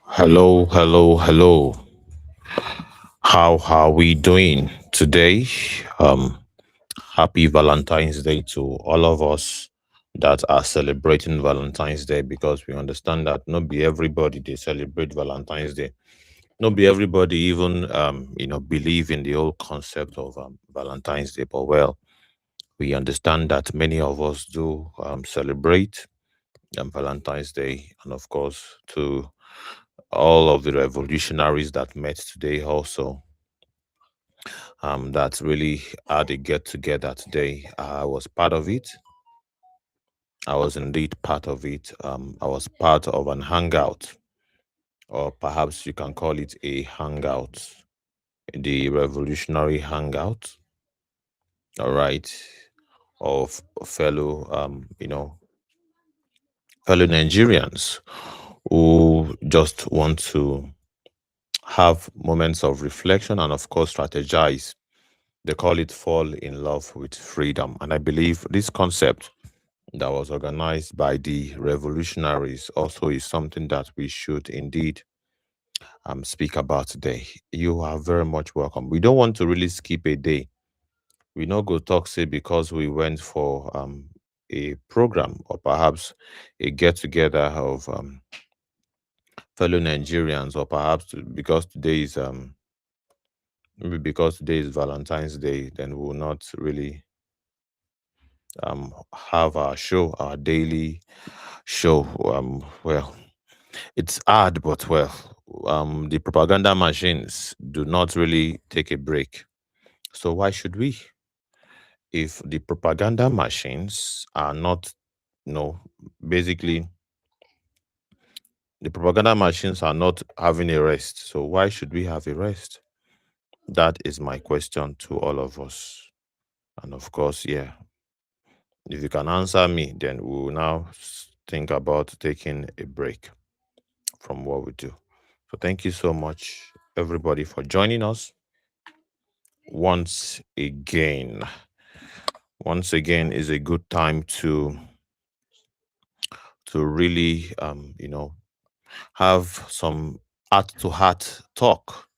Hello, hello, hello. How are we doing today? Um, Happy Valentine's Day to all of us that are celebrating Valentine's Day because we understand that not be everybody they celebrate Valentine's Day. Not be everybody even believe in the whole concept of Valentine's Day, but well, we understand that many of us do celebrate Valentine's Day, and of course to all of the revolutionaries that met today also that really had a get together today. I was part of it. I was indeed part of it. I was part of an hangout, or perhaps you can call it a hangout, the revolutionary hangout, all right, of fellow Nigerians who just want to have moments of reflection and, of course, strategize. They call it fall in love with freedom. And I believe this concept that was organized by the revolutionaries also is something that we should indeed speak about today. You are very much welcome. We don't want to really skip a day. We not go talk say because we went for a program or perhaps a get together of fellow Nigerians, or perhaps because today is maybe because today is Valentine's Day, then we will not really have our show, our daily show. Well, it's hard, but well, the propaganda machines do not really take a break. So why should we? If the propaganda machines are not, no, basically, the propaganda machines are not having a rest. So why should we have a rest? That is my question to all of us. And of course, yeah, if you can answer me, then we will now think about taking a break from what we do. So thank you so much, everybody, for joining us once again. Once again is a good time to really have some heart to heart talk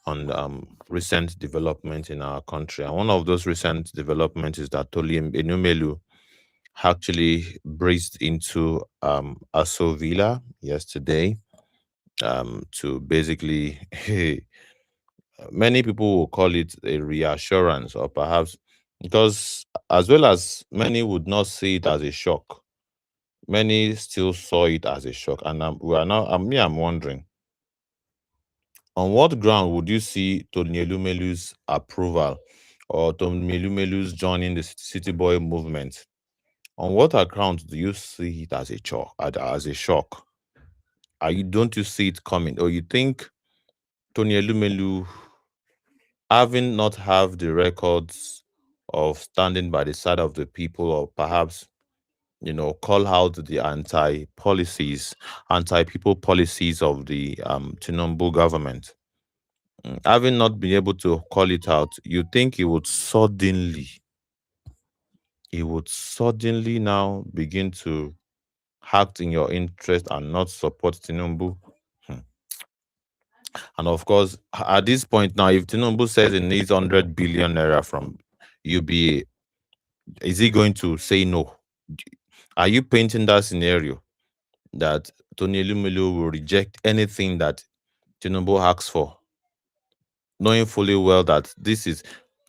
on recent development in our country. And one of those recent developments is that Toli Enumelu actually breezed into Aso Villa yesterday to basically many people will call it a reassurance, or perhaps because, as well as many would not see it as a shock, many still saw it as a shock. And we are now, I'm wondering, on what ground would you see Tony Elumelu's approval or Tony Elumelu's joining the City Boy movement? On what account do you see it as a shock? As a shock, don't you see it coming, or you think Tony Elumelu, having not have the records of standing by the side of the people, or perhaps call out the anti-people policies of the Tinubu government, having not been able to call it out, you think he would suddenly now begin to act in your interest and not support Tinubu? Hmm. And of course, at this point now, if Tinubu says he needs 100 billion naira from UBA, is he going to say no? Are you painting that scenario that Tony Lumulu will reject anything that Tinubu asks for, knowing fully well that this is,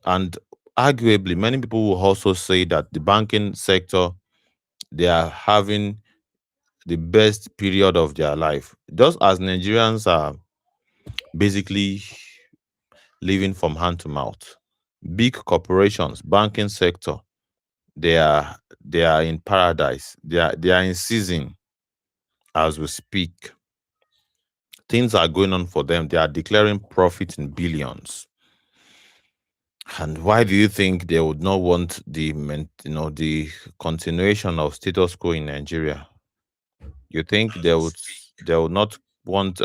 and arguably, many people will also say that the banking sector, they are having the best period of their life, just as Nigerians are basically living from hand to mouth. Big corporations, banking sector, they are they are in paradise. They are in season as we speak. Things are going on for them. They are declaring profit in billions. And why do you think they would not want the continuation of status quo in Nigeria? You think they would not want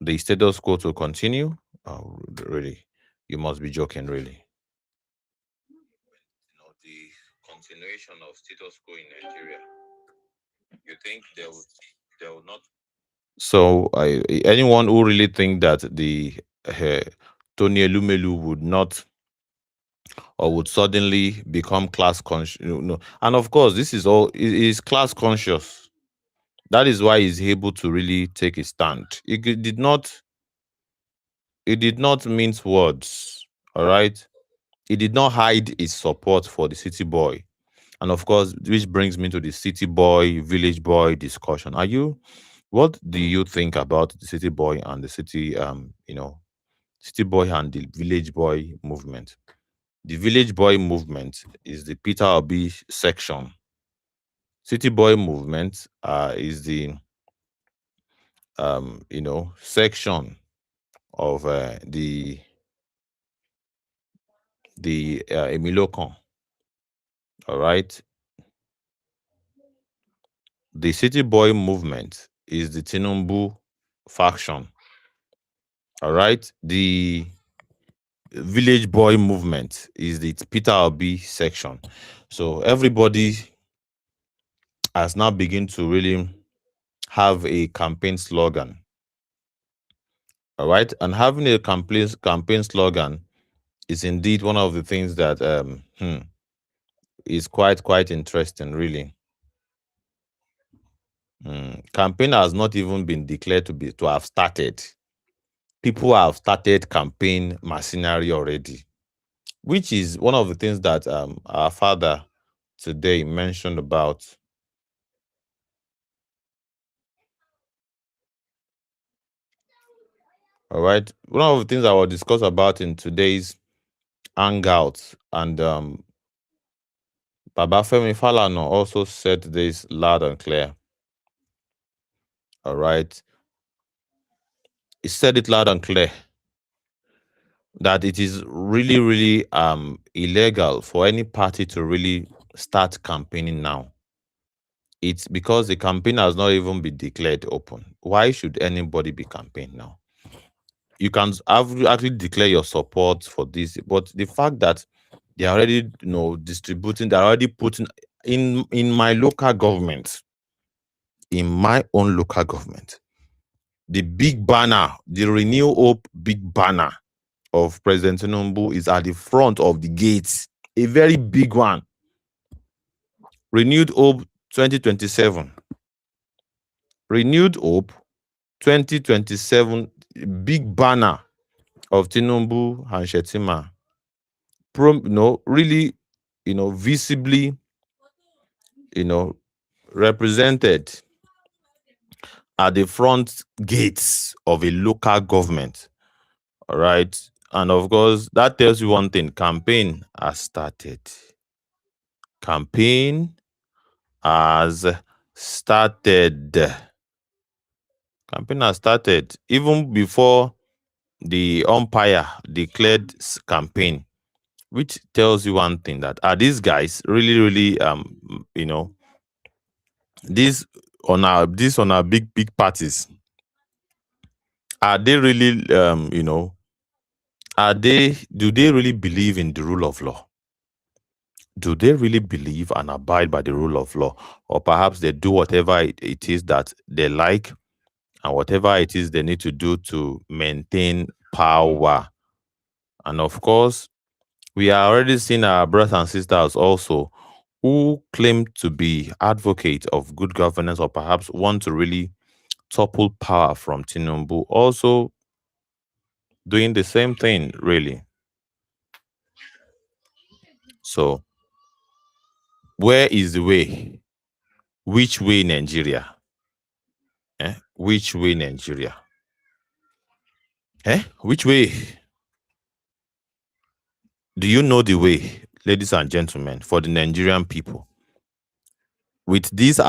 the status quo to continue? Oh, really? You must be joking, really. The continuation of status quo in Nigeria. You think they would not? So anyone who really think that the uh, Tony Elumelu would not or would suddenly become class conscious, no. And of course, this is all is class conscious. That is why he's able to really take a stand. It did not mince words. All right, he did not hide his support for the city boy. And of course, which brings me to the city boy, village boy discussion. What do you think about the city boy and the city boy and the village boy movement? The village boy movement is the Peter Obi section. City boy movement is the section of the Emilokon. All right, the city boy movement is the Tinubu faction. All right, the village boy movement is the Peter Obi section. So everybody has now begun to really have a campaign slogan. All right, and having a campaign slogan is indeed one of the things that is quite interesting, really. Campaign has not even been declared to have started. People have started campaign machinery already, which is one of the things that our father today mentioned about. All right, one of the things I will discuss about in today's hangout, and Babafemi Falana also said this loud and clear. All right, he said it loud and clear that it is really, really illegal for any party to really start campaigning now. It's because the campaign has not even been declared open. Why should anybody be campaigning now? You can actually declare your support for this, but the fact that they're already distributing, they're already putting in my local government, in my own local government, the big banner, the Renew Hope big banner of President Tinubu is at the front of the gates, a very big one. Renewed Hope 2027. Renewed Hope 2027, big banner of Tinubu and Shetima. Really, visibly, represented at the front gates of a local government. All right. And of course, that tells you one thing: campaign has started. Campaign has started. Campaign has started even before the umpire declared campaign, which tells you one thing: that are these guys really, really, these on our big parties, are they really, do they really believe in the rule of law? Do they really believe and abide by the rule of law? Or perhaps they do whatever it is that they like and whatever it is they need to do to maintain power. And of course, we are already seeing our brothers and sisters also who claim to be advocates of good governance or perhaps want to really topple power from Tinubu, also doing the same thing, really. So, where is the way? Which way, Nigeria? Which way, Nigeria? Which way? Do you know the way, ladies and gentlemen, for the Nigerian people? With this,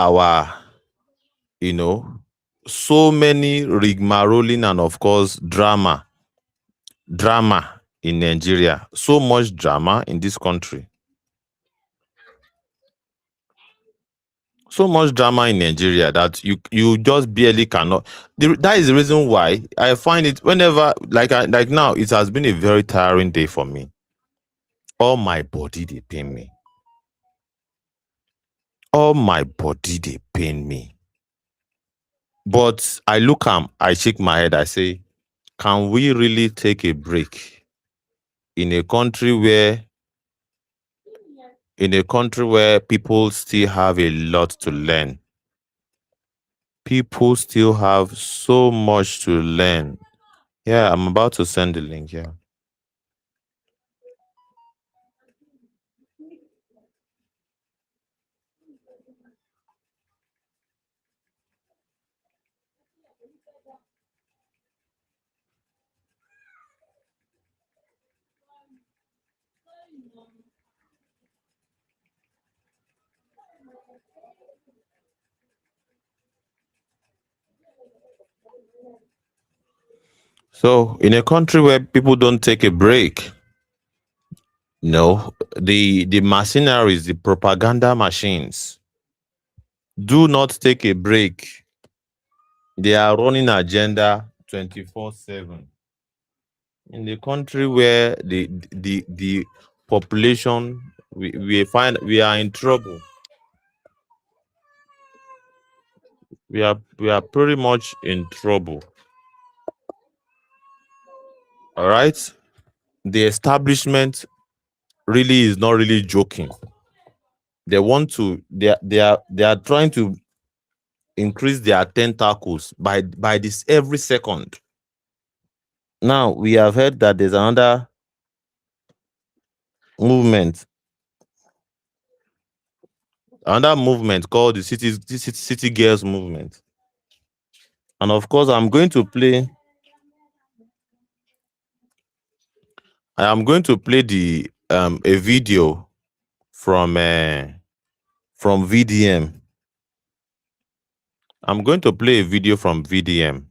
you know, so many rigmaroling and, of course, drama in Nigeria, so much drama in this country. So much drama in Nigeria that you just barely cannot. That is the reason why I find it whenever, like now, it has been a very tiring day for me. All my body they pain me. All my body they pain me. But I look am, I shake my head, I say, can we really take a break in a country where people still have a lot to learn? People still have so much to learn. Yeah, I'm about to send the link. Yeah. So, in a country where people don't take a break, no, the mercenaries, the propaganda machines, do not take a break. They are running agenda 24/7. In the country where the population, we find we are in trouble. We are pretty much in trouble. All right. The establishment really is not really joking. They want to they are trying to increase their tentacles by this every second. Now we have heard that there's another movement called the City Girls movement. And of course, I am going to play the a video from VDM. I'm going to play a video from VDM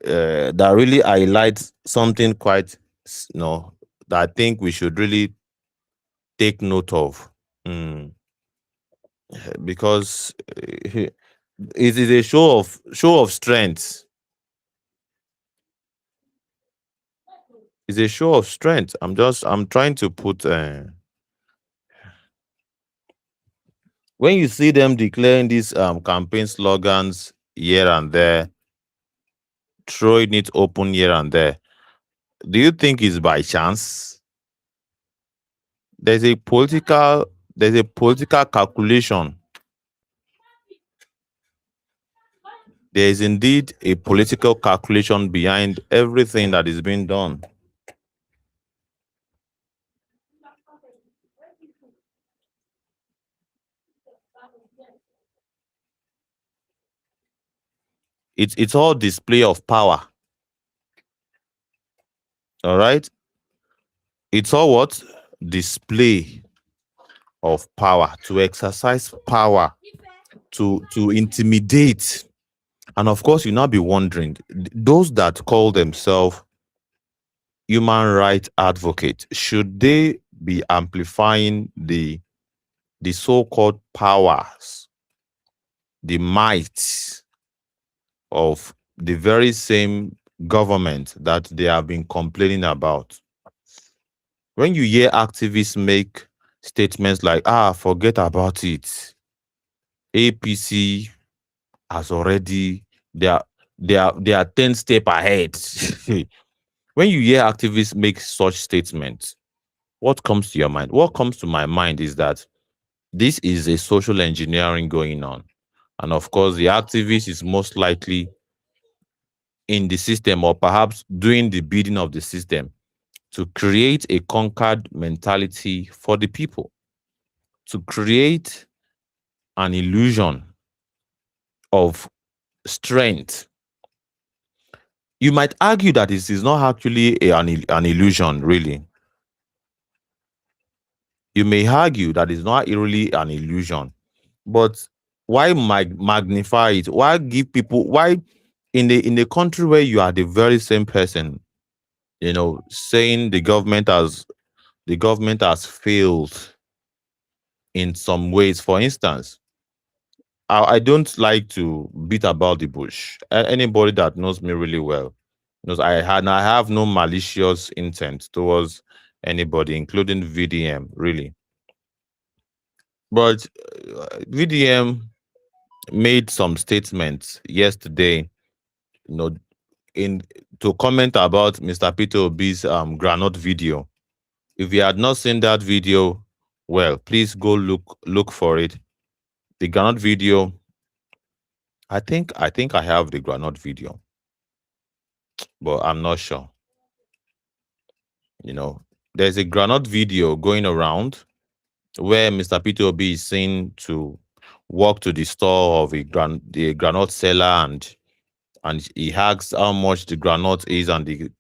that really highlights something quite, that I think we should really take note of. Mm, because it is a show of strength. It's a show of strength. I'm trying to put when you see them declaring these campaign slogans here and there, throwing it open here and there, do you think it's by chance? There's a political calculation. There is indeed a political calculation behind everything that is being done. It's all display of power. All right. It's all what? Display of power, to exercise power, to intimidate. And of course, you now be wondering, those that call themselves human rights advocates, should they be amplifying the so-called powers, the might of the very same government that they have been complaining about? When you hear activists make statements like, forget about it, APC has already, they are 10 step ahead. When you hear activists make such statements, what comes to your mind? What comes to my mind is that this is a social engineering going on. And of course, the activist is most likely in the system, or perhaps doing the bidding of the system, to create a conquered mentality for the people, to create an illusion of strength. You might argue that this is not actually an illusion, really. You may argue that it's not really an illusion, but why magnify it? Why give people, why in the country where you are the very same person, saying the government has failed in some ways. For instance, I don't like to beat about the bush. Anybody that knows me really well knows I have no malicious intent towards anybody, including VDM, really. But VDM, made some statements yesterday, you know, in to comment about Mr. Peter Obi's granite video. If you had not seen that video, well, please go look for it. The granite video. I think I have the granite video, but I'm not sure. You know, there's a granite video going around where Mr. Peter Obi is seen to walk to the store of the granite seller, and he asks how much the granite is, and the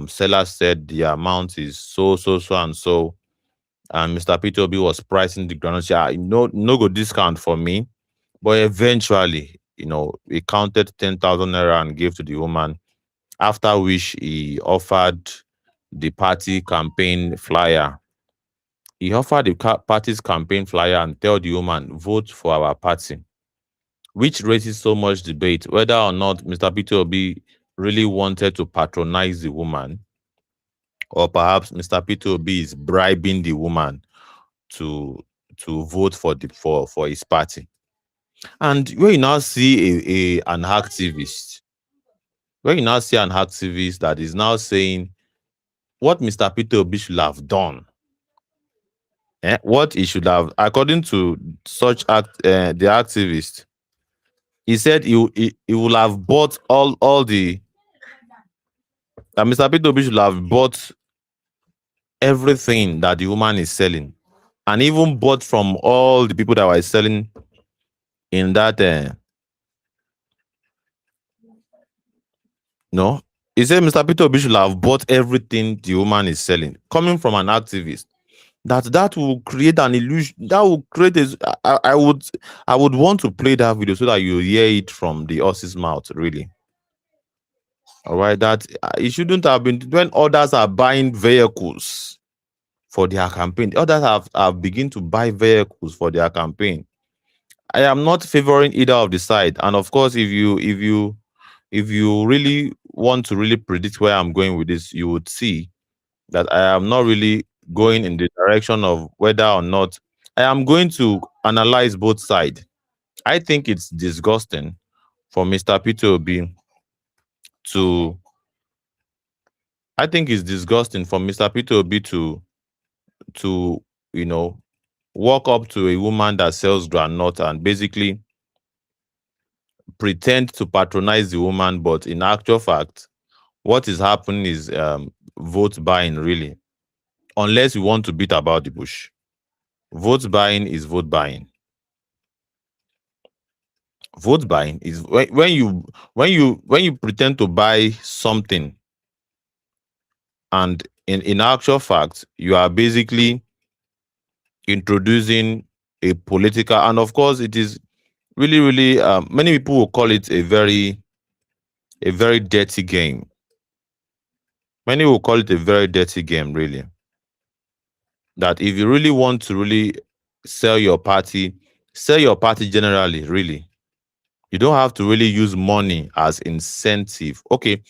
seller said the amount is so and so, and Mr. Peter Obi was pricing the granite. Yeah, no go discount for me, but eventually, he counted 10,000 naira and gave to the woman. After which he offered the party campaign flyer. He offered the party's campaign flyer and tell the woman, vote for our party, which raises so much debate whether or not Mr. Peter Obi really wanted to patronize the woman, or perhaps Mr. Peter Obi is bribing the woman to vote for his party. And when you now see when you now see an activist that is now saying what Mr. Peter Obi should have done, what he should have, according to the activist, he said he will have bought all the that Mr. Peter Obi should have bought everything that the woman is selling, and even bought from all the people that were selling in that. No, he said Mr. Peter Obi should have bought everything the woman is selling, coming from an activist. That will create an illusion. That will create I would want to play that video so that you hear it from the horse's mouth, really. All right, that it shouldn't have been when others are buying vehicles for their campaign. Others have begin to buy vehicles for their campaign. I am not favoring either of the side. And of course, if you really want to really predict where I'm going with this, you would see that I am not really going in the direction of whether or not I am going to analyze both sides. I think it's disgusting for Mr. Peter Obi to I think it's disgusting for Mr. Peter Obi to you know walk up to a woman that sells granite and basically pretend to patronize the woman, but in actual fact, what is happening is vote buying, really. Unless you want to beat about the bush, vote buying is vote buying. Vote buying is when you pretend to buy something, and in actual fact, you are basically introducing a political, and of course, it is really many people will call it a very dirty game. Many will call it a very dirty game, really. That if you really want to really sell your party, sell your party generally, really. You don't have to really use money as incentive. Okay,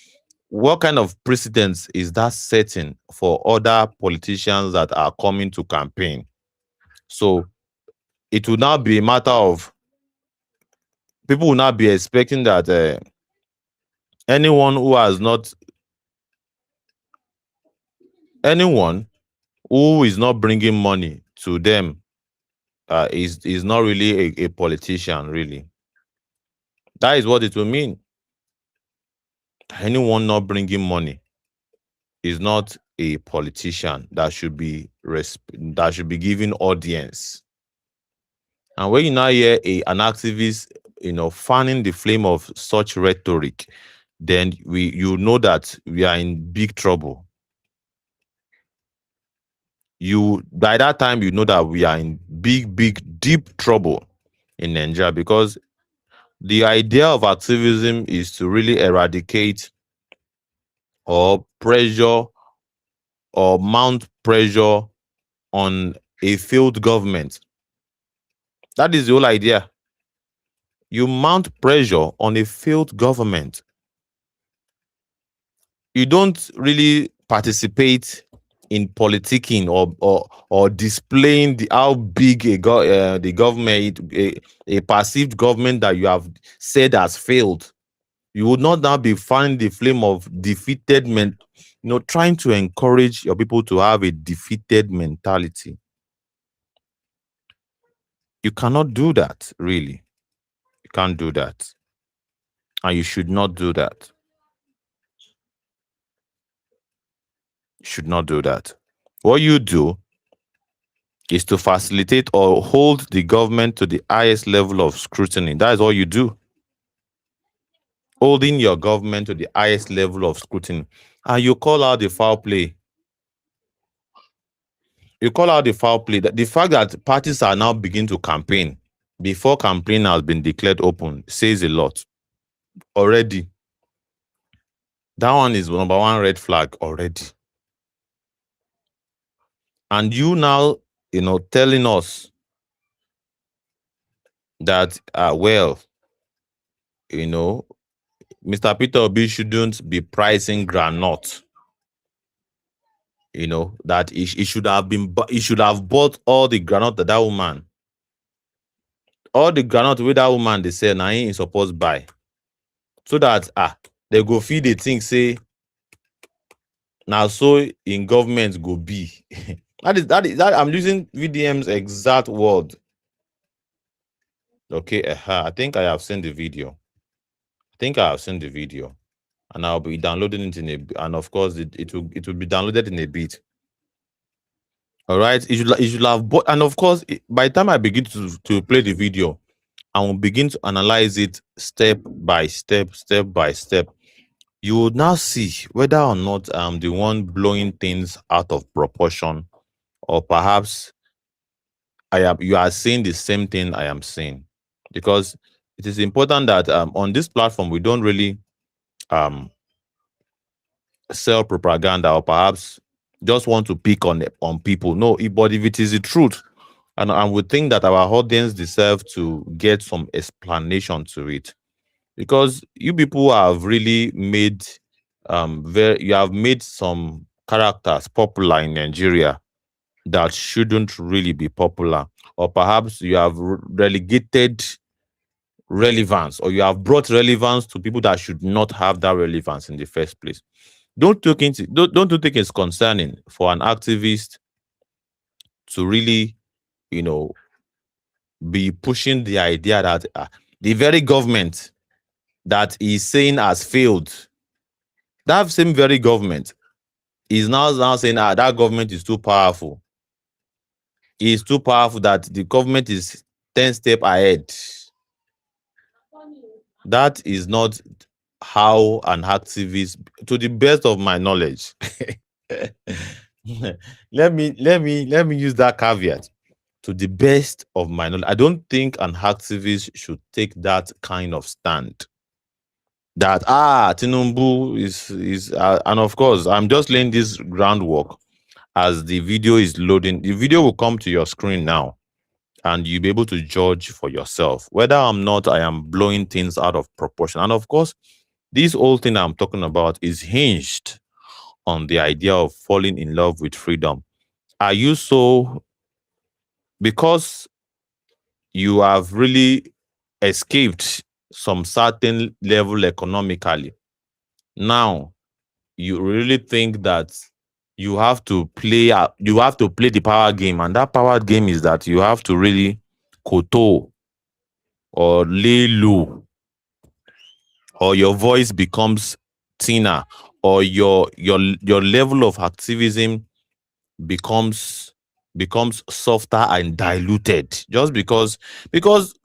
what kind of precedence is that setting for other politicians that are coming to campaign? So it will now be a matter of people will now be expecting that anyone who has not anyone who is not bringing money to them is not really a politician, really. That is what it will mean. Anyone not bringing money is not a politician that should be given audience. And when you now hear an activist, fanning the flame of such rhetoric, then you know that we are in big trouble. By that time you know that we are in big deep trouble in Nigeria, because the idea of activism is to really eradicate or pressure or mount pressure on a failed government. That is the whole idea. You mount pressure on a failed government. You don't really participate in politicking or displaying how big the government, a perceived government that you have said has failed. You would not now be fanning the flame of defeated men, trying to encourage your people to have a defeated mentality. You cannot do that, really. You can't do that. And you should not do that. You should not do that. What you do is to facilitate or hold the government to the highest level of scrutiny. That is all you do. Holding your government to the highest level of scrutiny. And you call out the foul play. You call out the foul play. The fact that parties are now beginning to campaign before campaign has been declared open says a lot already. That one is number one red flag already. And you now, telling us that, well, Mr. Peter Obi shouldn't be pricing granite. That he should have bought all the granite that woman, all the granite with that woman they say now he supposed buy, so that they go feed the thing say now so in government go be. that I'm using VDM's exact word. Okay, I think I have seen the video. And I'll be downloading it and of course it will be downloaded in a bit. All right, you should have bought, and of course, by the time I begin to play the video, I will begin to analyze it step by step, step by step. You will now see whether or not I'm the one blowing things out of proportion, or perhaps you are saying the same thing I am saying. Because it is important that on this platform we don't really sell propaganda or perhaps just want to pick on people. No, but if it is the truth, and I would think that our audience deserve to get some explanation to it, because you people have really made you have made some characters popular in Nigeria that shouldn't really be popular, or perhaps you have relegated relevance, or you have brought relevance to people that should not have that relevance in the first place. Don't you think it's concerning for an activist to really, be pushing the idea that the very government that is saying has failed, that same very government is now saying that government is too powerful. It's too powerful, that the government is 10 steps ahead. That is not how an activist, to the best of my knowledge. let me use that caveat. To the best of my knowledge, I don't think an activist should take that kind of stand. That Tinubu is and of course I'm just laying this groundwork as the video is loading. The video will come to your screen now, and you'll be able to judge for yourself whether I am blowing things out of proportion. And of course, this whole thing I'm talking about is hinged on the idea of falling in love with freedom. Are you so, because you have really escaped some certain level economically, now you really think that you have to play the power game, and that power game is that you have to really koto or lay low, or your voice becomes thinner, or your level of activism becomes softer and diluted, just because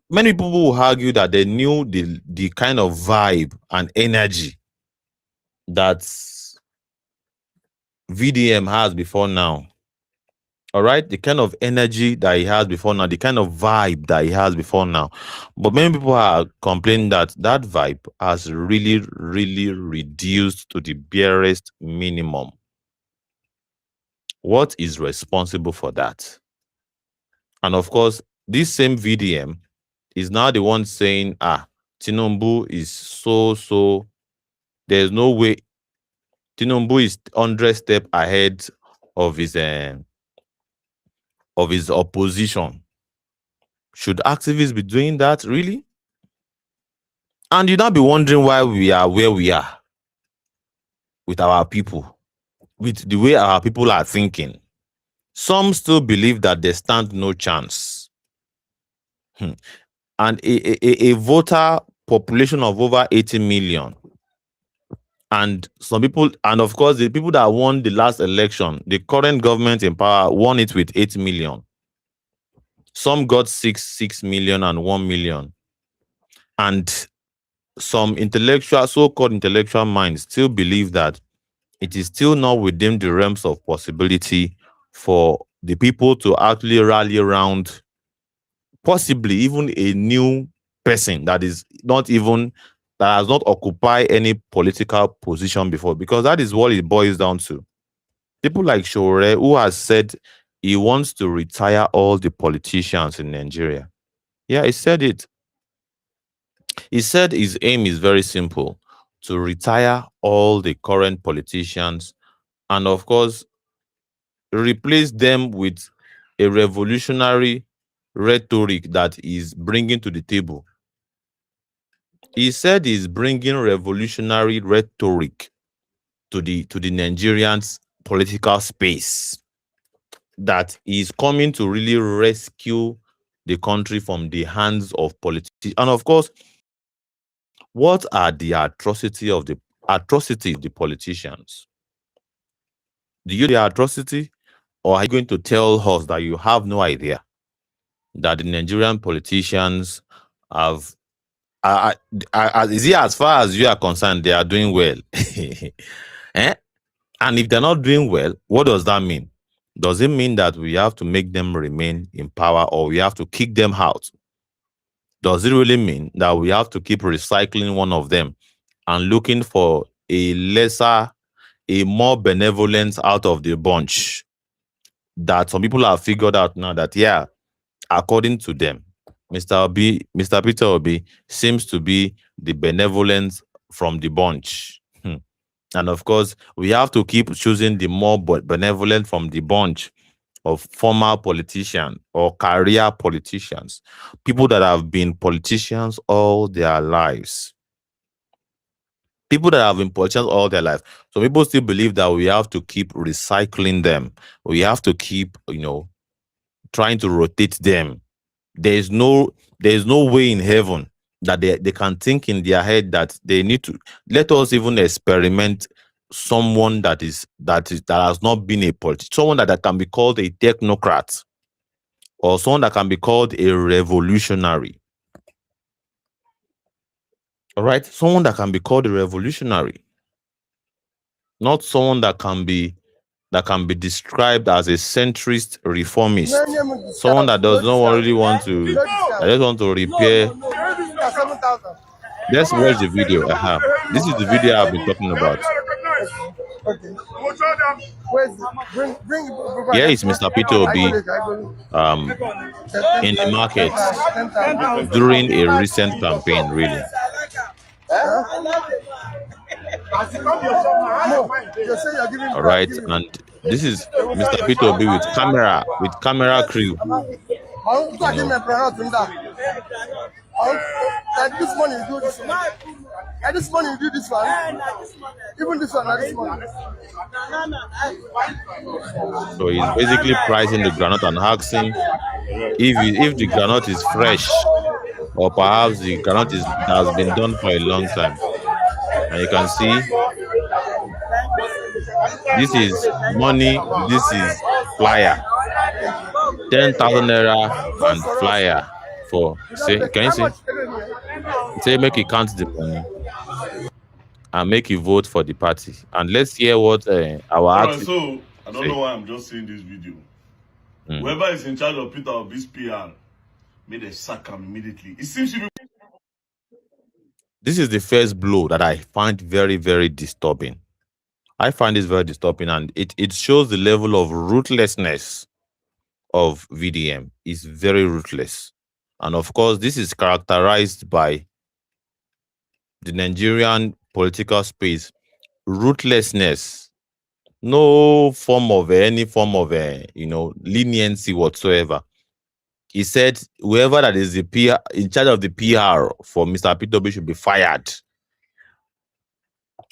many people will argue that they knew the kind of vibe and energy that VDM has before now. All right, the kind of energy that he has before now, the kind of vibe that he has before now. But many people are complaining that vibe has really, really reduced to the barest minimum. What is responsible for that? And of course, this same VDM is now the one saying, Tinubu is so, there's no way Tinubu is 100 steps ahead of his opposition. Should activists be doing that really? And you not be wondering why we are where we are with our people, with the way our people are thinking. Some still believe that they stand no chance. Hmm. And a voter population of over 80 million. And some people, and of course, the people that won the last election, the current government in power won it with 8 million. Some got 6 million and 1 million. And some intellectual, so-called intellectual minds still believe that it is still not within the realms of possibility for the people to actually rally around possibly even a new person that is not even that has not occupied any political position before, because that is what it boils down to. People like Shore, who has said he wants to retire all the politicians in Nigeria. Yeah, he said it. He said his aim is very simple: to retire all the current politicians and, of course, replace them with a revolutionary rhetoric that is bringing to the table. He said he's bringing revolutionary rhetoric to the Nigerians political space, that is coming to really rescue the country from the hands of politicians. And of course, what are the atrocity of the politicians? Do you know the atrocity, or are you going to tell us that you have no idea that the Nigerian politicians have? Is it, as far as you are concerned, they are doing well? Eh? And if they're not doing well, what does that mean? Does it mean that we have to make them remain in power, or we have to kick them out? Does it really mean that we have to keep recycling one of them and looking for a more benevolence out of the bunch? That some people have figured out now that, yeah, according to them, Mr. Peter Obi seems to be the benevolence from the bunch. And of course, we have to keep choosing the more benevolent from the bunch of former politicians or career politicians, people that have been politicians all their lives. People that have been politicians all their life. So people still believe that we have to keep recycling them. We have to keep, trying to rotate them. There's no way in heaven that they can think in their head that they need to let us even experiment someone that has not been a politician, someone that can be called a technocrat, or someone that can be called a revolutionary. All right, someone that can be called a revolutionary, not someone that can be described as a centrist reformist, someone that does not really want to, that just want to repair. Let's watch the video. This is the video I've been talking about. Here is Mr. Peter Obi in the market during a recent campaign, really. All right, and this is Mr. Peter Obi with camera crew. Like this money you do this one. Like this money you do this one. Even this one, like this one. So he's basically pricing the granite and asking if the granite is fresh, or perhaps the granite has been done for a long time. And you can see this is money, this is flyer. 10,000 naira and flyer for, say, can you see? Say make you count the money and make you vote for the party. And let's hear what our so I don't know why I'm just saying this video. Whoever is in charge of Peter Obi's PR made a sack him immediately. It seems to be. This is the first blow that I find very, very disturbing. I find this very disturbing, and it shows the level of ruthlessness of VDM. Is very ruthless. And of course, this is characterized by the Nigerian political space. Ruthlessness, no form of any form of leniency whatsoever. He said whoever that is the PR in charge of the PR for Mr. Peter Obi should be fired.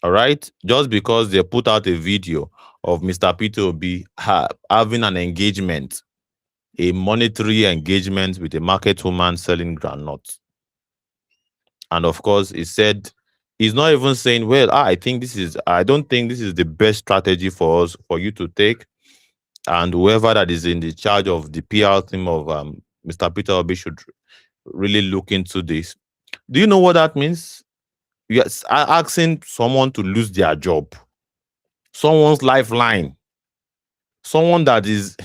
All right, just because they put out a video of Mr. Peter Obi having an engagement, a monetary engagement with a market woman selling groundnuts. And of course, he said he's not even saying, well, I don't think this is the best strategy for you to take. And whoever that is in the charge of the PR team of Mr. Peter Obi should really look into this. Do you know what that means? Yes, asking someone to lose their job, someone's lifeline, someone that is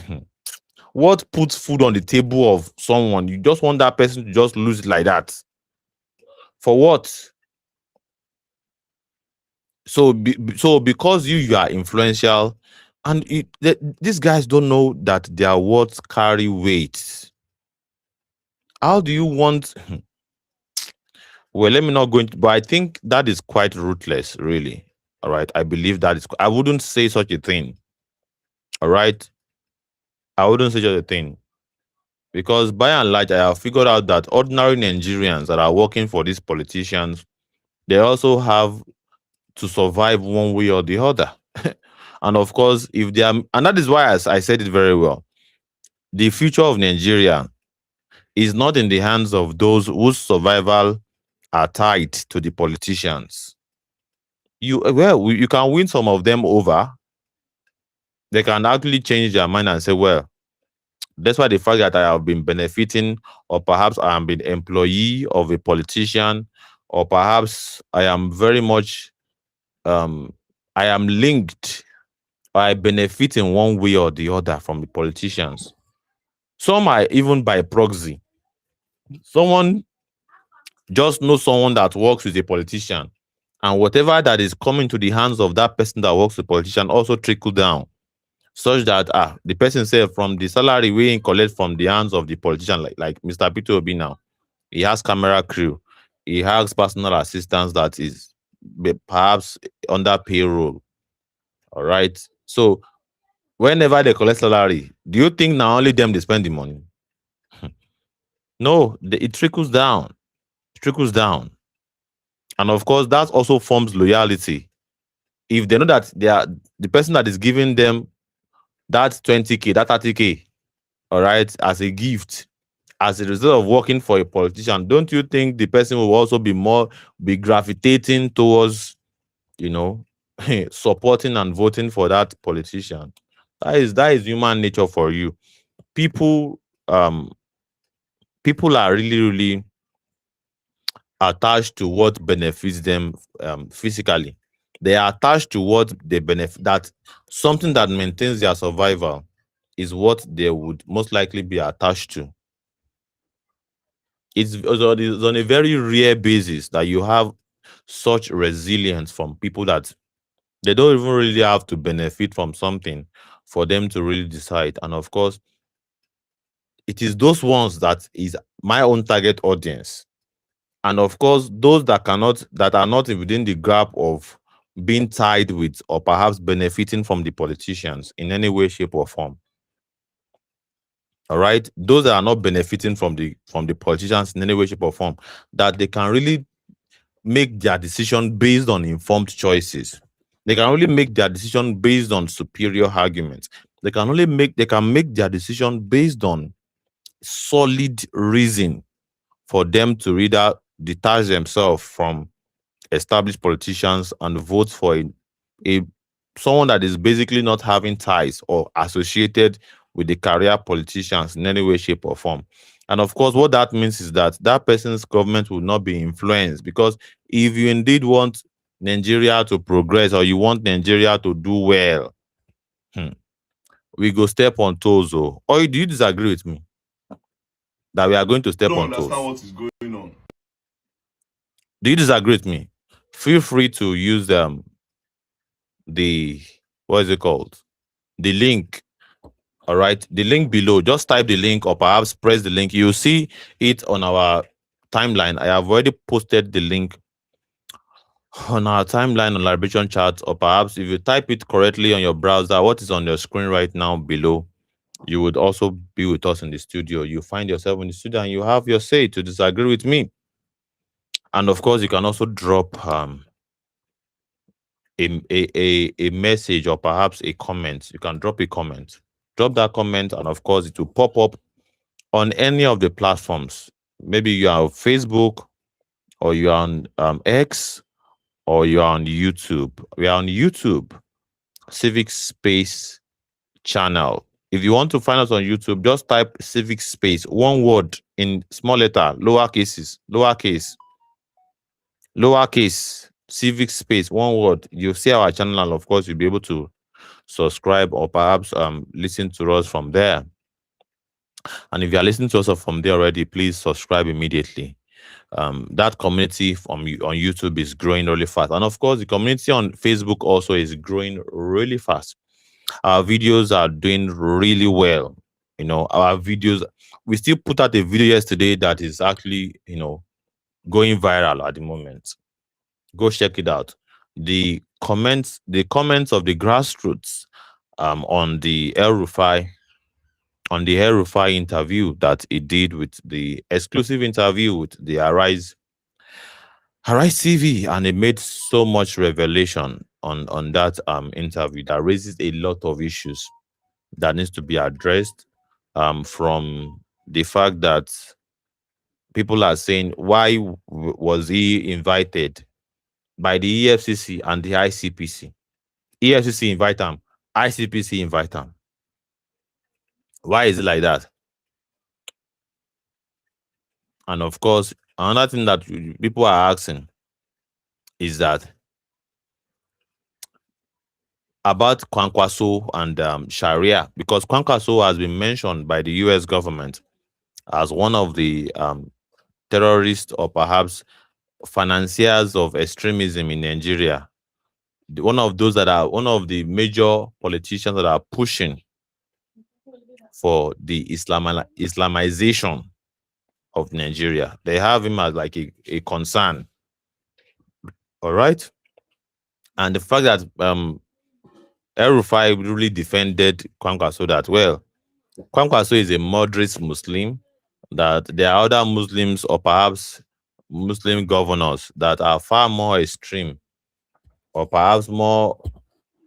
what puts food on the table of someone. You just want that person to just lose it like that. For what? So because you are influential, and these guys don't know that their words carry weight. How do you want? Well, let me not go into, but I think that is quite ruthless, really. All right, I believe that is. I wouldn't say such a thing. All right, I wouldn't say such a thing, because by and large, I have figured out that ordinary Nigerians that are working for these politicians, they also have to survive one way or the other. And of course, if they are, and that is why, as I said it very well, the future of Nigeria is not in the hands of those whose survival are tied to the politicians. You can win some of them over. They can actually change their mind and say, well, that's why the fact that I have been benefiting, or perhaps I am been employee of a politician, or perhaps I am very much I am linked, or I benefit in one way or the other from the politicians. Some are even by proxy. Someone just knows someone that works with a politician, and whatever that is coming to the hands of that person that works with a politician also trickle down, such that the person said from the salary we collect from the hands of the politician, like Mr. Peter Obi now, he has camera crew, he has personal assistants that is perhaps under payroll. All right. So whenever they collect salary, do you think now only them they spend the money? No, it trickles down. It trickles down. And of course, that also forms loyalty. If they know that they are the person that is giving them that 20K, that 30K, all right, as a gift, as a result of working for a politician, don't you think the person will also be gravitating towards, supporting and voting for that politician? That is human nature for you. People people are really, really attached to what benefits them physically. They are attached to what they benefit, that something that maintains their survival is what they would most likely be attached to. It's on a very rare basis that you have such resilience from people that they don't even really have to benefit from something for them to really decide. And of course, it is those ones that is my own target audience. And of course, those that are not within the grasp of being tied with or perhaps benefiting from the politicians in any way, shape, or form. All right, those that are not benefiting from the politicians in any way, shape, or form, that they can really make their decision based on informed choices. They can only make their decision based on superior arguments. They can make their decision based on solid reason for them to either detach themselves from established politicians and vote for a someone that is basically not having ties or associated with the career politicians in any way, shape, or form. And of course, what that means is that that person's government will not be influenced, because if you indeed want Nigeria to progress, or you want Nigeria to do well, we go step on toes. Or do you disagree with me that we are going to step on toes? I don't understand what is going on. Do you disagree with me? Feel free to use what is it called? The link. All right, the link below. Just type the link, or perhaps press the link. You'll see it on our timeline. I have already posted the link on our timeline on Liberation Chat, or perhaps if you type it correctly on your browser, what is on your screen right now below, you would also be with us in the studio. You find yourself in the studio and you have your say to disagree with me. And of course, you can also drop a message or perhaps a comment. You can drop a comment. Drop that comment, and of course, it will pop up on any of the platforms. Maybe you are on Facebook, or you are on X, or you are on YouTube. We are on YouTube, Civic Space channel. If you want to find us on YouTube, just type Civic Space, one word in small letter, lowercase, Civic Space, one word. You'll see our channel, and of course, you'll be able to subscribe or perhaps listen to us from there. And if you are listening to us from there already, please subscribe immediately. That community on YouTube is growing really fast, and of course, the community on Facebook also is growing really fast. Our videos are doing really well. Our videos. We still put out a video yesterday that is actually going viral at the moment. Go check it out. The comments of the grassroots on the El Rufai interview that he did, with the exclusive interview with the Arise TV, and it made so much revelation on that interview that raises a lot of issues that needs to be addressed, from the fact that people are saying, why was he invited by the EFCC and the ICPC? EFCC invite him, ICPC invite him. Why is it like that? And of course, another thing that people are asking is that about Kwankwaso and Sharia, because Kwankwaso has been mentioned by the US government as one of the terrorists or perhaps financiers of extremism in Nigeria. One of the major politicians that are pushing for the Islamization of Nigeria. They have him as like a concern. All right. And the fact that El Rufai really defended Kwankwaso that well. Kwankwaso is a moderate Muslim, that there are other Muslims or perhaps Muslim governors that are far more extreme, or perhaps more,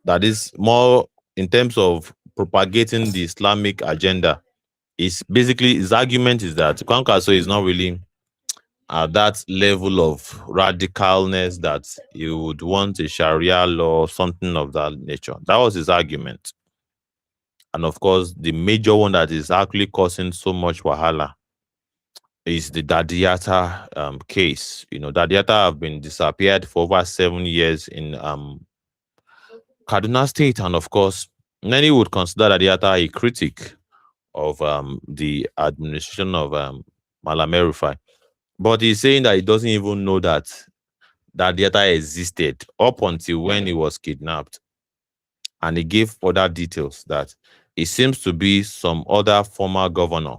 that is more in terms of propagating the Islamic agenda. Is basically, his argument is that Kwankwaso is not really at that level of radicalness that you would want a Sharia law or something of that nature. That was his argument. And of course, the major one that is actually causing so much wahala is the Dadiata case. Dadiata have been disappeared for over 7 years in Kaduna State. And of course, many would consider Dadiata a critic of the administration of Malam El Rufai. But he's saying that he doesn't even know that Dadiata existed up until when he was kidnapped. And he gave other details that it seems to be some other former governor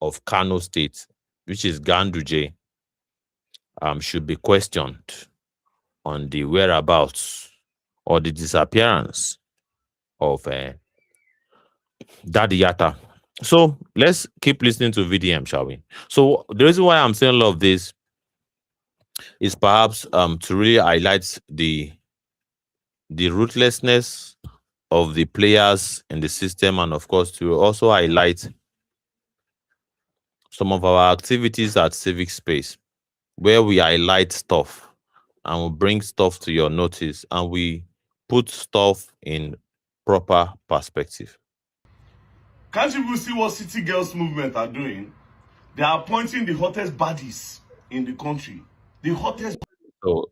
of Kano State, which is Ganduje, should be questioned on the whereabouts or the disappearance of Dadiata. So let's keep listening to VDM, shall we? So the reason why I'm saying all of this is perhaps to really highlight the ruthlessness of the players in the system, and of course to also highlight some of our activities at Civic Space, where we highlight stuff and we bring stuff to your notice and we put stuff in proper perspective. Can't you see what City Girls Movement are doing? They are appointing the hottest baddies in the country. The hottest. So,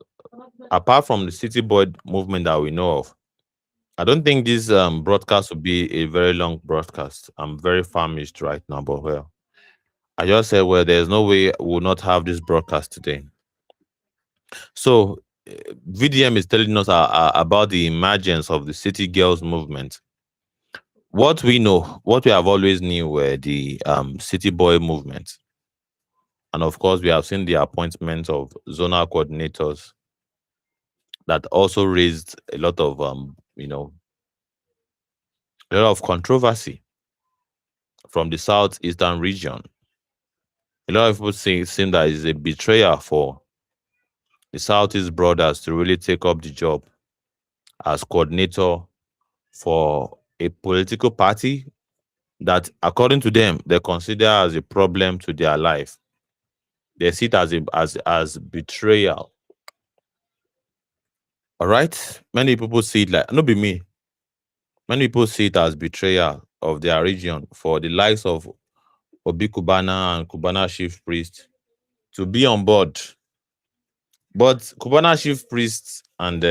apart from the City Boy movement that we know of, I don't think this broadcast will be a very long broadcast. I'm very famished right now, but well, I just said, well, there's no way we'll not have this broadcast today. So, VDM is telling us about the emergence of the City Girls movement. What we know, what we have always knew, were the City Boy movement. And of course, we have seen the appointment of zonal coordinators that also raised a lot of a lot of controversy from the southeastern region. A lot of people seem that it's a betrayal for the Southeast brothers to really take up the job as coordinator for a political party that, according to them, they consider as a problem to their life. They see it as as betrayal. All right, many people see it like, not be me. Many people see it as betrayal of their region for the likes of Obi Kubana and Kubana chief priest to be on board. But Kubana chief priests and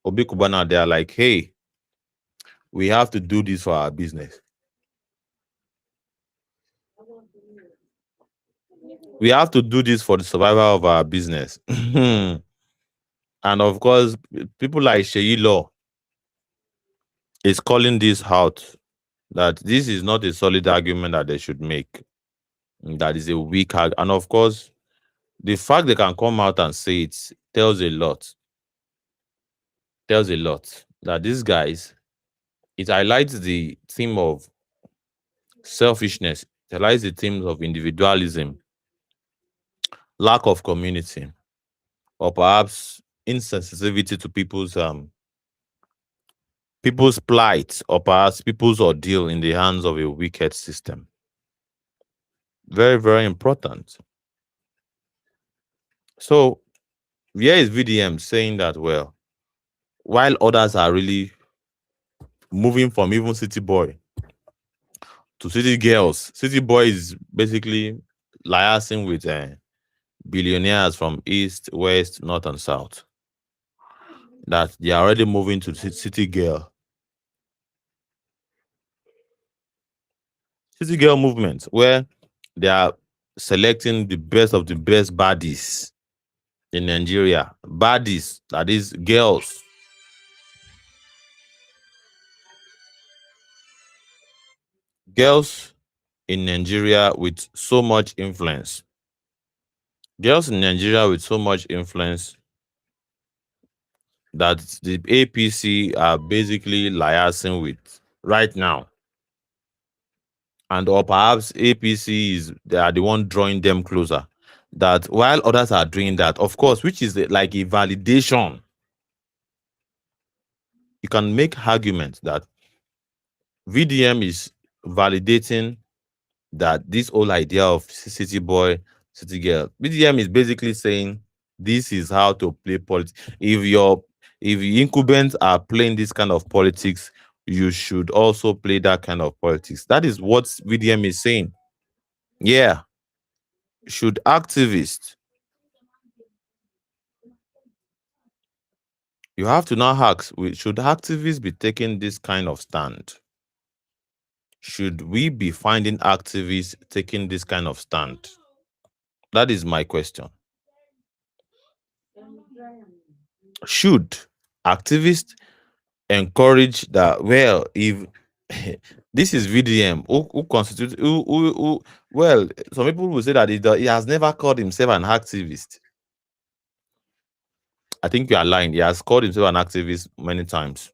Obi Kubana, they are like, hey, we have to do this for our business. We have to do this for the survival of our business. And of course, people like Sheyi Law is calling this out, that this is not a solid argument that they should make. That is a weak argument. And of course, the fact they can come out and say it tells a lot. Tells a lot that these guys, it highlights the theme of selfishness, it highlights the themes of individualism, lack of community, or perhaps insensitivity to people's plight, or perhaps people's ordeal in the hands of a wicked system. Very, very important. So here is VDM saying that, well, while others are really moving from even city boy to city girls, city boy is basically liaising with billionaires from east, west, north, and south. That they are already moving to city girl. City girl movement, where they are selecting the best of the best baddies in Nigeria. Baddies, that is girls. Girls in Nigeria with so much influence. Girls in Nigeria with so much influence that the APC are basically liaising with right now. And or perhaps APC they are the one drawing them closer. That while others are doing that, of course, which is like a validation. You can make arguments that VDM is validating that this whole idea of city boy, city girl. VDM is basically saying this is how to play politics. If incumbents are playing this kind of politics, you should also play that kind of politics. That is what VDM is saying. Yeah. Should activists, you have to now ask, should activists be taking this kind of stand? Should we be finding activists taking this kind of stand? That is my question. Should activists encourage that? Well, if this is VDM, who constitutes who well, some people will say that he has never called himself an activist. I think you are lying. He has called himself an activist many times.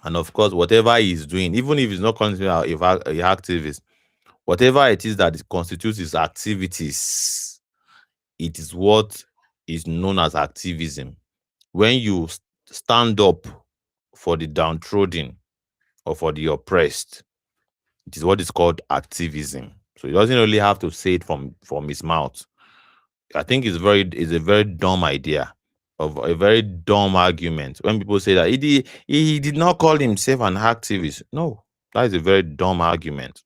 And of course, whatever he's doing, even if he's not calling himself an activist, whatever it is that it constitutes his activities, it is what is known as activism. When you stand up for the downtrodden or for the oppressed, it is what is called activism. So he doesn't really have to say it from his mouth. I think it's a very dumb idea, of a very dumb argument when people say that he did not call himself an activist. No, that is a very dumb argument.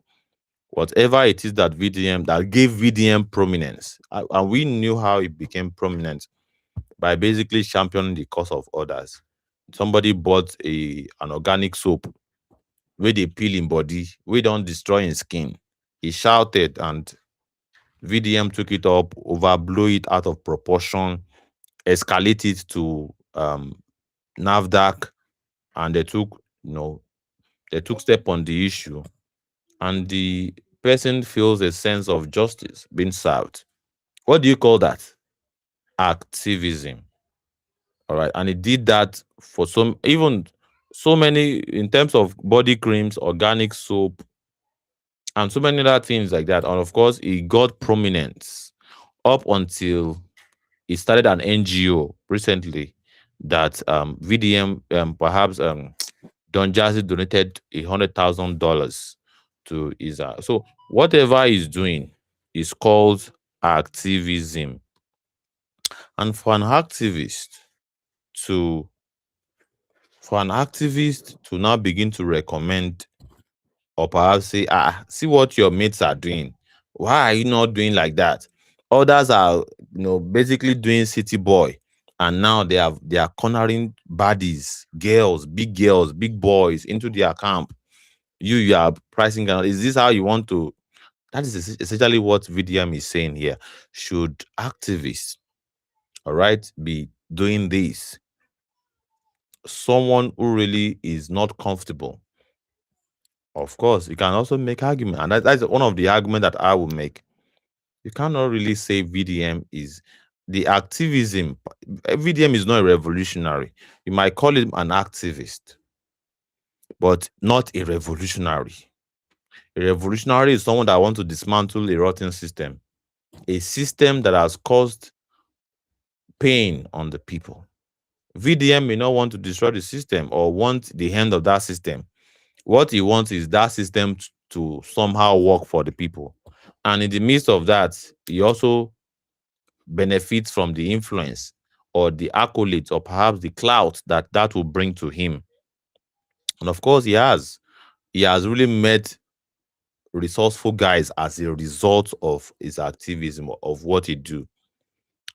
Whatever it is that VDM that gave VDM prominence, and we knew how it became prominent by basically championing the cause of others. Somebody bought an organic soap where they peel in body, we don't destroy in skin. He shouted, and VDM took it up, overblew it out of proportion, escalate it to NAFDAC, and they took step on the issue, and the person feels a sense of justice being served. What do you call that? Activism. All right. And he did that for some, even so many, in terms of body creams, organic soap, and so many other things like that. And of course, he got prominence up until he started an NGO recently that VDM, perhaps Don Jazzy donated $100,000 to his. So whatever he's doing is called activism. And to for an activist to now begin to recommend, or perhaps say, see what your mates are doing. Why are you not doing like that? Others are, basically doing city boy, and now they are cornering baddies, girls, big boys into their camp. You are pricing out. Is this how you want to? That is essentially what VDM is saying here. Should activists, all right, be doing this? Someone who really is not comfortable, of course, you can also make argument, and that's one of the argument that I will make. You cannot really say VDM is the activism. VDM is not a revolutionary. You might call him an activist, but not a revolutionary. A revolutionary is someone that wants to dismantle a rotten system, a system that has caused pain on the people. VDM may not want to destroy the system or want the end of that system. What he wants is that system to somehow work for the people. And in the midst of that, he also benefits from the influence or the accolades or perhaps the clout that will bring to him. And of course, he has really met resourceful guys as a result of his activism, of what he do.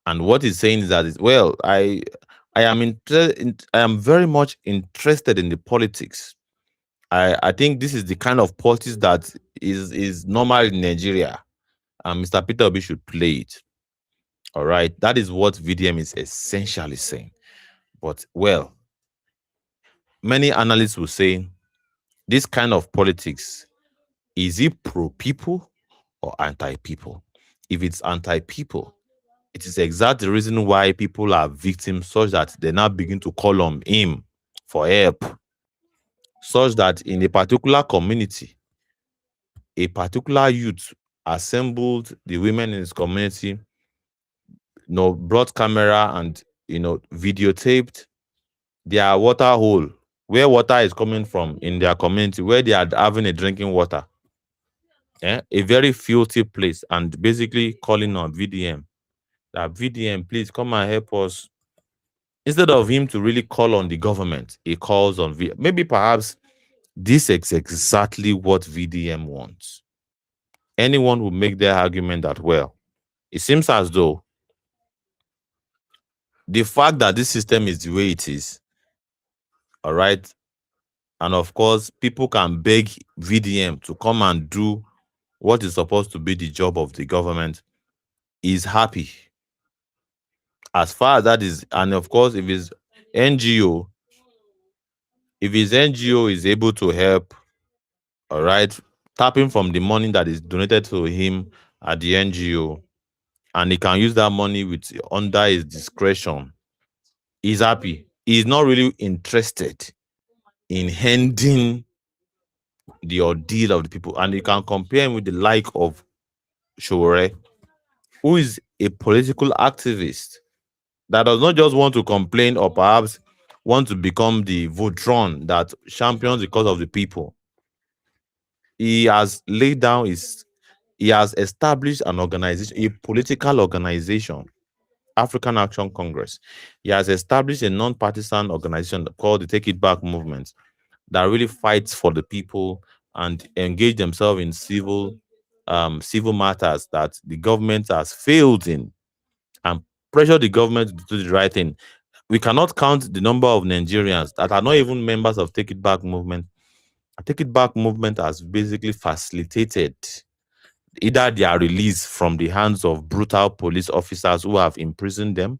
And what he's saying is that, well, I am very much interested in the politics. I think this is the kind of politics that is normal in Nigeria, and Mr. Peter Obi should play it. All right, that is what VDM is essentially saying. But well, many analysts will say this kind of politics, is it pro people or anti people? If it's anti people, it is exactly the reason why people are victims, such that they now begin to call on him for help, such that in a particular community, a particular youth assembled the women in his community, brought camera and videotaped their water hole, where water is coming from in their community, where they are having a drinking water, a very filthy place, and basically calling on VDM, that VDM, please come and help us. Instead of him to really call on the government, he calls on maybe perhaps this is exactly what VDM wants. Anyone will make their argument that, well, it seems as though the fact that this system is the way it is, all right, and of course, people can beg VDM to come and do what is supposed to be the job of the government, is happy. As far as that is, and of course, NGO, if his NGO is able to help, all right, tapping from the money that is donated to him at the NGO, and he can use that money under his discretion, he's happy. He's not really interested in handing the ordeal of the people. And you can compare him with the like of Shore, who is a political activist that does not just want to complain or perhaps want to become the Voltron that champions the cause of the people. He has established an organization, a political organization, African Action Congress. He has established a non-partisan organization called the Take It Back Movement that really fights for the people and engage themselves in civil matters that the government has failed in, and pressure the government to do the right thing. We cannot count the number of Nigerians that are not even members of Take It Back Movement. Take It Back Movement has basically facilitated either their release from the hands of brutal police officers who have imprisoned them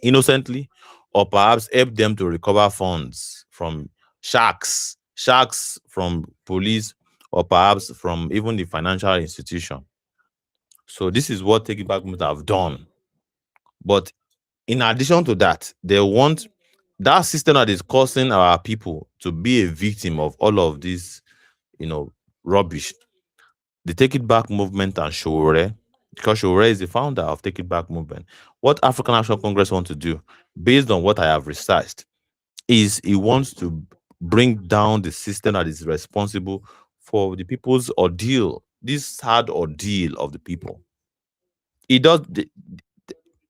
innocently, or perhaps help them to recover funds from sharks from police, or perhaps from even the financial institution. So this is what Take It Back Movement have done. But In addition to that, they want that system that is causing our people to be a victim of all of this, rubbish. The Take It Back movement and Shore, because Shore is the founder of Take It Back movement. What African National Congress want to do, based on what I have researched, is he wants to bring down the system that is responsible for the people's ordeal, this sad ordeal of the people. It does. The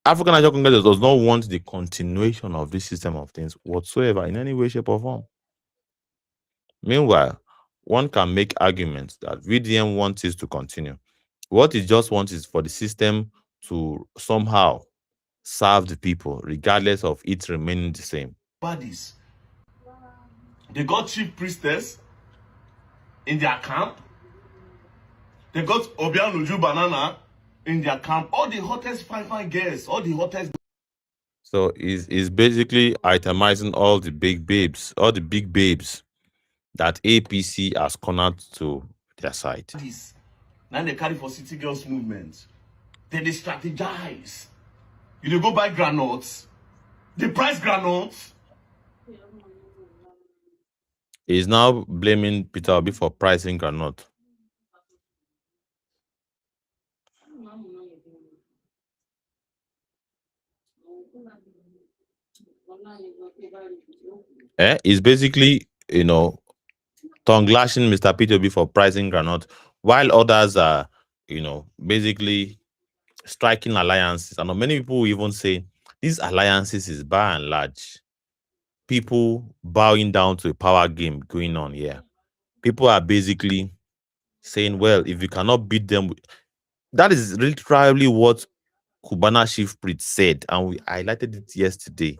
African National Congress does not want the continuation of this system of things whatsoever in any way, shape, or form. Meanwhile, one can make arguments that VDM wants it to continue. What it just wants is for the system to somehow serve the people, regardless of it remaining the same. Bodies. They got chief priestess in their camp. They got Obianuju Banana in their camp. All the hottest fine girls, all the hottest. So is basically itemizing all the big babes, all the big babes that APC has cornered to their side. This. Now they carry for City Girls movement. Then they strategize. You go buy granules. They price granules. He's now blaming Peter Obi for pricing granite. It's basically, tongue lashing Mr. Peter Obi for pricing granite, while others are, basically striking alliances. And many people even say these alliances is by and large people bowing down to a power game going on here. People are basically saying, well, if you cannot beat them, that is literally what Cubana Chief Priest said, and we highlighted it yesterday.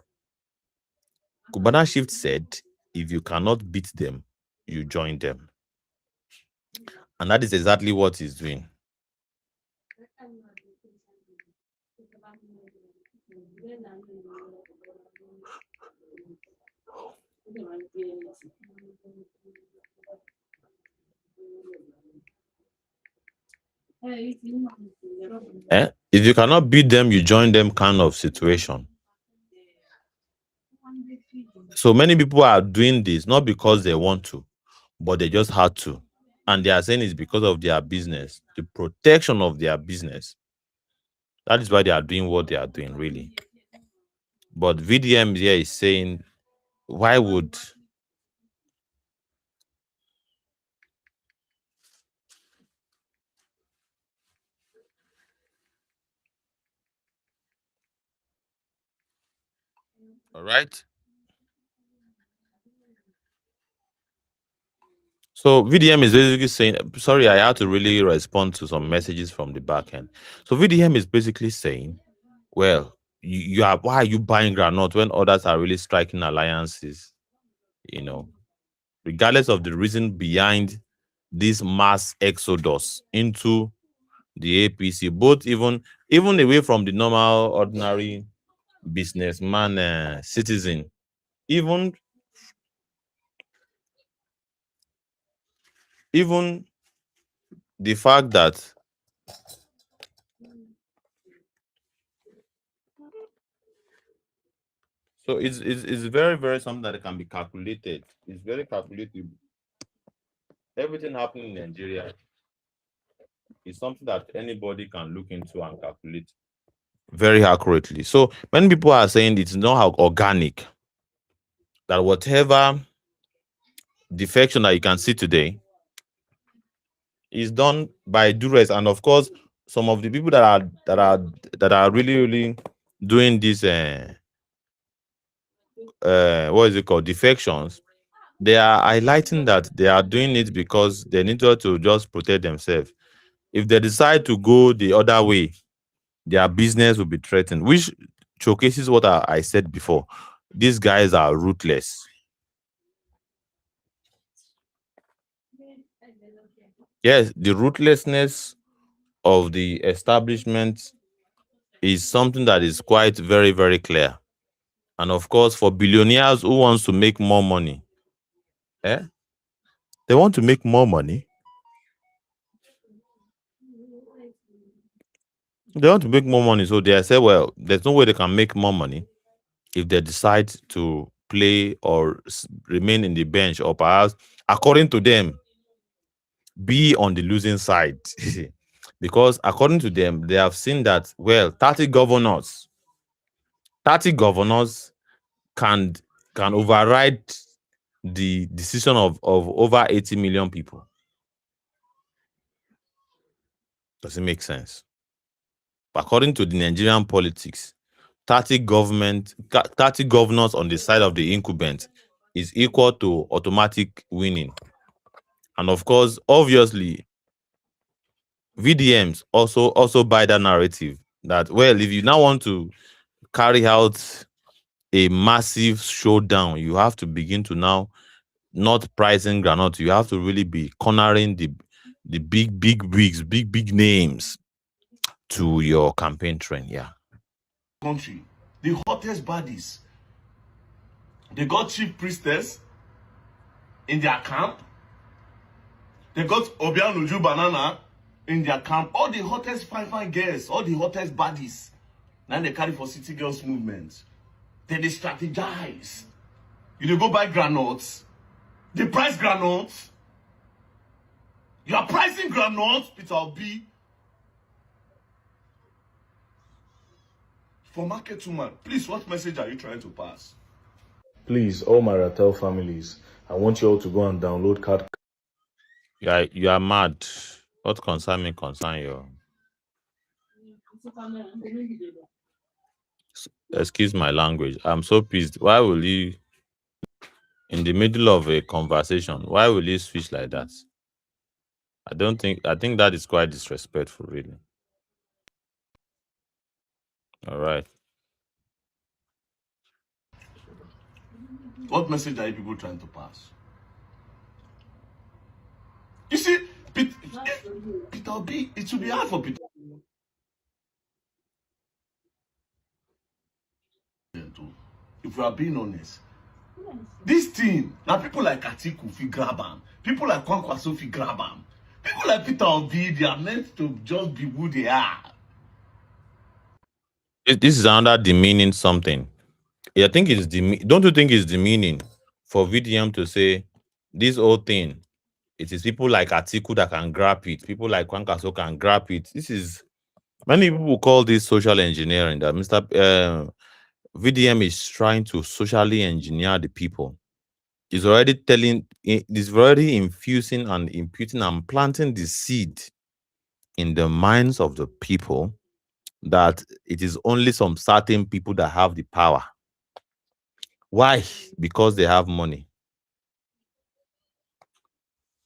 Cubana Shift said, if you cannot beat them, you join them. And that is exactly what he's doing. If you cannot beat them, you join them kind of situation. So many people are doing this not because they want to, but they just had to. And they are saying it's because of their business, the protection of their business. That is why they are doing what they are doing, really. But VDM here is saying, why would all right? So VDM is basically saying, sorry, I had to really respond to some messages from the back end. So VDM is basically saying, well, you are why are you buying granite when others are really striking alliances? Regardless of the reason behind this mass exodus into the APC, both even away from the normal, ordinary businessman, citizen, even the fact that so it's very, very something that can be calculated. It's very calculatable. Everything happening in Nigeria is something that anybody can look into and calculate very accurately. So many people are saying it's not organic, that whatever defection that you can see today is done by duress. And of course, some of the people that are really doing this what is it called, defections, they are highlighting that they are doing it because they needed to just protect themselves. If they decide to go the other way, their business will be threatened, which showcases what I said before. These guys are ruthless. Yes, the ruthlessness of the establishment is something that is quite very, very clear. And of course, for billionaires who wants to make more money, they want to make more money. They want to make more money, so they say, well, there's no way they can make more money if they decide to play or remain in the bench, or perhaps, according to them, be on the losing side. Because according to them, they have seen that, well, 30 governors can can override the decision of over 80 million people. Does it make sense? According to the Nigerian politics, 30 governors on the side of the incumbent is equal to automatic winning. And of course, obviously, VDMs also buy that narrative that, well, if you now want to carry out a massive showdown, you have to begin to now not pricing granite. You have to really be cornering the big wigs, big names to your campaign train. Yeah. Country, the hottest bodies. They got chief priestess in their camp. They got Obianuju Banana in their camp. All the hottest fine girls, all the hottest bodies. Now they carry for City Girls movement. Then they strategize. You dey go buy granules. They price granules. You are pricing granules, Peter Obi. For market woman, please, what message are you trying to pass? Please, all my Ratel families, I want you all to go and download Card. You are mad. What concern me concern you? Excuse my language. I'm so pissed. Why will you, in the middle of a conversation, why will you switch like that? I think that is quite disrespectful, really. All right. What message are you people trying to pass? You see, Peter Obi, it should be hard for Peter. If we are being honest, this thing, now people like Atiku fi grab am, people like Kwankwaso fi grab am, people like Peter Obi, they are meant to just be who they are. This is another demeaning something. I think it's don't you think it's demeaning for VDM to say this whole thing? It is people like Atiku that can grab it. People like Kwankwaso can grab it. This is, many people call this social engineering. That Mr. VDM is trying to socially engineer the people. He's already infusing and imputing and planting the seed in the minds of the people that it is only some certain people that have the power. Why? Because they have money.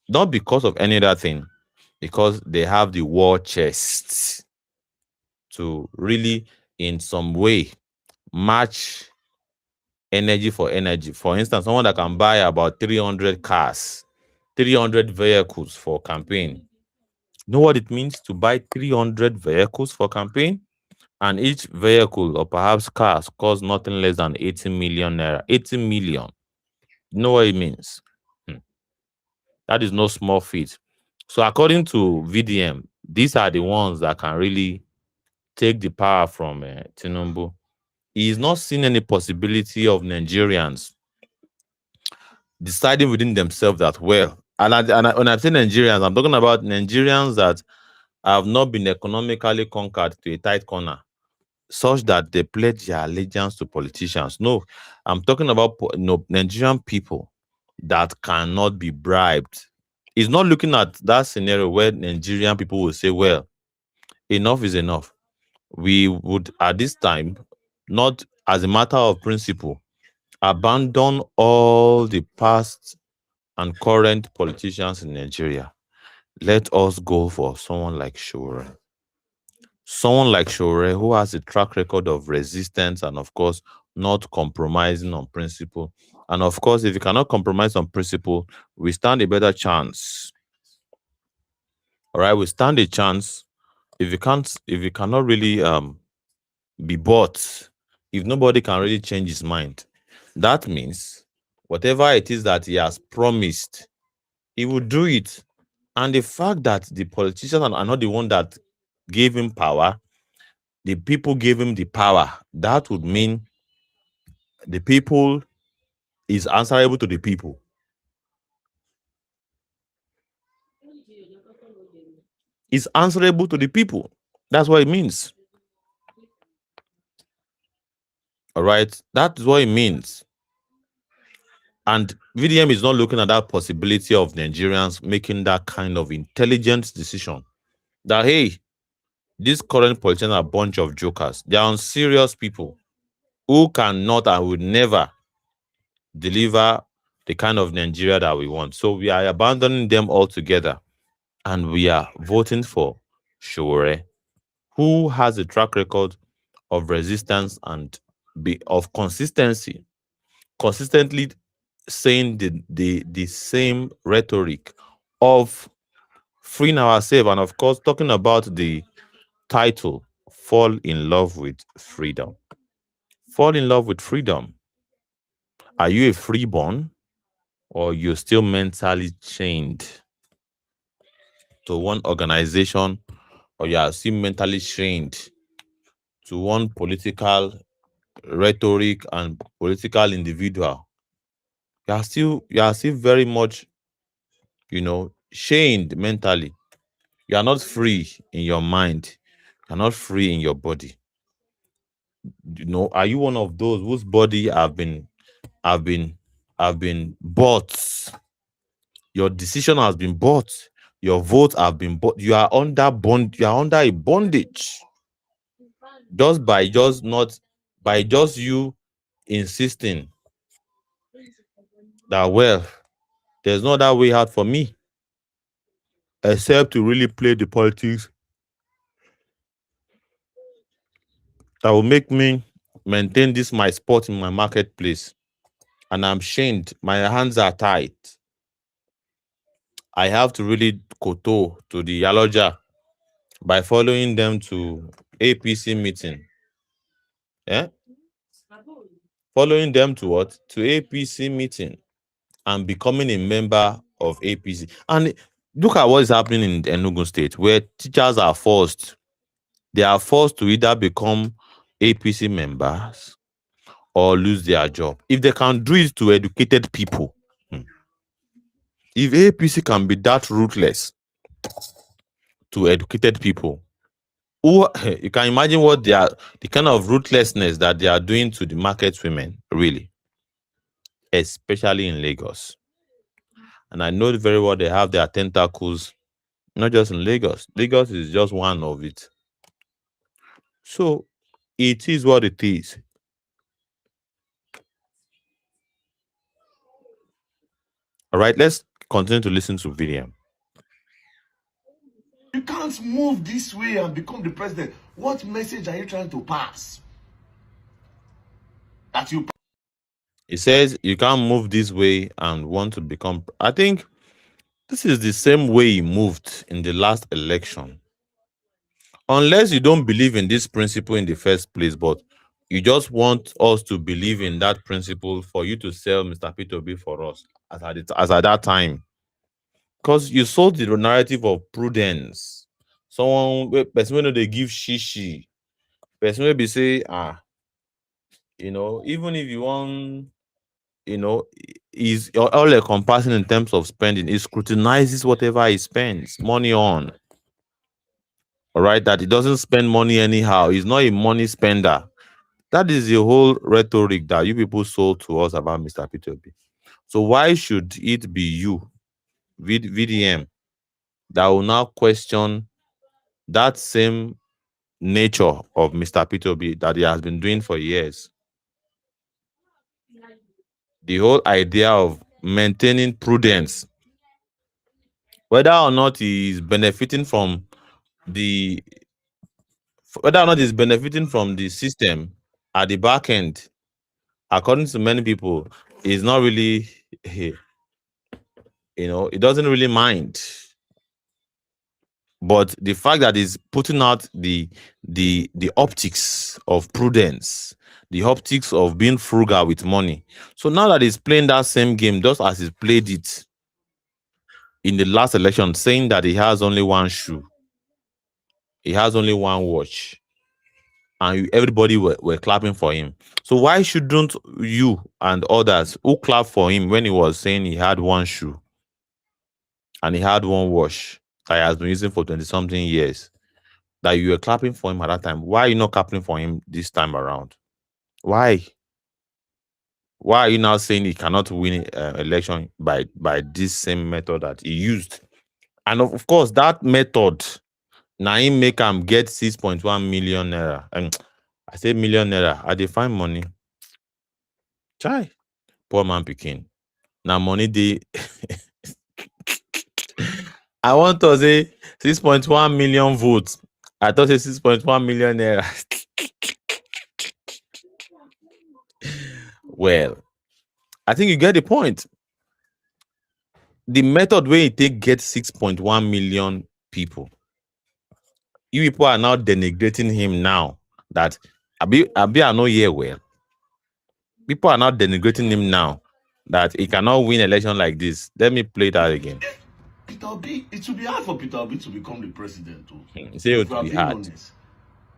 Not because of any other thing. Because they have the war chest to really, in some way, match energy for energy. For instance, someone that can buy about 300 cars, 300 vehicles for campaign. You know what it means to buy 300 vehicles for campaign? And each vehicle or perhaps cars cost nothing less than 80 million naira. 80 million. You know what it means? That is no small feat. So according to VDM, these are the ones that can really take the power from Tinubu. He is not seeing any possibility of Nigerians deciding within themselves that, well, when I say Nigerians, I'm talking about Nigerians that have not been economically conquered to a tight corner, such that they pledge their allegiance to politicians. No, I'm talking about Nigerian people that cannot be bribed. He's not looking at that scenario where Nigerian people will say, well, enough is enough. We would, at this time, not as a matter of principle, abandon all the past and current politicians in Nigeria. Let us go for someone like Shure. Someone like Shure who has a track record of resistance and, of course, not compromising on principle. And, of course, if you cannot compromise on principle, we stand a better chance. All right, we stand a chance. If you cannot really be bought, if nobody can really change his mind, that means whatever it is that he has promised, he will do it. And the fact that the politicians are not the one that gave him power, the people gave him the power. That would mean the people is answerable to the people. Is answerable to the people. That's what it means. All right. That is what it means. And VDM is not looking at that possibility of Nigerians making that kind of intelligent decision. That, hey, these current politicians are a bunch of jokers. They are unserious people who cannot and will never deliver the kind of Nigeria that we want. So we are abandoning them altogether. And we are voting for Sowore, who has a track record of resistance and of consistency, consistently saying the same rhetoric of freeing ourselves, and of course talking about the title Fall in Love with Freedom. Fall in love with freedom. Are you a freeborn, or you're still mentally chained to one organization, or you are still mentally chained to one political rhetoric and political individual? You are still very much, chained mentally. You are not free in your mind. You're not free in your body. Are you one of those whose body have been have been bought? Your decision has been bought. Your vote have been bought. You are under bond. You are under a bondage. Just you insisting that, well, there's no other way out for me except to really play the politics that will make me maintain this my spot in my marketplace. And I'm chained. My hands are tied. I have to really koto to the Yaloja by following them to APC meeting. Yeah? Following them to what? To APC meeting and becoming a member of APC. And look at what is happening in Enugu State, where teachers are forced. They are forced to either become APC members or lose their job. If they can do it to educated people, if APC can be that ruthless to educated people, who you can imagine what they are, the kind of ruthlessness that they are doing to the market women, really, especially in Lagos. And I know very well they have their tentacles, not just in Lagos. Lagos is just one of it. So it is what it is. All right, let's continue to listen to VDM. You can't move this way and become the president. What message are you trying to pass? That you He says you can't move this way and want to become. I think this is the same way he moved in the last election. Unless you don't believe in this principle in the first place, but you just want us to believe in that principle for you to sell Mr. P2B for us as at that time. Because you sold the narrative of prudence. Person when they give shishi. Person will be say, even if you want, is all encompassing in terms of spending. He scrutinizes whatever he spends money on. All right, that he doesn't spend money anyhow. He's not a money spender. That is the whole rhetoric that you people sold to us about Mr. P2B. So why should it be you, VDM, that will now question that same nature of Mr. P2B that he has been doing for years? The whole idea of maintaining prudence, whether or not he is benefiting from the system at the back end, according to many people, is not really, it doesn't really mind. But the fact that he's putting out the optics of prudence, the optics of being frugal with money. So now that he's playing that same game, just as he played it in the last election, saying that he has only one shoe, he has only one watch, and everybody were clapping for him. So why shouldn't you and others who clap for him when he was saying he had one shoe and he had one watch that he has been using for 20 something years, that you were clapping for him at that time? Why are you not clapping for him this time around? Why? Why are you now saying he cannot win election by this same method that he used? And of course, that method, now him make him get 6.1 million naira. And I say million naira, I define money. Chai, poor man picking. Now money they I want to say 6.1 million votes. I thought say 6.1 million naira. Well, I think you get the point. The method where you take get 6.1 million people, you people are now denigrating him now. That Abi are not here well. People are now denigrating him now that he cannot win election like this. Let me play that again. Peter Obi, it will be hard for Peter Obi to become the president. Say it If we are would be being hard. honest.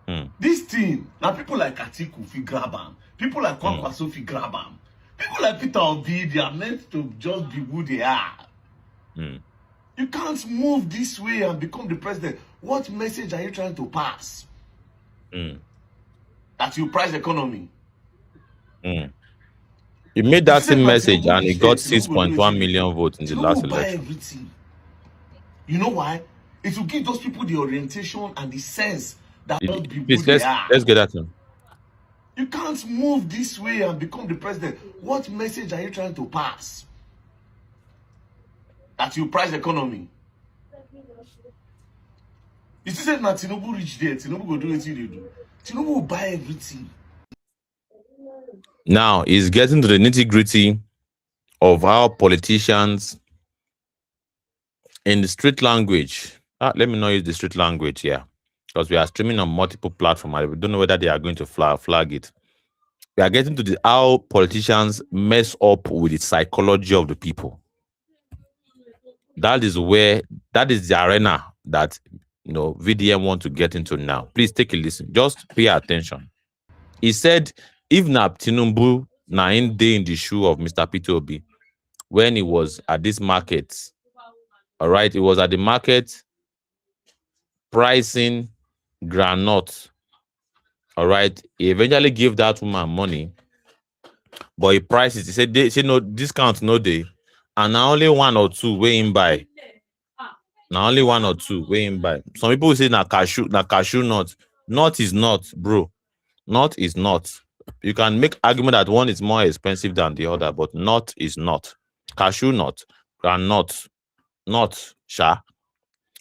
Hmm. This thing, now people like Atiku fit grab am. People like Kwankwaso fit grab am. People like Peter Obi, they are meant to just be who they are. Hmm. You can't move this way and become the president. What message are you trying to pass? Hmm. That you price economy. Hmm. He made that You said same na message Tinubu and he reach got there, Tinubu go do 6.1 wetin he million do. votes in the Tinubu last will buy election. everything. You know why? It will give those people the orientation and the sense that they'll be who Please they are. let's get that in. You can't move this way and become the president. What message are you trying to pass? That you price economy. You still said na Tinubu reach there, Tinubu go do wetin they do. Tinubu will buy everything. Now he's getting to the nitty-gritty of how politicians in the street language. Let me not use the street language here because we are streaming on multiple platforms and we don't know whether they are going to flag it. We are getting to the how politicians mess up with the psychology of the people. That is the arena that VDM want to get into now. Please take a listen. Just pay attention. He said, if Tinubu na in day in the shoe of Mr. Peter Obi, when he was at this market, all right, he was at the market pricing granite. All right, he eventually gave that woman money, but he priced it. He said no discount, no day, and now only one or two way in buy. Now only one or two way in buy. Some people say na cashew nut. Nut is not, bro. Nut is not. You can make argument that one is more expensive than the other, but nut is not. Cashew nut, granite, not sha.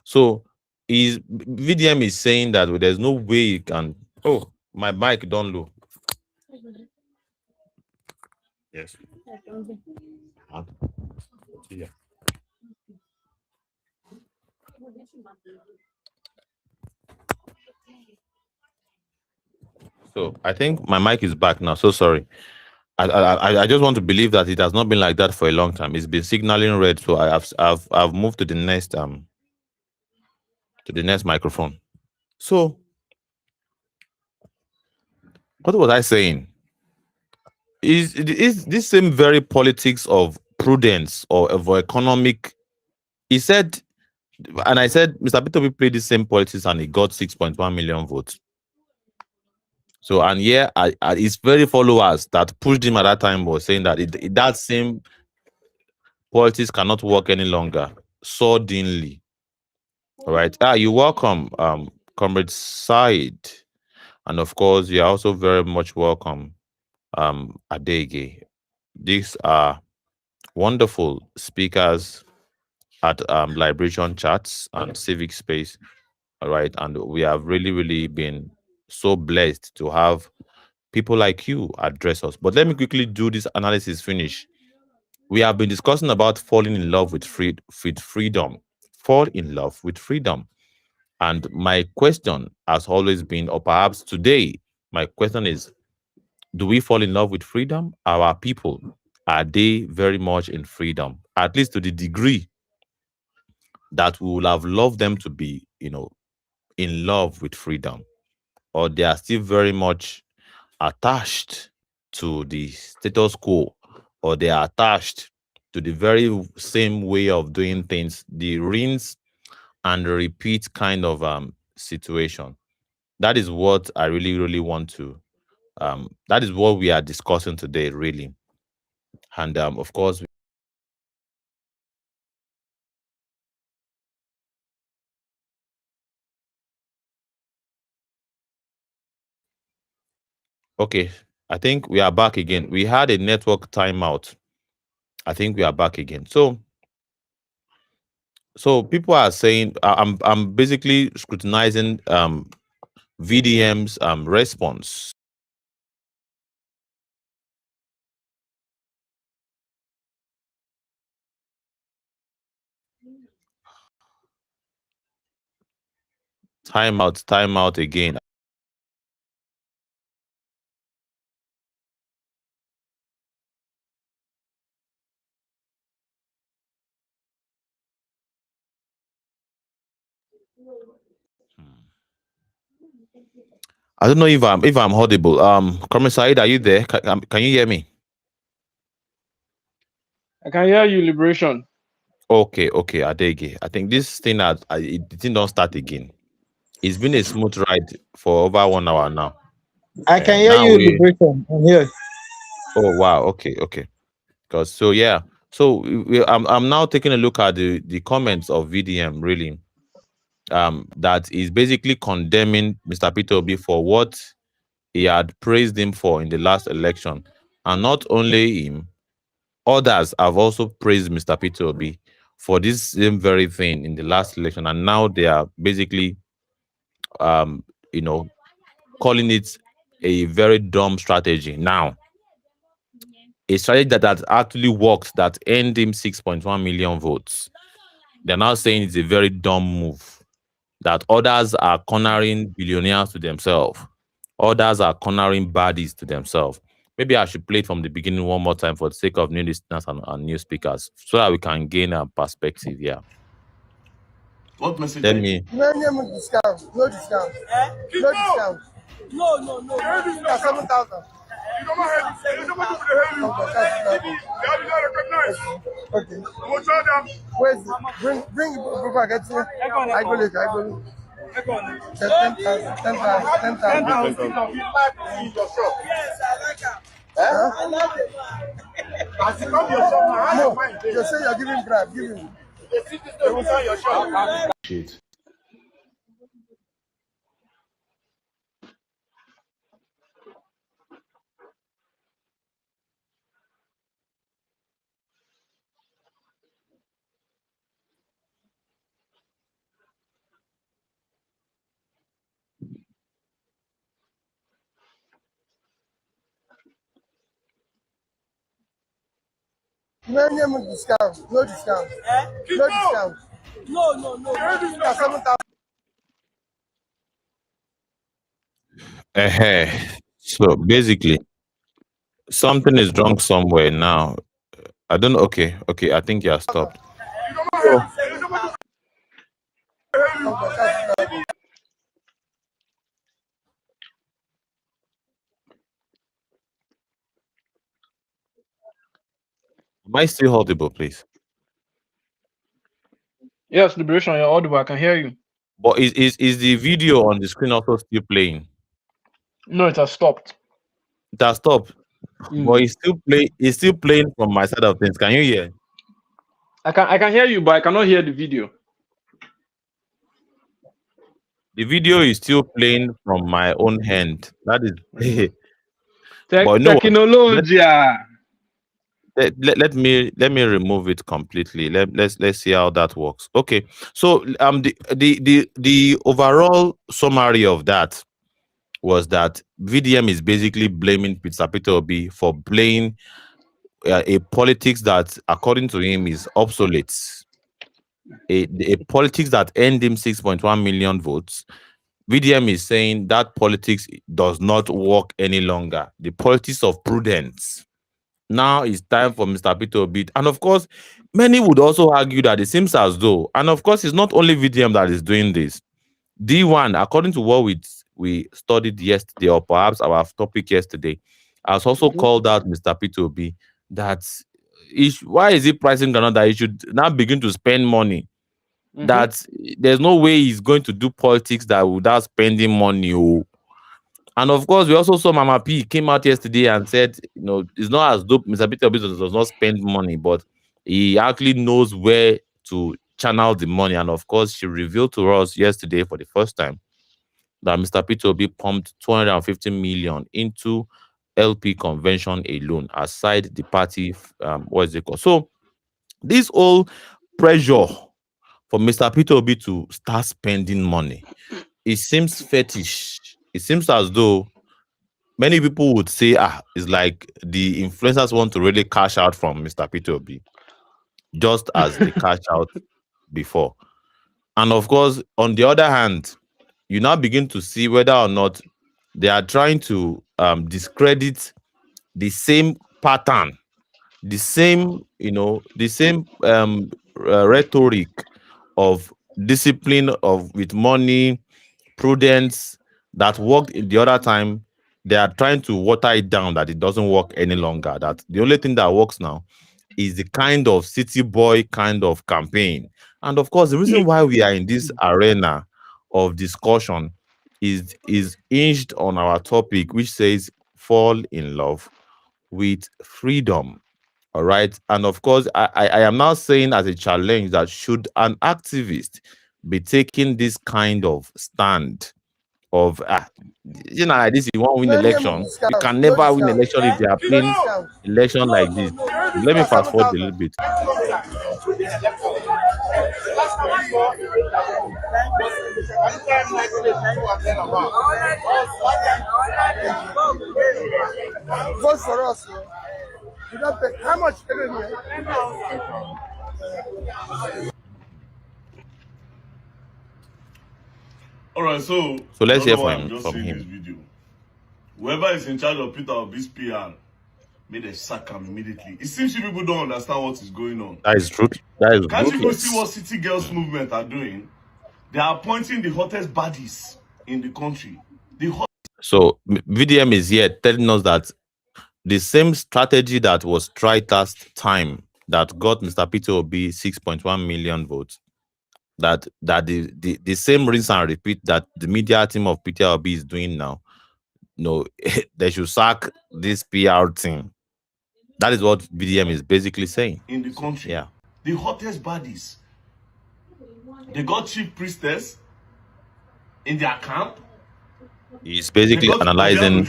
So VDM is saying that there's no way you can. Oh, my mic don't low. Yes. Yeah. So I think my mic is back now. So sorry. I just want to believe that it has not been like that for a long time. It's been signaling red, so I've moved to the next microphone. So what was I saying? Is this same very politics of prudence or of economic? He said, and I said, Mr. Peter played the same politics and he got 6.1 million votes. So, and here, his very followers that pushed him at that time was saying that that same politics cannot work any longer. Suddenly, all right. You're welcome, Comrade Side, and of course, you're also very much welcome, Adege. These are wonderful speakers at Liberation Chats and Civic Space. All right. And we have really, really been so blessed to have people like you address us. But let me quickly do this analysis finish. We have been discussing about falling in love with freedom. Fall in love with freedom. And my question has always been, or perhaps today, my question is, do we fall in love with freedom? Our people, are they very much in freedom? At least to the degree that we would have loved them to be, in love with freedom. or they are still very much attached to the status quo, or they are attached to the very same way of doing things, the rinse and repeat kind of situation. That is what I really, really want to. That is what we are discussing today, really. And of course, okay, I think we are back again. We had a network timeout. I think we are back again. So people are saying I'm basically scrutinizing VDM's response. Timeout again. I don't know if I'm audible. Kwame Said, are you there? Can you hear me? I can hear you, Liberation. Okay, Adege. I think this thing it did not start again. It's been a smooth ride for over 1 hour now. I can hear Now you, Liberation. I'm here. Oh wow, okay. Because I'm now taking a look at the comments of VDM really. That is basically condemning Mr. Peter Obi for what he had praised him for in the last election. And not only him, others have also praised Mr. Peter Obi for this same very thing in the last election. And now they are basically you know, calling it a very dumb strategy. Now, a strategy that has actually worked, that earned him 6.1 million votes. They're now saying it's a very dumb move, that others are cornering billionaires to themselves. Others are cornering baddies to themselves. Maybe I should play it from the beginning one more time for the sake of new listeners and new speakers, so that we can gain a perspective. Yeah. What message? Let me. No discount. No discount. No discount. No. That's 7,000. You don't have okay. Where's it? Bring it before I get here. I go later. 10,000. 10,000. Yes, I like that. I like it. No, you say you're giving bribe. Give him. Shit. No discount. No discount. No discount. No. That's 7,000. So basically, something is wrong somewhere now. I don't know. Okay. I think you're stopped. Am I still audible, please? Yes, Liberation, you're audible. I can hear you. But is the video on the screen also still playing? No, it has stopped. It has stopped. But it's still playing from my side of things. Can you hear? I can hear you, but I cannot hear the video. The video is still playing from my own hand. That is but no, Technology. let me remove it completely. Let's see how that works. Okay. So the overall summary of that was that VDM is basically blaming Peter Obi for playing a politics that, according to him, is obsolete. A politics that earned him 6.1 million votes. VDM is saying that politics does not work any longer. The politics of prudence. Now it's time for Mr. Peter Obi. And of course, many would also argue that it seems as though, and of course, it's not only VDM that is doing this. D1, according to what we studied yesterday, or perhaps our topic yesterday, has also called out Mr. P2B that why is he pricing groundnut that he should now begin to spend money? That there's no way he's going to do politics that without spending money. Oh. And of course, we also saw Mama P came out yesterday and said, it's not as though Mr. Peter Obi does not spend money, but he actually knows where to channel the money. And of course, she revealed to us yesterday for the first time that Mr. Peter Obi pumped 250 million into LP convention alone, aside the party, what is it called? So this whole pressure for Mr. Peter Obi to start spending money, it seems fetish. It seems as though many people would say, it's like the influencers want to really cash out from Mr. Peter Obi, just as they cashed out before. And of course, on the other hand, you now begin to see whether or not they are trying to discredit the same pattern, the same rhetoric of discipline with money, prudence that worked in the other time. They are trying to water it down, that it doesn't work any longer. That the only thing that works now is the kind of city boy kind of campaign. And of course, the reason why we are in this arena of discussion is hinged on our topic, which says fall in love with freedom. All right. And of course, I am now saying as a challenge that should an activist be taking this kind of stand of this you won't win election. You can never win election if they are playing election like this. Let me fast forward a little bit. Vote for us. How much? All right, so let's hear from him. This video. Whoever is in charge of Peter Obi's PR made a sack him immediately. It seems you people don't understand what is going on. That is true. That is Can't you see what City Girls movement are doing? They are appointing the hottest baddies in the country. So VDM is here telling us that the same strategy that was tried last time that got Mr. Peter Obi 6.1 million votes, that the same rinse and repeat that the media team of Peter Obi is doing now. No, they should sack this PR team. That is what VDM is basically saying. In the country. Yeah. The hottest baddies. They got chief priestess in their camp. He's basically analyzing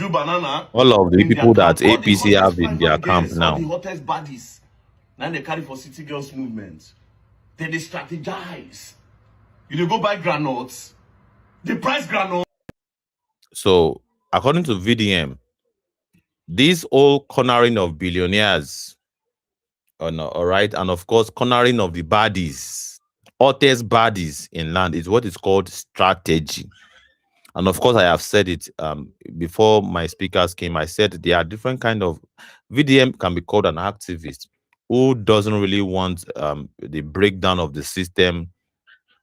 all of the people that APC have in their camp now. The hottest baddies. Now they carry for City Girls movement. Then they strategize. You go buy granules. They price granules. So, according to VDM, this whole cornering of billionaires, all right, and of course, cornering of the baddies, hottest baddies in land is what is called strategy. And of course, I have said it before my speakers came. I said there are different kind of VDM can be called an activist who doesn't really want the breakdown of the system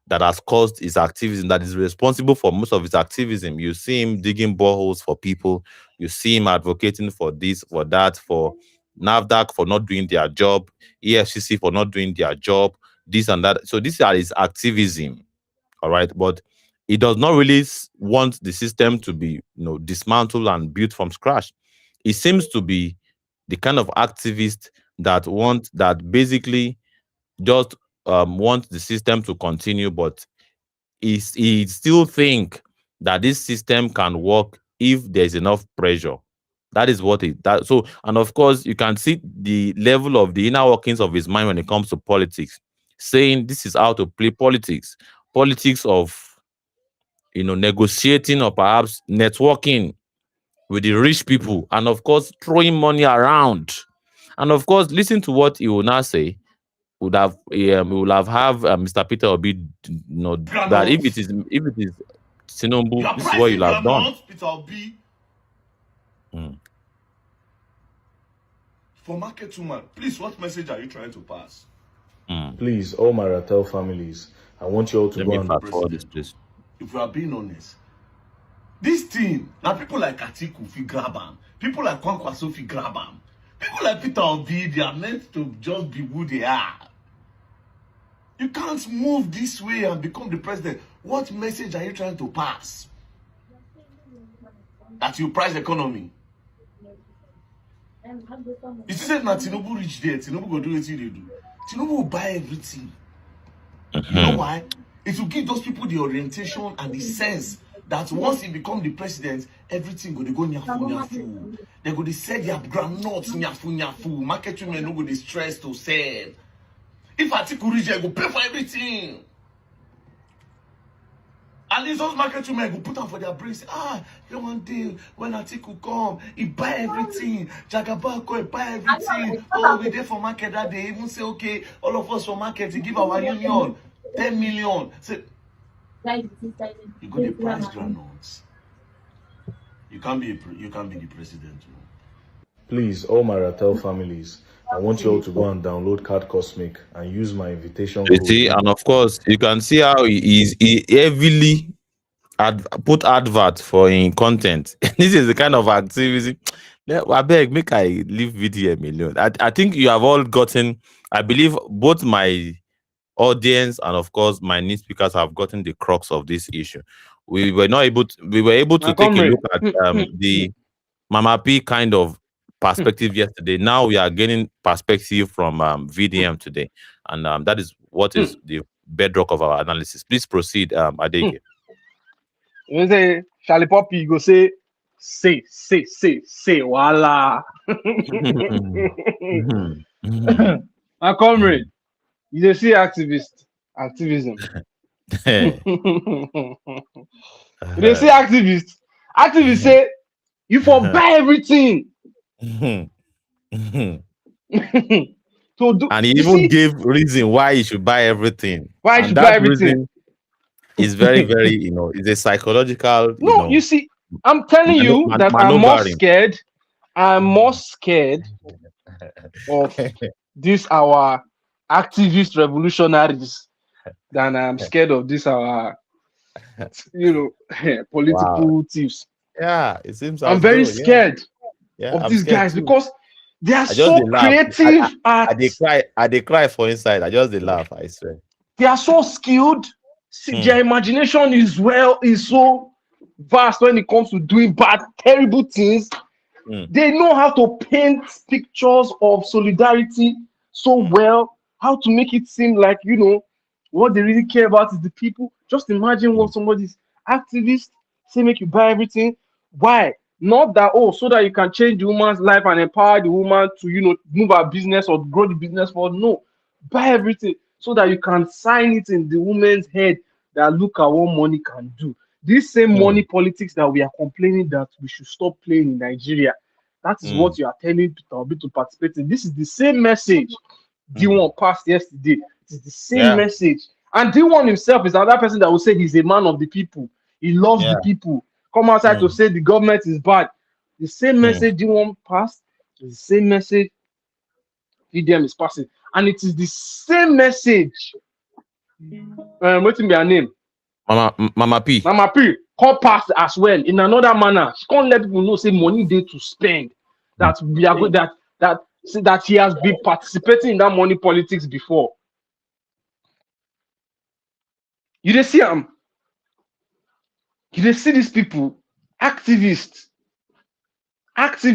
that has caused his activism, that is responsible for most of his activism. You see him digging boreholes for people. You see him advocating for this, for that, for NAFDAC for not doing their job, EFCC for not doing their job, this and that. So these are his activism, all right? But he does not really want the system to be, dismantled and built from scratch. He seems to be the kind of activist that basically just want the system to continue, but he still think that this system can work if there's enough pressure. That is what so, and of course, you can see the level of the inner workings of his mind when it comes to politics, saying this is how to play politics of negotiating or perhaps networking with the rich people, and of course throwing money around. And of course, listen to what he will now say. We will have Mr. Peter Obi, that if it is Tinubu, this is what you'll have done. Peter Obi. For market woman, please, what message are you trying to pass? Please, all Maratel families, I want you all to go and If we are being honest, This thing, now people like Atiku fi grab am, people like Kwankwaso fi grab am, people like Peter Obi, they are meant to just be who they are. You can't move this way and become the president. What message are you trying to pass? That you price economy. You see that Tinubu reach there, Tinubu go do what they do. Tinubu will buy everything. You know why? It will give those people the orientation and the sense that once he become the president, everything go to go nyafu nyafu. They go to sell their groundnuts nyafu nyafu. Market women no go to stress to sell. If Atiku reach there, go pay for everything. At least those market women go put on for their brains. You one day when Atiku come, he buy everything. Jagaba go buy everything. Oh, we there for market that day. Even say okay, all of us for market, he give our union 10 million. Say, you go the price groundnuts. You can't be the president. Please, all Maratel families, I want you all to go and download Card Cosmic and use my invitation You code. see, and of course, you can see how he heavily put advert for in content. This is the kind of activity. I beg, make I leave video alone. I think you have all gotten, I believe both my audience and of course my new speakers have gotten the crux of this issue. We were able to take a look at the Mama P kind of perspective yesterday. Now we are getting perspective from VDM today, and that is what is the bedrock of our analysis. Please proceed, Adeke. You say Charlie Poppy, you go say, voila. My comrade, you dey see activism. You dey see activists. Activists say you for buy everything. To do, And he even gave reason why he should buy everything. Why he should buy everything? It's very, very, it's a psychological. No, you see, I'm telling you that I'm more scared. I'm more scared of this our activist revolutionaries than I'm scared of this our political thieves. Yeah, it seems. I'm very scared of these guys because they are so creative. They cry for inside. I just laugh. I swear. They are so skilled. Their imagination is so vast when it comes to doing bad, terrible things. They know how to paint pictures of solidarity so well, how to make it seem like, what they really care about is the people. Just imagine what somebody's activist say, make you buy everything. Why? Not that, so that you can change the woman's life and empower the woman to, move her business or grow the business forward. No, buy everything so that you can sign it in the woman's head that look at what money can do. This same money politics that we are complaining that we should stop playing in Nigeria. That is what you are telling Peter Obi to participate in. This is the same message D1 passed yesterday. It is the same message. And D1 himself is another person that will say he's a man of the people. He loves the people. Come outside to say the government is bad. The same message D1 passed is the same message VDM is passing. And it is the same message. What's in their name? Mama P. Mama P call pass as well in another manner. She can't let people know say money there to spend. That we are good that he has been participating in that money politics before. You dey see him. You dey see these people, activists. Say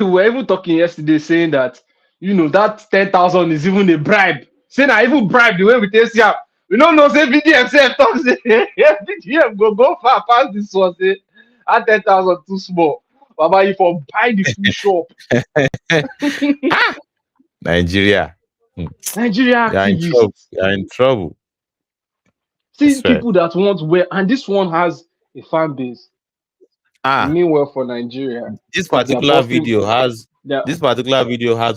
we were even talking yesterday saying that that 10,000 is even a bribe. Saying I even bribe the way we take see. We don't know say VDM say talk say VDM go far past this one say at 10,000 too small. Baba, you for buy the full shop. Nigeria activists. You're in trouble. See people that want wear, and this one has a fan base. Meanwhile, for Nigeria, this particular video has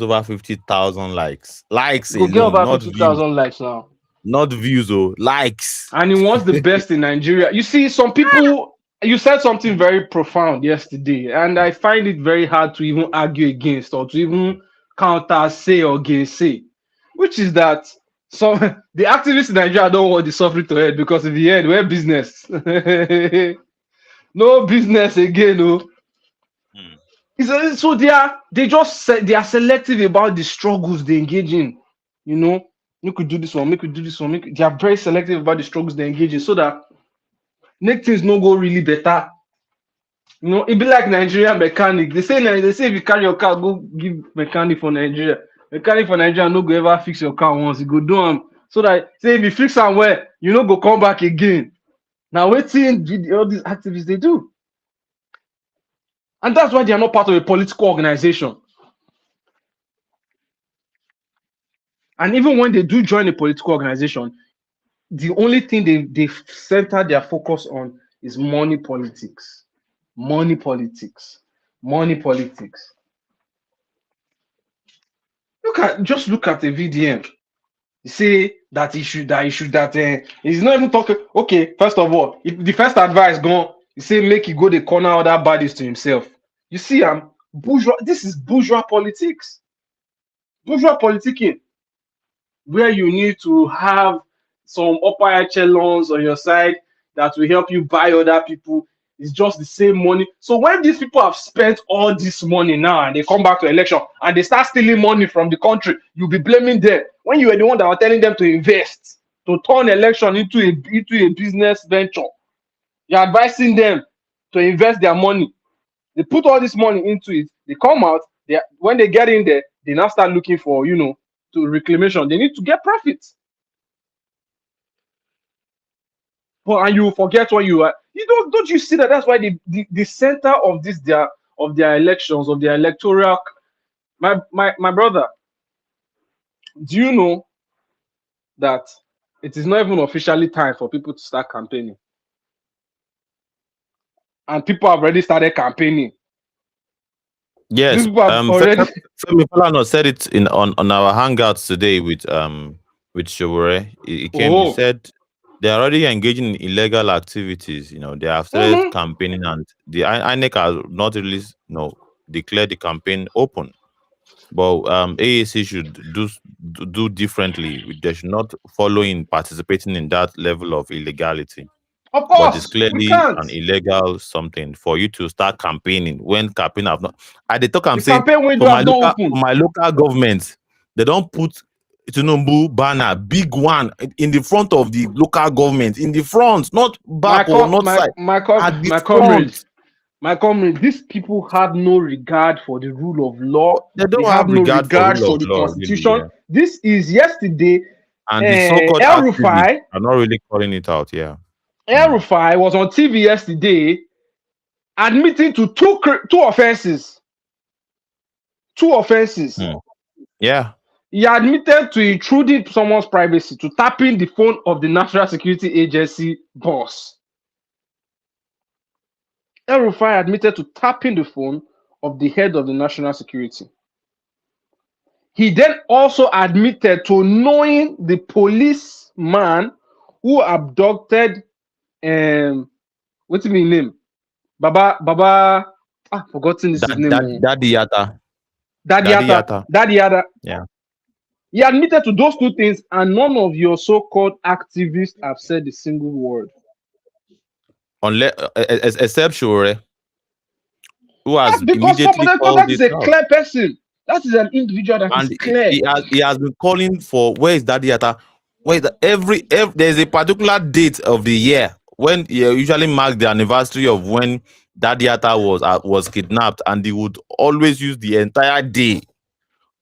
over 50,000 likes. Likes alone, get over 50,000 likes now. Not views, likes. And he wants the best in Nigeria. You see, some people, you said something very profound yesterday, and I find it very hard to even argue against or to even counter say or gainsay, which is that the activists in Nigeria don't want the suffering to end because if the end, we're business. No business again, oh. Hmm. So they are selective about the struggles they engage in. You know, you could do this one, make you do this one, they are very selective about the struggles they engage in so that make things no go really better. You know, it be like Nigerian mechanic. They say if you carry your car, go give mechanic for Nigeria. Mechanic for Nigeria no go ever fix your car once. You go do them so that say if you fix am well, you no go come back again. Now waiting all these activists they do. And that's why they are not part of a political organization. And even when they do join a political organization, the only thing they center their focus on is money politics. Money politics. Money politics. Just look at the VDM. You say that he's not even talking. Okay, first of all, if the first advice gone, you say make he go the corner other bodies to himself. You see, bourgeois. This is bourgeois politics. Bourgeois politicking, where you need to have some upper echelons on your side that will help you buy other people. It's just the same money. So when these people have spent all this money now and they come back to election and they start stealing money from the country, you'll be blaming them when you were the one that were telling them to invest, to turn election into a business venture. You're advising them to invest their money. They put all this money into it. They come out. When they get in there, they now start looking for, to reclamation. They need to get profits. But and you forget what you are. Don't you see that? That's why the center of their elections, of their electoral. My brother, do you know that it is not even officially time for people to start campaigning? And people have already started campaigning. Yes, These people have already. Femi Falana said it on our hangouts today with Showore. He said they're already engaging in illegal activities. They have started campaigning, and the INEC has not really declared the campaign open. But AAC should do differently. They should not follow in participating in that level of illegality. Of course, but it's clearly an illegal something for you to start campaigning when campaign have not. At the talk, I'm saying for my local government, they don't put Tinubu banner, big one in the front of the local government, in the front, not back or not side. My comrade, these people have no regard for the rule of law. They don't have no regard for the constitution. Really, yeah. This is yesterday. And the so-called activists are not really calling it out, yeah. El-Rufai was on TV yesterday admitting to two offenses. Two offenses. Yeah. He admitted to intruding someone's privacy, to tapping the phone of the National Security Agency boss. El-Rufai admitted to tapping the phone of the head of the National Security. He then also admitted to knowing the policeman who abducted what's his name? Baba. Forgotten his name. Daddy Yatta. Yeah. He admitted to those two things, and none of your so-called activists have said a single word. Except Showore, who has because immediately that is a clear person. That is an individual that is clear. He has been calling for where is Daddy Yatta? Every there's a particular date of the year when you usually mark the anniversary of when Daddy Yatta was kidnapped, and he would always use the entire day.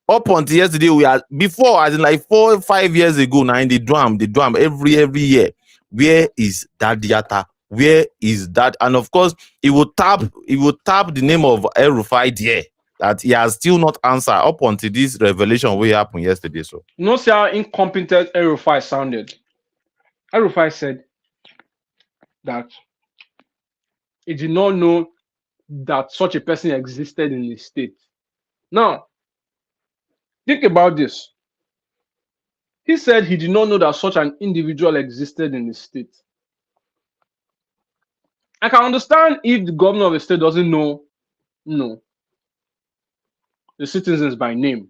Up until yesterday, before, as in like 4 or 5 years ago now, in the drum every year. Where is Daddy Yatta? Where is that? And of course, he would tap the name of El-Rufai there. That he has still not answered up until this revelation will happen yesterday. So you know, see how incompetent El-Rufai sounded. El-Rufai said that he did not know that such a person existed in the state. Now, think about this. He said he did not know that such an individual existed in the state. I can understand if the governor of the state doesn't know, the citizens by name.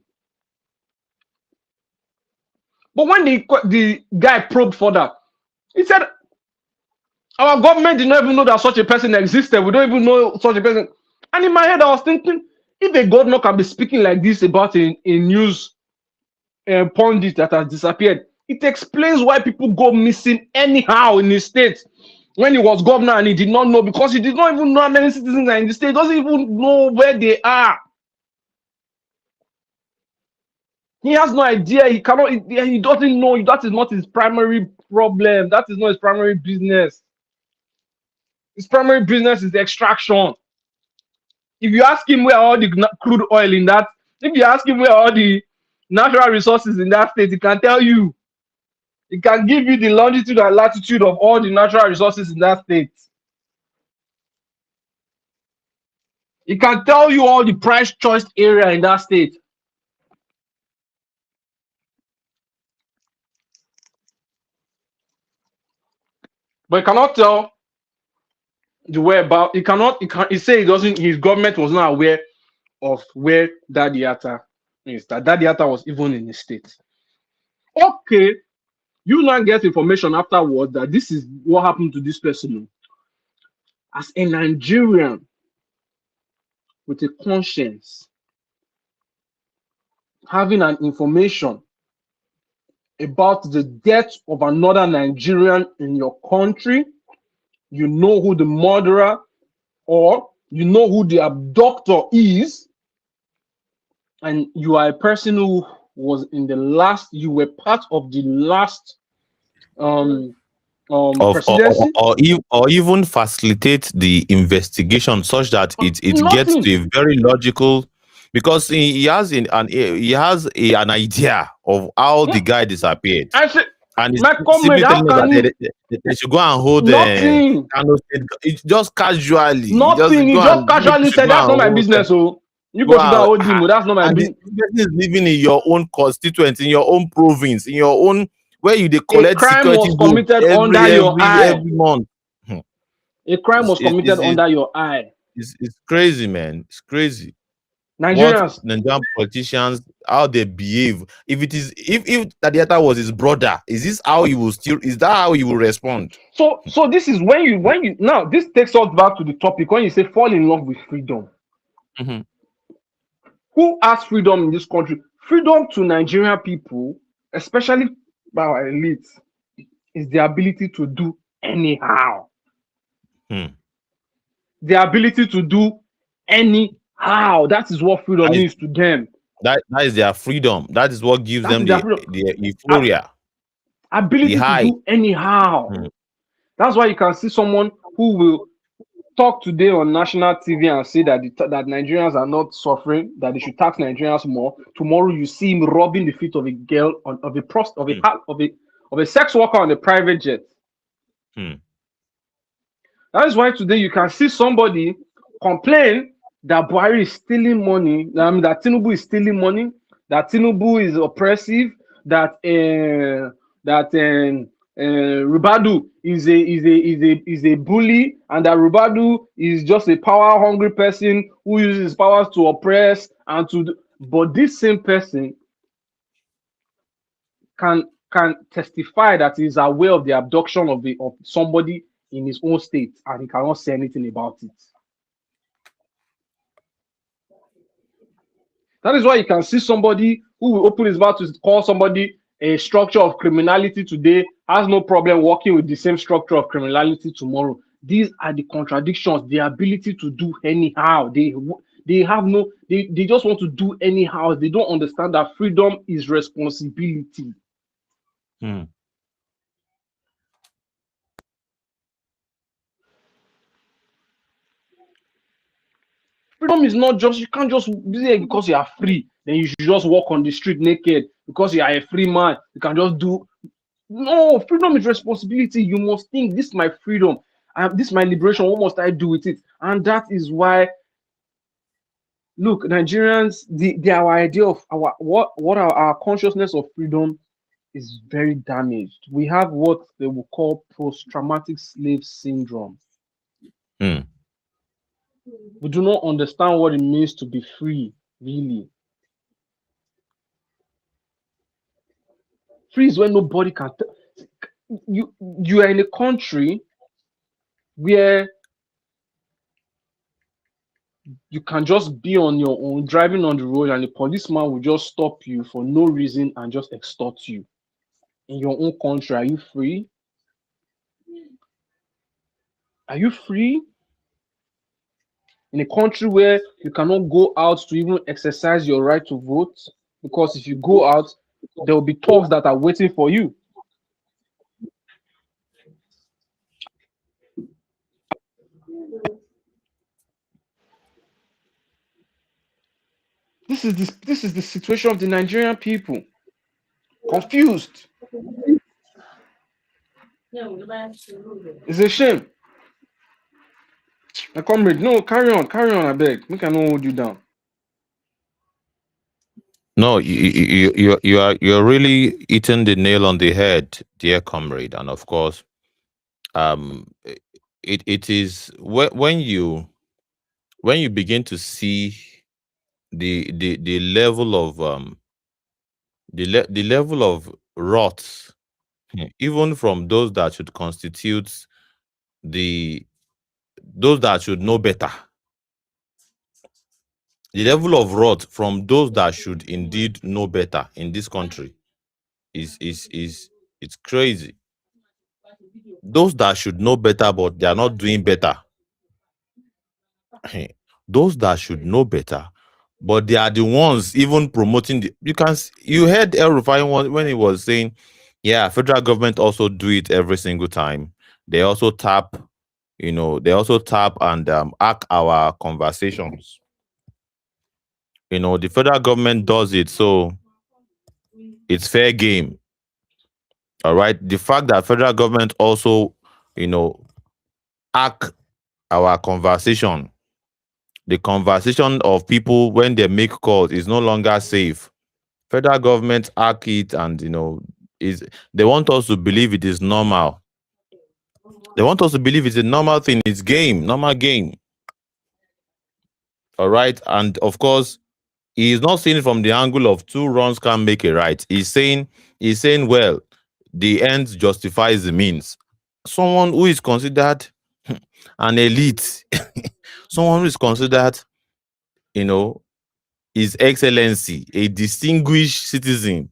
But when the guy probed further, he said Our government did not even know that such a person existed. We don't even know such a person. And in my head, I was thinking, if a governor can be speaking like this about a news pundit that has disappeared, it explains why people go missing anyhow in the state. When he was governor and he did not know, because he did not even know how many citizens are in the state, he doesn't even know where they are. He has no idea. He cannot. He doesn't know. That is not his primary problem. That is not his primary business. His primary business is the extraction. If you ask him where all the crude oil in that, if you ask him where all the natural resources in that state, he can tell you. He can give you the longitude and latitude of all the natural resources in that state. He can tell you all the price choice area in that state. But he cannot tell the whereabouts. He cannot. He say he doesn't. His government was not aware of where Daddy Yatta is. That Daddy Yatta was even in the state. Okay, you now get information afterwards that this is what happened to this person. As a Nigerian with a conscience, having an information about the death of another Nigerian in your country, you know who the murderer or you know who the abductor is, and you are a person who was in the last, you were part of the last presidency, or even facilitate the investigation such that it gets to a very logical, because he has an idea of how the guy disappeared. And my comrade, how can they should go and hold nothing? It's just casually. Nothing. He just casually said, "That's not my business." So you go to that old demo. That's not my business. This is living in your own constituent, in your own province, in your own where you collect crime security was committed under your eye every month. A crime was committed under your eye. It's crazy, man. It's crazy. Nigerians, Nigerian politicians, how they behave. If Daddy Yatta was his brother, is this how he will still? Is that how he will respond? So this is when you now this takes us back to the topic when you say fall in love with freedom. Mm-hmm. Who has freedom in this country? Freedom to Nigerian people, especially by our elites, is the ability to do anyhow. The ability to do anyhow. That is what freedom means to them. That is their freedom. That is what gives them the euphoria. Ability to do anyhow. That's why you can see someone who will talk today on national TV and say that that Nigerians are not suffering, that they should tax Nigerians more. Tomorrow you see him robbing the feet of a girl, of a sex worker on a private jet. That is why today you can see somebody complain that Buhari is stealing money, that Tinubu is stealing money, that Tinubu is oppressive, that Ribadu is a bully, and that Ribadu is just a power-hungry person who uses his powers to oppress and to. But this same person can testify that he is aware of the abduction of somebody in his own state, and he cannot say anything about it. That is why you can see somebody who will open his mouth to call somebody a structure of criminality today, has no problem working with the same structure of criminality tomorrow. These are the contradictions, the ability to do anyhow. They just want to do anyhow. They don't understand that freedom is responsibility. Freedom is not just, you can't just be there because you are free, then you should just walk on the street naked. Because you are a free man, you can just do. No, freedom is responsibility. You must think, this is my freedom, this is my liberation. What must I do with it? And that is why, look, Nigerians, our idea of our consciousness of freedom is very damaged. We have what they will call post-traumatic slave syndrome. We do not understand what it means to be free, really. Free is when nobody can. You are in a country where you can just be on your own, driving on the road, and the policeman will just stop you for no reason and just extort you. In your own country, are you free? Are you free? In a country where you cannot go out to even exercise your right to vote, because if you go out, there will be thugs that are waiting for you. This is the situation of the Nigerian people. Confused. It's a shame. My comrade, no, carry on, I beg. We cannot hold you down. No, you're really hitting the nail on the head, dear comrade. And of course, it is when you begin to see the level of the level of rot, even from those that should constitute those that should know better. The level of rot from those that should indeed know better in this country is it's crazy. Those that should know better, but they are not doing better. Those that should know better, but they are the ones even promoting the. You heard El Rufai when he was saying, "Yeah, federal government also do it every single time. They also tap, and hack our conversations. The federal government does it, so it's fair game. All right. The fact that federal government also, hack our conversation, the conversation of people when they make calls is no longer safe. Federal government hack it, and they want us to believe it is normal. They want us to believe it's a normal thing. It's normal game. All right. And of course, he is not seeing it from the angle of two wrongs can't make a right. He's saying, well, the end justifies the means. Someone who is considered an elite, someone who is considered, His Excellency, a distinguished citizen.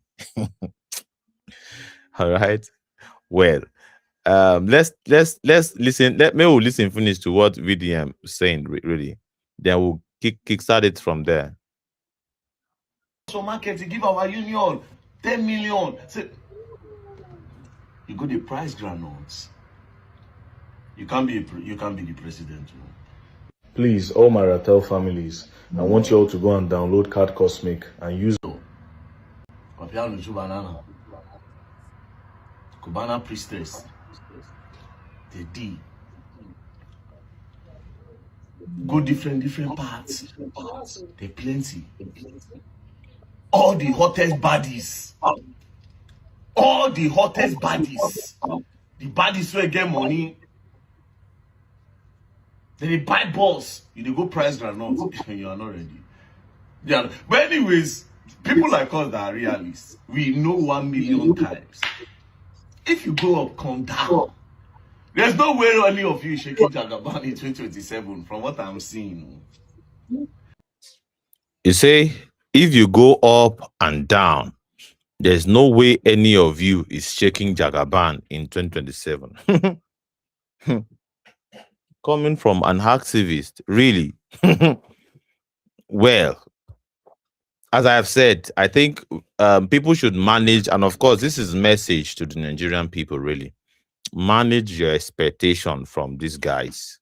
All right. Well, let's listen. We'll listen finish to what VDM is saying, really. Then we'll kickstart it from there. So market to give our union 10 million. So, you go the price granules. You can't be the president. Please, all my Ratel families, I want you all to go and download Card Cosmic and use Cubana priestess. The D. Go different parts. They plenty. All the hottest baddies. All the hottest baddies. The baddies will get money. Then they buy balls. You dey go price granite. You are not ready. Yeah. But anyways, people like us that are realists, we know 1 million times. If you go up, come down. There's no way any of you shaking Jagaban in 2027 from what I'm seeing. You say, if you go up and down, there's no way any of you is shaking Jagaban in 2027. Coming from an activist, really. Well, as I have said, I think people should manage, and of course, this is a message to the Nigerian people, really. Manage your expectation from these guys.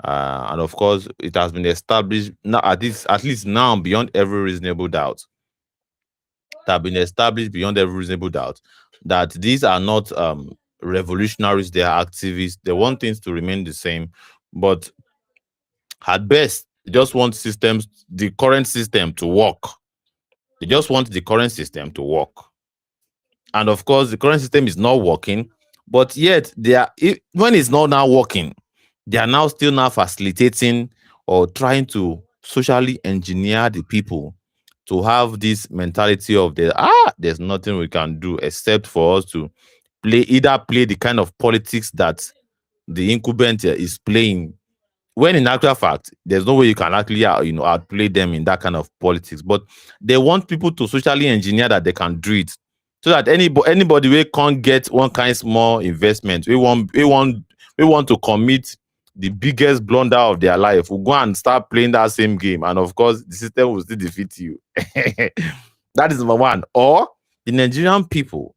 And of course, it has been established, now, at least now, beyond every reasonable doubt. That these are not revolutionaries, they are activists. They want things to remain the same. But at best, they just want the current system to work. They just want the current system to work. And of course, the current system is not working, but yet when it's not now working, they are now still facilitating or trying to socially engineer the people to have this mentality of there's nothing we can do except for us to play the kind of politics that the incumbent is playing. When in actual fact, there's no way you can actually outplay them in that kind of politics. But they want people to socially engineer that they can do it, so that anybody we can't get one kind small investment, we want to commit the biggest blunder of their life, will go and start playing that same game, and of course the system will still defeat you. That is number one. Or the Nigerian people,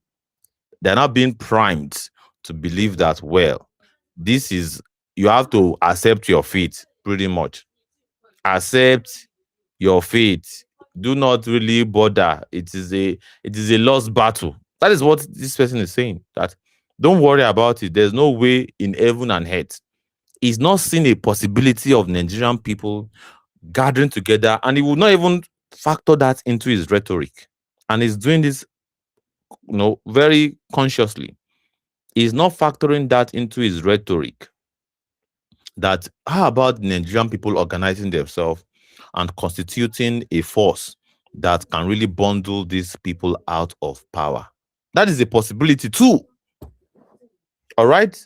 they're not being primed to believe that, well, this is, you have to accept your fate, pretty much. Accept your fate. Do not really bother. It is a lost battle. That is what this person is saying. That don't worry about it. There's no way in heaven and earth. He's not seeing a possibility of Nigerian people gathering together, and he will not even factor that into his rhetoric. And he's doing this, very consciously. He's not factoring that into his rhetoric. That how about Nigerian people organizing themselves and constituting a force that can really bundle these people out of power? That is a possibility too. All right?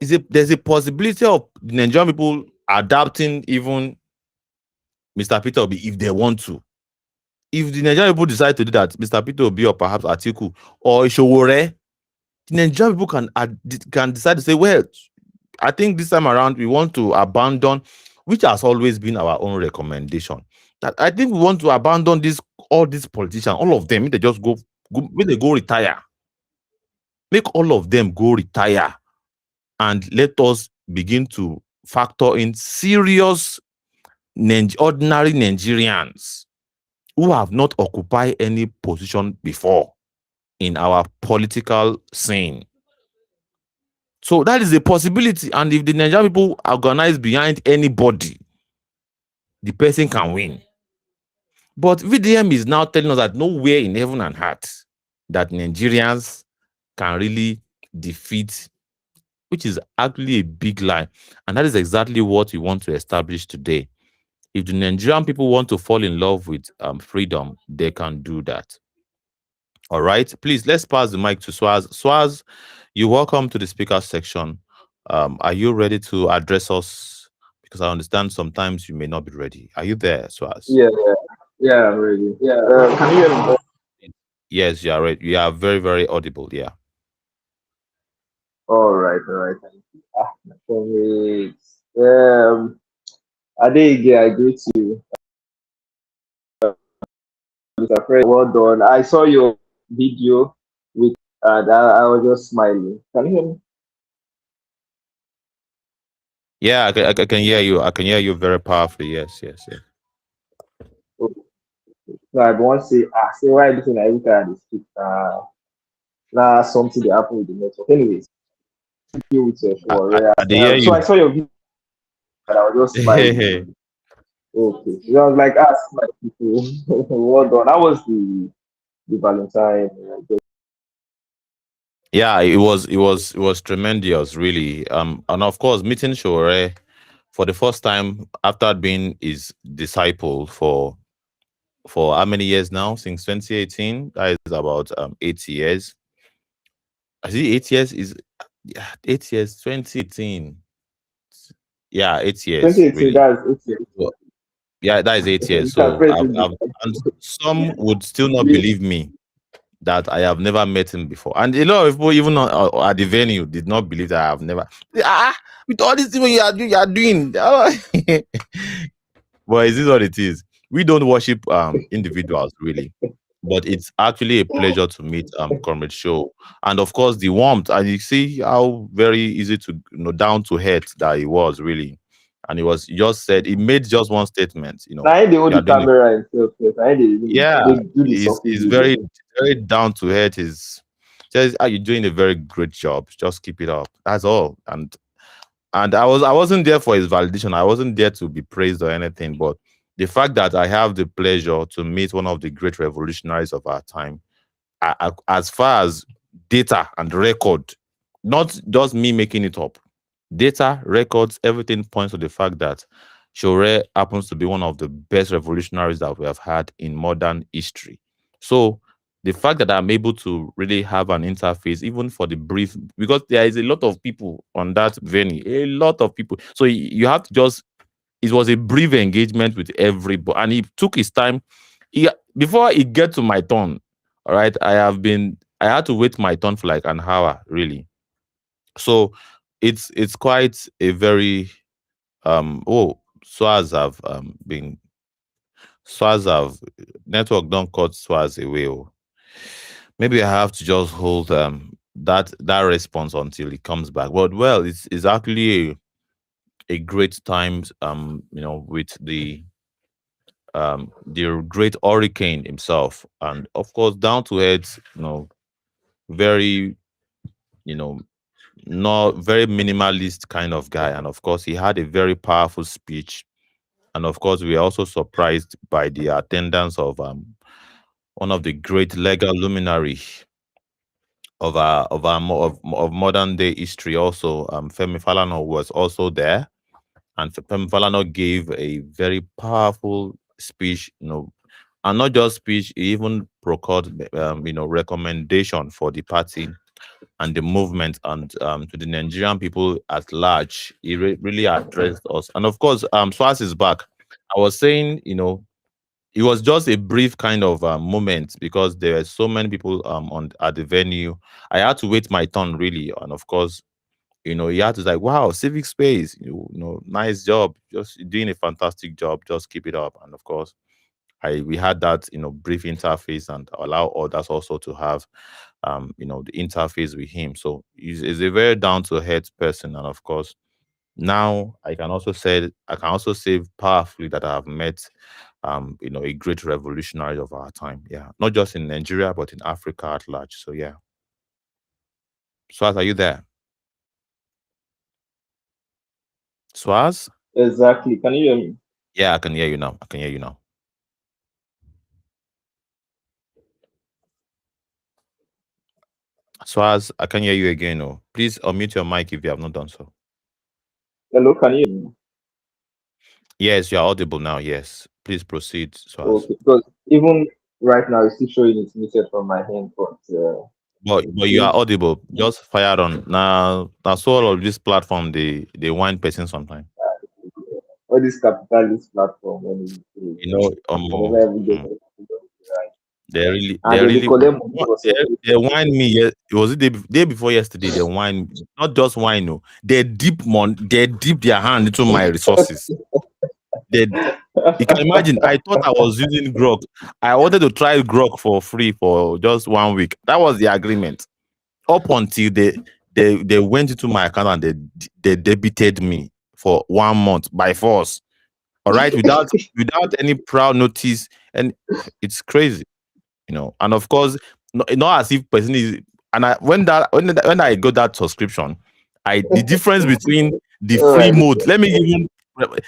There's a possibility of Nigerian people adapting even Mr. Peter Obi if they want to. If the Nigerian people decide to do that, Mr. Peter Obi or perhaps Atiku or Ishowore, the Nigerian people can decide to say, well, I think this time around we want to abandon, which has always been our own recommendation. That I think we want to abandon all these politicians, all of them. They just go when they go retire. Make all of them go retire, and let us begin to factor in serious ordinary Nigerians who have not occupied any position before in our political scene. So that is a possibility. And if the Nigerian people organize behind anybody, the person can win. But VDM is now telling us that nowhere in heaven and earth that Nigerians can really defeat, which is actually a big lie. And that is exactly what we want to establish today. If the Nigerian people want to fall in love with freedom, they can do that. All right. Please, let's pass the mic to Swaz. Swaz, you're welcome to the speaker section. Are you ready to address us? Because I understand sometimes you may not be ready. Are you there, Swaz? Yeah, I'm ready. Yeah, can you hear me? Yes, you are ready. You are very, very audible. Yeah. All right. Thank you. Adege, I greet you. Mr. Fred, well done. I saw your video with, and I was just smiling. Can you hear me? Yeah, I can hear you. I can hear you very powerfully. Yes. So I want to say why everything I look at this now something that happened with the network. Anyways, thank you with your show. So I saw your video and I was just smiling. Okay. So I was like, my people. Well done. That was the Valentine. Yeah, it was tremendous, really. And of course, meeting Shore for the first time after being his disciple for how many years now? Since 2018. That is about 8 years. I see 8 years is 8 years, 2018. Yeah, 8 years. 2018, really. that's 8 years. Yeah, that is 8 years. So and some would still not believe me that I have never met him before. And a lot of people, even at the venue, did not believe that I have never. With all these things you are doing. But is this what it is? We don't worship individuals, really. But it's actually a pleasure to meet Comrade Show. And of course, the warmth. And you see how very easy to, down to earth that he was, really. And he just said, he made just one statement, I the only camera he's very, very down to earth. Says, you're doing a very great job. Just keep it up. That's all. And I wasn't there for his validation. I wasn't there to be praised or anything. But the fact that I have the pleasure to meet one of the great revolutionaries of our time, as far as data and record, not just me making it up. Data, records, everything points to the fact that Shore happens to be one of the best revolutionaries that we have had in modern history. So the fact that I'm able to really have an interface, even for the brief, because there is a lot of people on that venue, a lot of people. So you have to just, it was a brief engagement with everybody, and he took his time. Before it get to my turn, all right, I had to wait my turn for like an hour, really. So it's quite a very SWAS have been SWAS have network don't cut SWAS away. Maybe I have to just hold that response until it comes back. But well, it's actually a great time with the great hurricane himself, and of course down to earth, very not very minimalist kind of guy, and of course he had a very powerful speech, and of course we are also surprised by the attendance of one of the great legal luminary of modern day history. Also, Femi Falana was also there, and Femi Falana gave a very powerful speech. And not just speech, he even procured recommendation for the party and the movement, and to the Nigerian people at large. He really addressed us, and of course, SWAS is back. I was saying, it was just a brief kind of moment, because there were so many people at the venue. I had to wait my turn, really, and of course, you had to like, wow, civic space, nice job, just doing a fantastic job, just keep it up. And of course, we had that brief interface, and allow others also to have the interface with him. So he's a very down to earth person, and of course, now I can also say powerfully that I have met a great revolutionary of our time. Yeah, not just in Nigeria but in Africa at large. So yeah. Swaz, are you there? Swaz? Exactly. Can you hear me? Yeah, I can hear you now. I can hear you now. Swaz, I can hear you again. Oh, please unmute your mic if you have not done so. Hello, can you hear me? Yes, you are audible now. Yes, please proceed, Swaz. Okay, because even right now it's still showing it's muted from my hand, but you are audible. Just fire on now. That's all of this platform. They whine person sometimes. All this capitalist platform, when they whine me. It was the day before yesterday. They whine, not just whine. No, they dip their hand into my resources. You can imagine. I thought I was using Grok. I wanted to try Grok for free for just 1 week. That was the agreement. Up until they went into my account and they debited me for 1 month by force. All right, without any prior notice, and it's crazy, And of course, not as if person is. And when I got that subscription, the difference between the free mode. Let me give you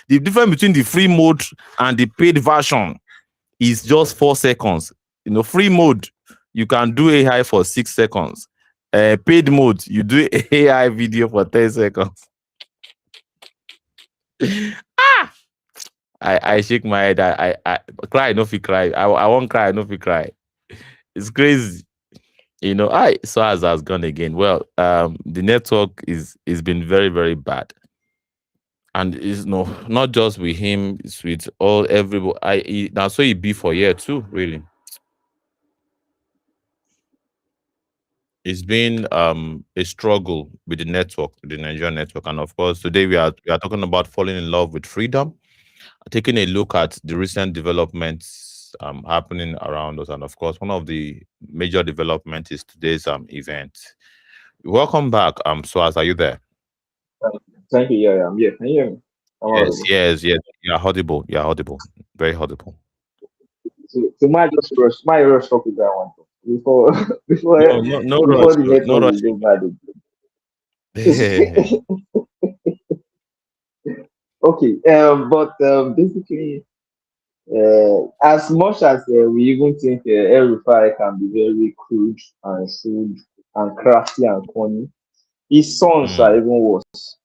the difference between the free mode and the paid version is just 4 seconds. Free mode you can do AI for 6 seconds. Paid mode you do AI video for 10 seconds. I shake my head. I cry, no fit cry. I won't cry, no fit cry. It's crazy. SWAS has gone again. Well, the network is been very, very bad. And it's not just with him, it's with everybody. Now so it be for year too, really. It's been a struggle with the network, the Nigerian network. And of course, today we are talking about falling in love with freedom, taking a look at the recent developments happening around us. And of course, one of the major developments is today's event. Welcome back, SWAS. Are you there? Thank you. Yeah, I'm here. Can you hear me? Yes. You're audible. You're audible. Very audible. So might rush talk with that one before no rush. Okay, but basically, as much as we even think El-Rufai can be very crude and shrewd and crafty and corny, his sons are even worse,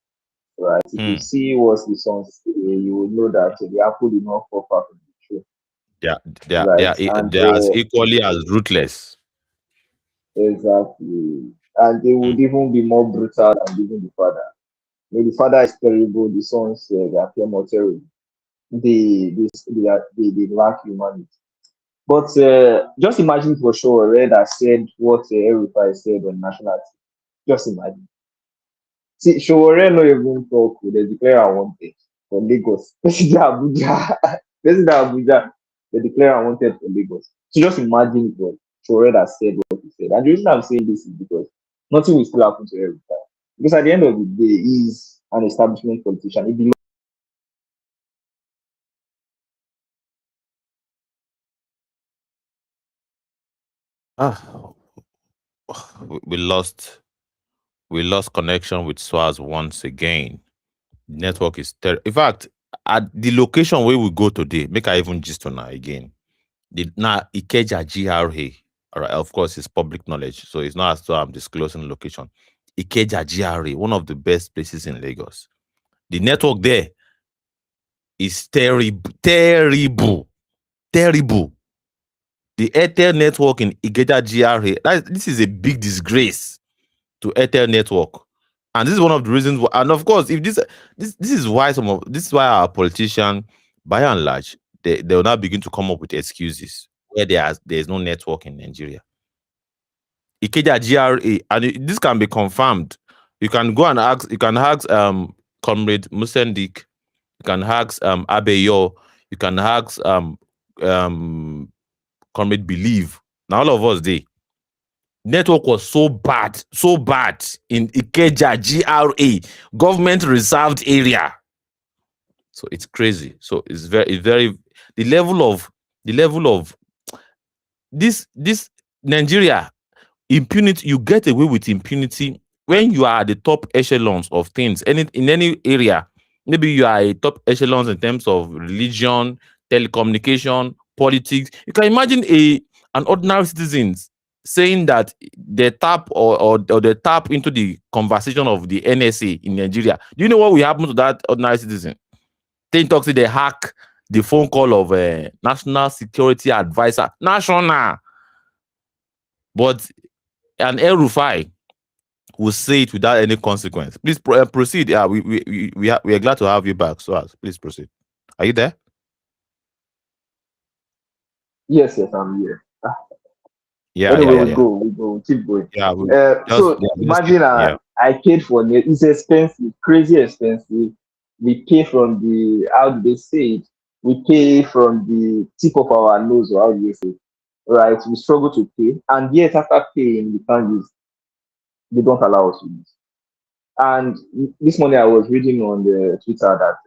right? If you see what his sons say, you will know that the apple did not fall far from the tree. They are as equally as ruthless. Exactly. And they would Mm. even be more brutal than even the father. The father is terrible, the sons they appear more terrible. They lack humanity. But just imagine for sure, Red has said what Erufai said on national TV. Just imagine. See, Showore no even talk, they declare unwanted for Lagos. President Abuja, President Abuja, they declare unwanted for Lagos. So just imagine what Showore has said what he said. And the reason I'm saying this is because nothing will still happen to Erufai. Because at the end of the day, he's an establishment politician. He belongs. Ah, we lost connection with SWAS once again. Network is terrible. In fact, at the location where we go today, make I even gist on again. Now Ikeja GRA, all right, of course, it's public knowledge, so it's not as though I'm disclosing location. Ikeja GRA, one of the best places in Lagos. The network there is terrible, terrible, terrible. The Airtel network in Ikeja GRA, this is a big disgrace to Airtel network. And this is one of the reasons why, and of course, if this is why this is why our politicians, by and large, they will now begin to come up with excuses where there's no network in Nigeria. Ikeja GRA, and this can be confirmed. You can go and ask. You can ask Comrade Musendik. You can ask Abeyo. You can ask Comrade Believe. Now all of us they. Network was so bad in Ikeja GRA, government reserved area. So it's crazy. So it's very the level of this Nigeria impunity. You get away with impunity when you are at the top echelons of things. In any area, maybe you are a top echelons in terms of religion, telecommunication, politics. You can imagine an ordinary citizen saying that they tap or they tap into the conversation of the NSA in Nigeria. Do you know what will happen to that ordinary citizen? They talk to they hack the phone call of a national security advisor, national. But an El-Rufai will say it without any consequence. Please proceed. Yeah, we are glad to have you back. So please proceed. Are you there? Yes, I'm here. Yeah, Anyway, yeah. we go, keep going. Yeah, So imagine I paid for it. It's expensive, crazy expensive. We pay from the, how do they say it? We pay from the tip of our nose, or how do you say it? Right? We struggle to pay, and yet after paying, we can't use. They don't allow us to use. And this morning I was reading on the Twitter that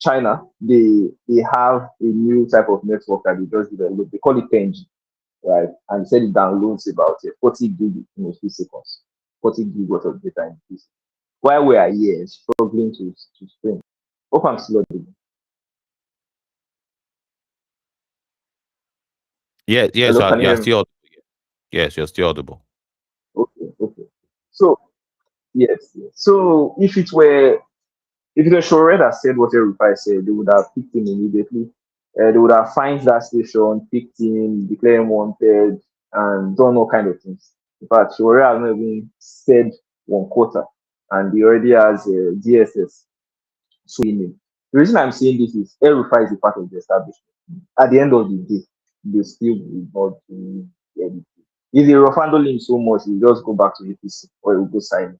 China they have a new type of network that they just developed. They call it 10G, right? And he said it downloads about 40 gig in a few seconds, 40 gig worth of data in a few seconds. While we are here struggling to stream. Hope I'm still audible. Yes, Hello, so can you you're hear me? still yes, you're still audible. Okay. So yes. So if it were Shore that said what Erufai said, they would have picked him immediately. They would have fined that station, picked him, declared him wanted, and done all kind of things. In fact, Shore has not even said 1/4, and he already has DSS suing him. The reason I'm saying this is Erufai is a part of the establishment. At the end of the day, they still will not do anything. If they rough-handle him so much, he'll just go back to APC or he'll go sign it,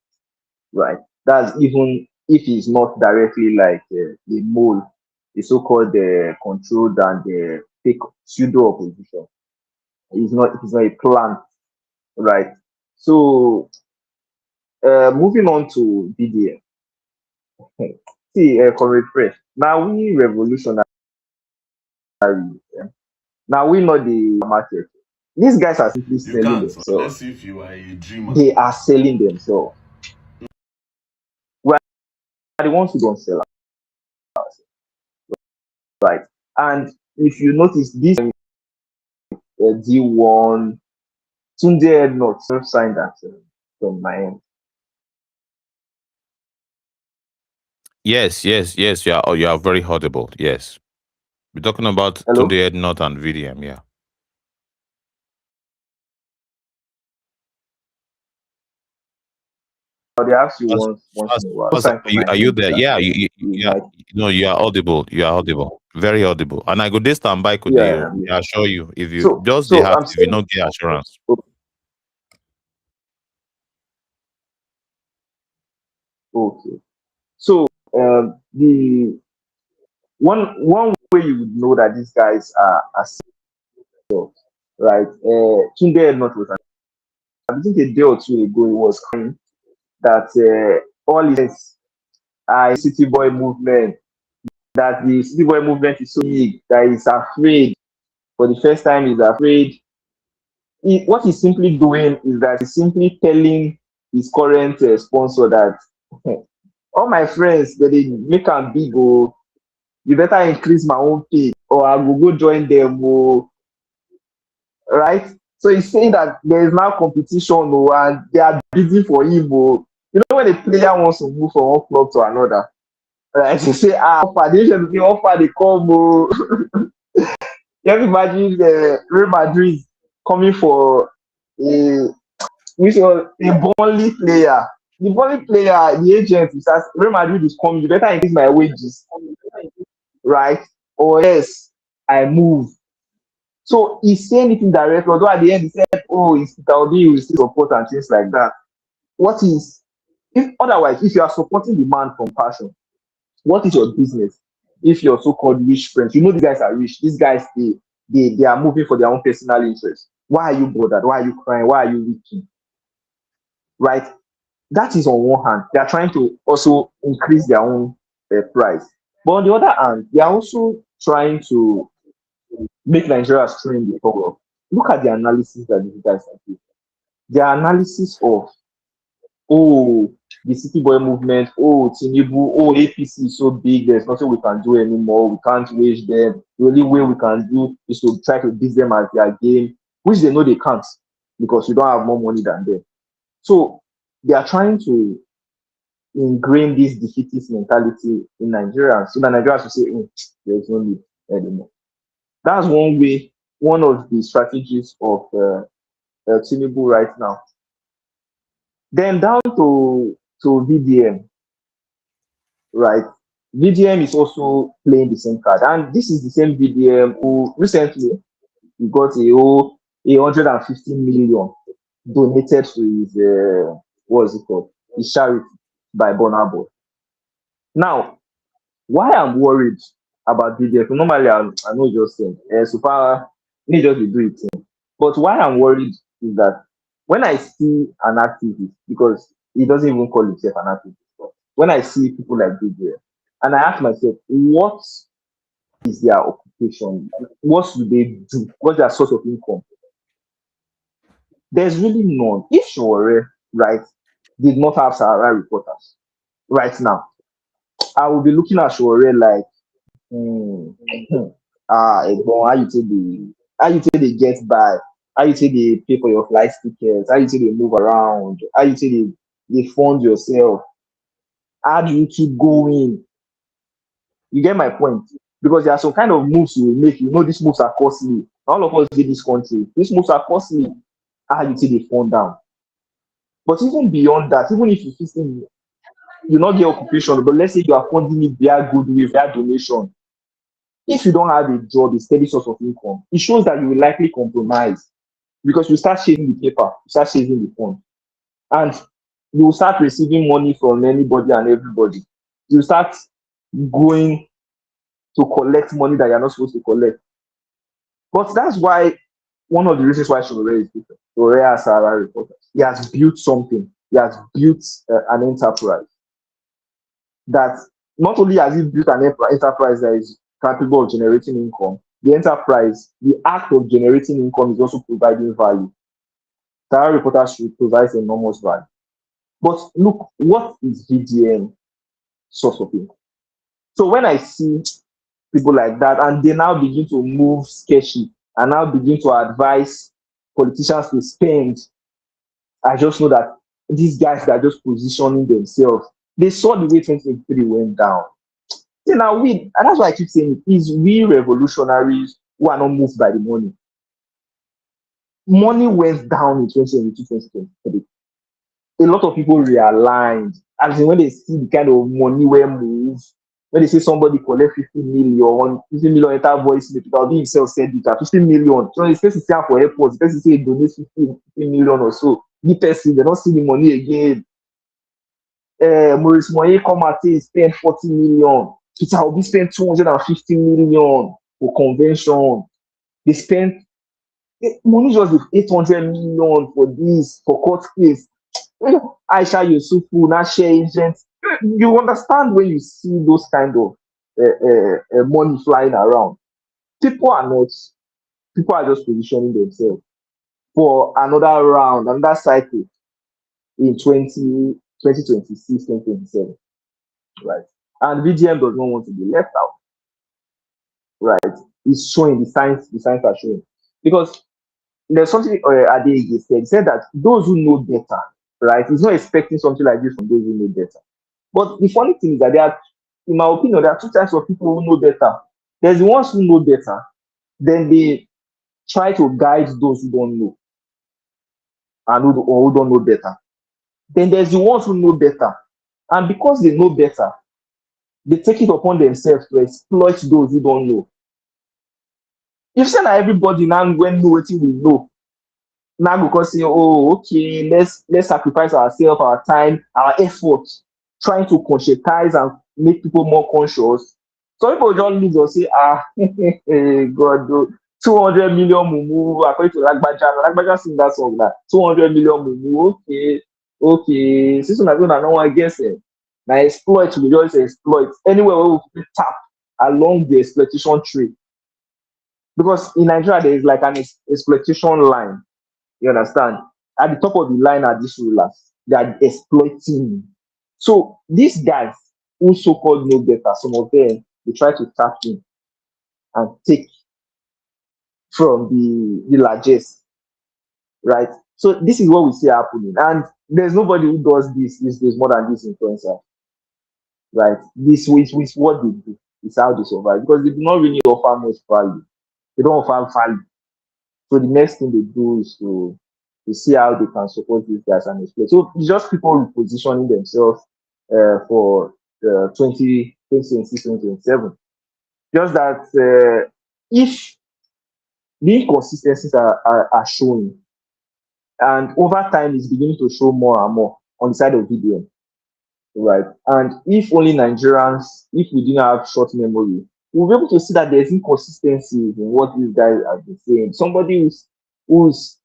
right? That's even if he's not directly like a mole, the so-called controlled and fake pseudo opposition. He's not a plant, right? So moving on to BDM. See, Comrade Fresh. Now we revolutionary. Now we know the market. These guys are simply You selling can't. So let's themselves. see if you are a dreamer. They are selling themselves. We are the ones who don't sell ourselves, right? And if you notice, this D1 Tunde had not signed that from my end. Yes. You are very audible. Yes. We're talking about Hello? Tunde Ednut and VDM, yeah. they ask you As, once as, in a while. as, Sign for my are you name there? that Yeah, yeah. like No, you are audible. You are audible. Very audible. And I go this stand by could yeah, you? I assure you. If you so just the so heart, I'm if you saying not get assurance. okay. So the one way you would know that these guys are serious, right? Tunde not was I think a day or two ago it was claimed that all his city boy movement, that the city boy movement is so big that he's afraid. For the first time, he's afraid. What he's simply doing is that he's simply telling his current sponsor that all my friends that they make am big, oh, you better increase my own pay or I will go join them, oh, right? So he's saying that there is now competition, oh, and they are bidding for him, oh. You know when a player wants to move from one club to another, right? They say, offer, they usually offer they come, oh. You have to imagine Real Madrid coming for a which was a Burnley player. The Burnley player, the agent, he says, Real Madrid is coming, you better increase my wages, right? Or else I move. So he's saying it indirectly, although at the end he said, oh, it's Saudi, will still support and things like that. What is, if otherwise, if you are supporting the man from passion, what is your business? If you're so-called rich friends, you know these guys are rich. These guys, they are moving for their own personal interest. Why are you bothered? Why are you crying? Why are you weeping? Right? That is on one hand. They are trying to also increase their own price. But on the other hand, they are also trying to make Nigeria stream the power. Look at the analysis that these guys are doing. The analysis of, oh, the city boy movement, oh, Tinubu, oh, APC is so big, there's nothing we can do anymore, we can't wage them. The only way we can do is to try to beat them at their game, which they know they can't because you don't have more money than them. So they are trying to ingrain this defeatist mentality in Nigeria so that Nigerians will say, there's no need anymore. That's one way, one of the strategies of Tinubu right now. Then down to VDM, right? VDM is also playing the same card, and this is the same VDM who recently he got a 150 million donated to his what's it called? His charity by Burna Boy. Now, why I'm worried about VDM? Normally, I know just saying, so far, me just be do it. But why I'm worried is that when I see an activist, because he doesn't even call himself an activist, but when I see people like VDM, and I ask myself, what is their occupation? What do they do? What's their source of income? There's really none. If Shore, right, did not have Sahara reporters right now, I will be looking at Shore like, how you take they get by, how you take they pay for your flight tickets, how you take they move around, how you take they fund yourself, how do you keep going? You get my point? Because there are some kind of moves you will make. You know these moves are costly. All of us in this country, these moves are costly. How you take they fund down? But even beyond that, even if you not get occupation, but let's say you are funding it via goodwill, via donation. If you don't have a job, a steady source of income, it shows that you will likely compromise because you start chasing the paper, you start chasing the fund, and you will start receiving money from anybody and everybody. You start going to collect money that you're not supposed to collect. But that's why one of the reasons why Shore is different. Shore has Sahara reporters. He has built something. He has built an enterprise that not only has he built an enterprise that is capable of generating income, the enterprise, the act of generating income is also providing value. Sahara reporters should provide enormous value. But look, what is VDM source of income? So when I see people like that and they now begin to move sketchy and now begin to advise politicians to spend, I just know that these guys that are just positioning themselves, they saw the way 2023 went down. See, now and that's why I keep saying it, is we revolutionaries who are not moved by the money. Money went down in 2022, 2023. a lot of people realigned. As in when they see the kind of money where move, when they say somebody collect 50 million enter voice note, because he himself said it at 50 million. So the person say for airports, the person say donate 50 million or so. The person, they don't see the money again. Maurice Moye come out say he spent 40 million. Peter Obi spent 250 million for convention. They spent money just with 800 million for this, for court case. Aisha Yusufu, Nashe agent. You understand when you see those kind of money flying around. People are just positioning themselves for another round, another cycle in 2026, 2027, right? And VGM does not want to be left out, right? It's showing, the signs are showing. Because there's something Adeyeye said. He said that those who know better, right? He's not expecting something like this from those who know better. But the funny thing is that in my opinion, there are two types of people who know better. There's the ones who know better, then they try to guide those who don't know and who don't know better. Then there's the ones who know better, and because they know better, they take it upon themselves to exploit those who don't know. If say that everybody now when know what we know, now because say, oh, okay, let's sacrifice ourselves, our time, our effort, trying to conscientize and make people more conscious. So people just lose or say, God, 200 million mumu, according to Lagbaja sing that song that 200 million mumu, okay. Since I don't know, I guess it. Now exploit, we just exploit anywhere where we tap along the exploitation tree. Because in Nigeria, there is like an exploitation line. You understand? At the top of the line are these rulers. They are exploiting. So these guys who so-called know better, some of them, they try to tap in and take from the largest, right? So this is what we see happening. And there's nobody who does this these days more than this influencer, right? This is what they do. It's how they survive. Because they do not really offer much value. They don't offer value. So the next thing they do is to see how they can support these guys and explain. So it's just people repositioning themselves for 2026, 2027. Just that if the inconsistencies are showing, and over time it's beginning to show more and more on the side of VDM, right? And if only Nigerians, if we didn't have short memory, we'll be able to see that there's inconsistencies in what these guys have been saying. Somebody who's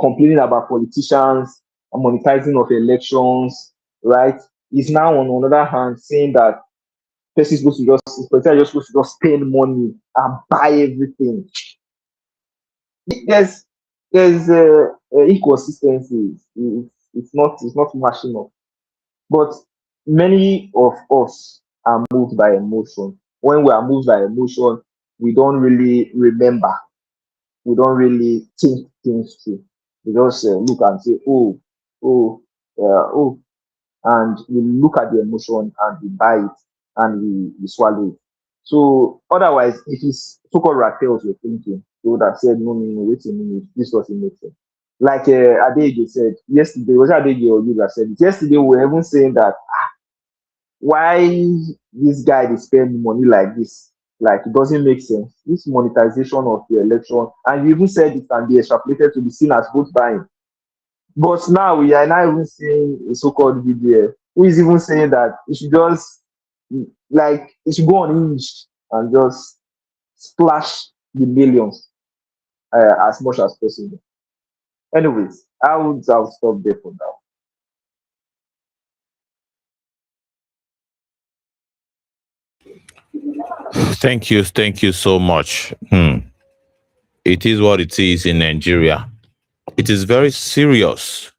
complaining about politicians and monetizing of elections, right, is now on another hand saying that politicians are just supposed to just spend money and buy everything. There's inconsistencies. It's not matching up. But many of us are moved by emotion. When we are moved by emotion, we don't really remember. We don't really think things through. We just look and say, oh, and we look at the emotion and we buy it and we swallow it. So otherwise, if it's so-called rattles you're thinking, they would have said, no, wait a minute, this doesn't make sense. Like Adeyeye said yesterday, was Adeyeye or you that said it? Yesterday, we were even saying that why this guy they spend money like this? Like it doesn't make sense. This monetization of the election, and you even said it can be extrapolated to be seen as vote buying. But now we are now even seeing a so-called VDA who is even saying that it should just it should go on Hinge and just splash the millions as much as possible. Anyways, I'll stop there for now. Thank you so much. It is what it is in Nigeria. It is very serious.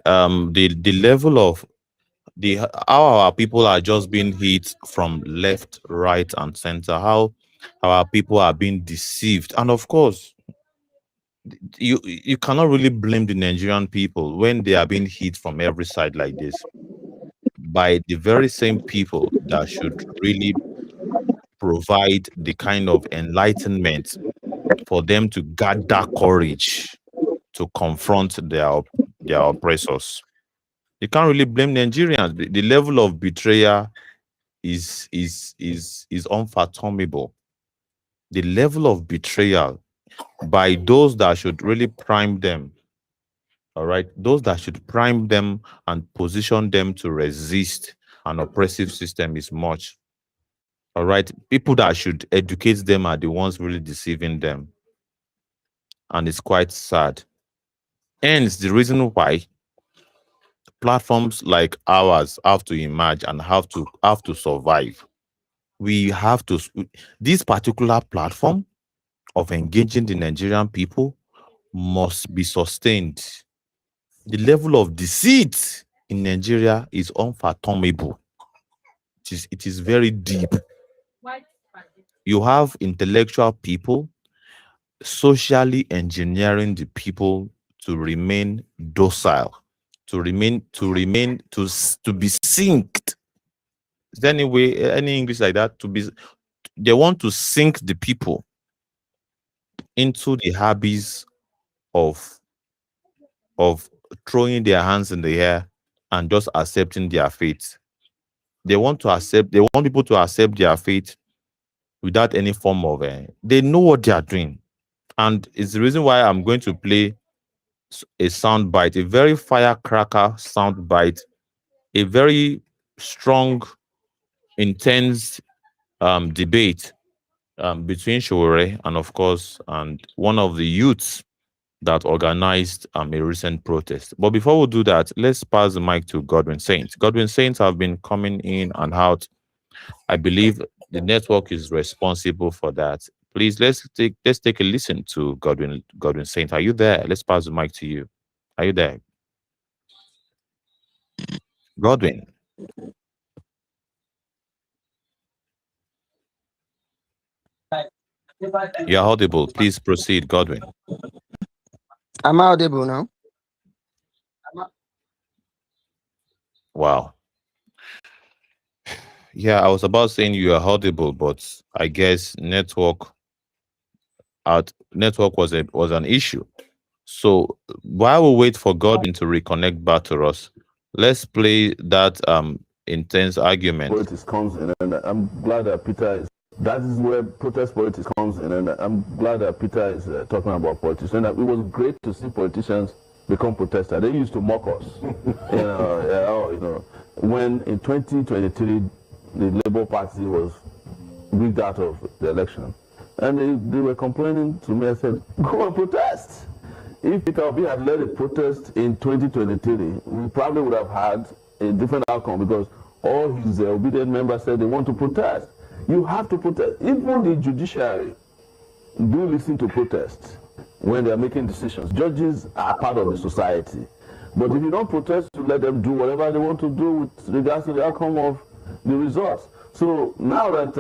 The level of how our people are just being hit from left, right, and center. How our people are being deceived, and of course, you cannot really blame the Nigerian people when they are being hit from every side like this by the very same people that should really provide the kind of enlightenment for them to gather courage to confront their oppressors. You can't really blame Nigerians. The level of betrayal is unfathomable. The level of betrayal by those that should really prime them. All right, those that should prime them and position them to resist an oppressive system is much. All right, people that should educate them are the ones really deceiving them, and it's quite sad. And it's the reason why platforms like ours have to emerge and have to survive. We have to, this particular platform of engaging the Nigerian people must be sustained. The level of deceit in Nigeria is unfathomable. It is very deep. You have intellectual people socially engineering the people to remain docile, to be synced. Is there any English like that? They want to sink the people into the habits of throwing their hands in the air and just accepting their fate. They want people to accept their fate without any form of they know what they are doing. And it's the reason why I'm going to play a sound bite, a very firecracker sound bite, a very strong, intense debate between Sowore and, of course, and one of the youths that organized a recent protest. But before we do that, let's pass the mic to Godwin Saint. Godwin Saint have been coming in and out. I believe the network is responsible for that. Please, let's take a listen to Godwin Saint. Are you there? Let's pass the mic to you. Are you there? Godwin. You're audible. Please proceed, Godwin. I'm audible now. Wow. Yeah, I was about saying you are audible, but I guess network was an issue. So while we wait for Godwin to reconnect back to us, let's play that intense argument. Politics comes in, and I'm glad that Peter is. That is where protest politics comes in, and I'm glad that Peter is talking about politics. And it was great to see politicians become protesters. They used to mock us, when in 2023 the Labour Party was rigged out of the election, and they were complaining to me. I said, "Go and protest." If Peter Obi had led a protest in 2023, we probably would have had a different outcome, because all his obedient members said they want to protest. You have to protest. Even the judiciary do listen to protest when they are making decisions. Judges are part of the society. But if you don't protest, you let them do whatever they want to do with regards to the outcome of the results. So now that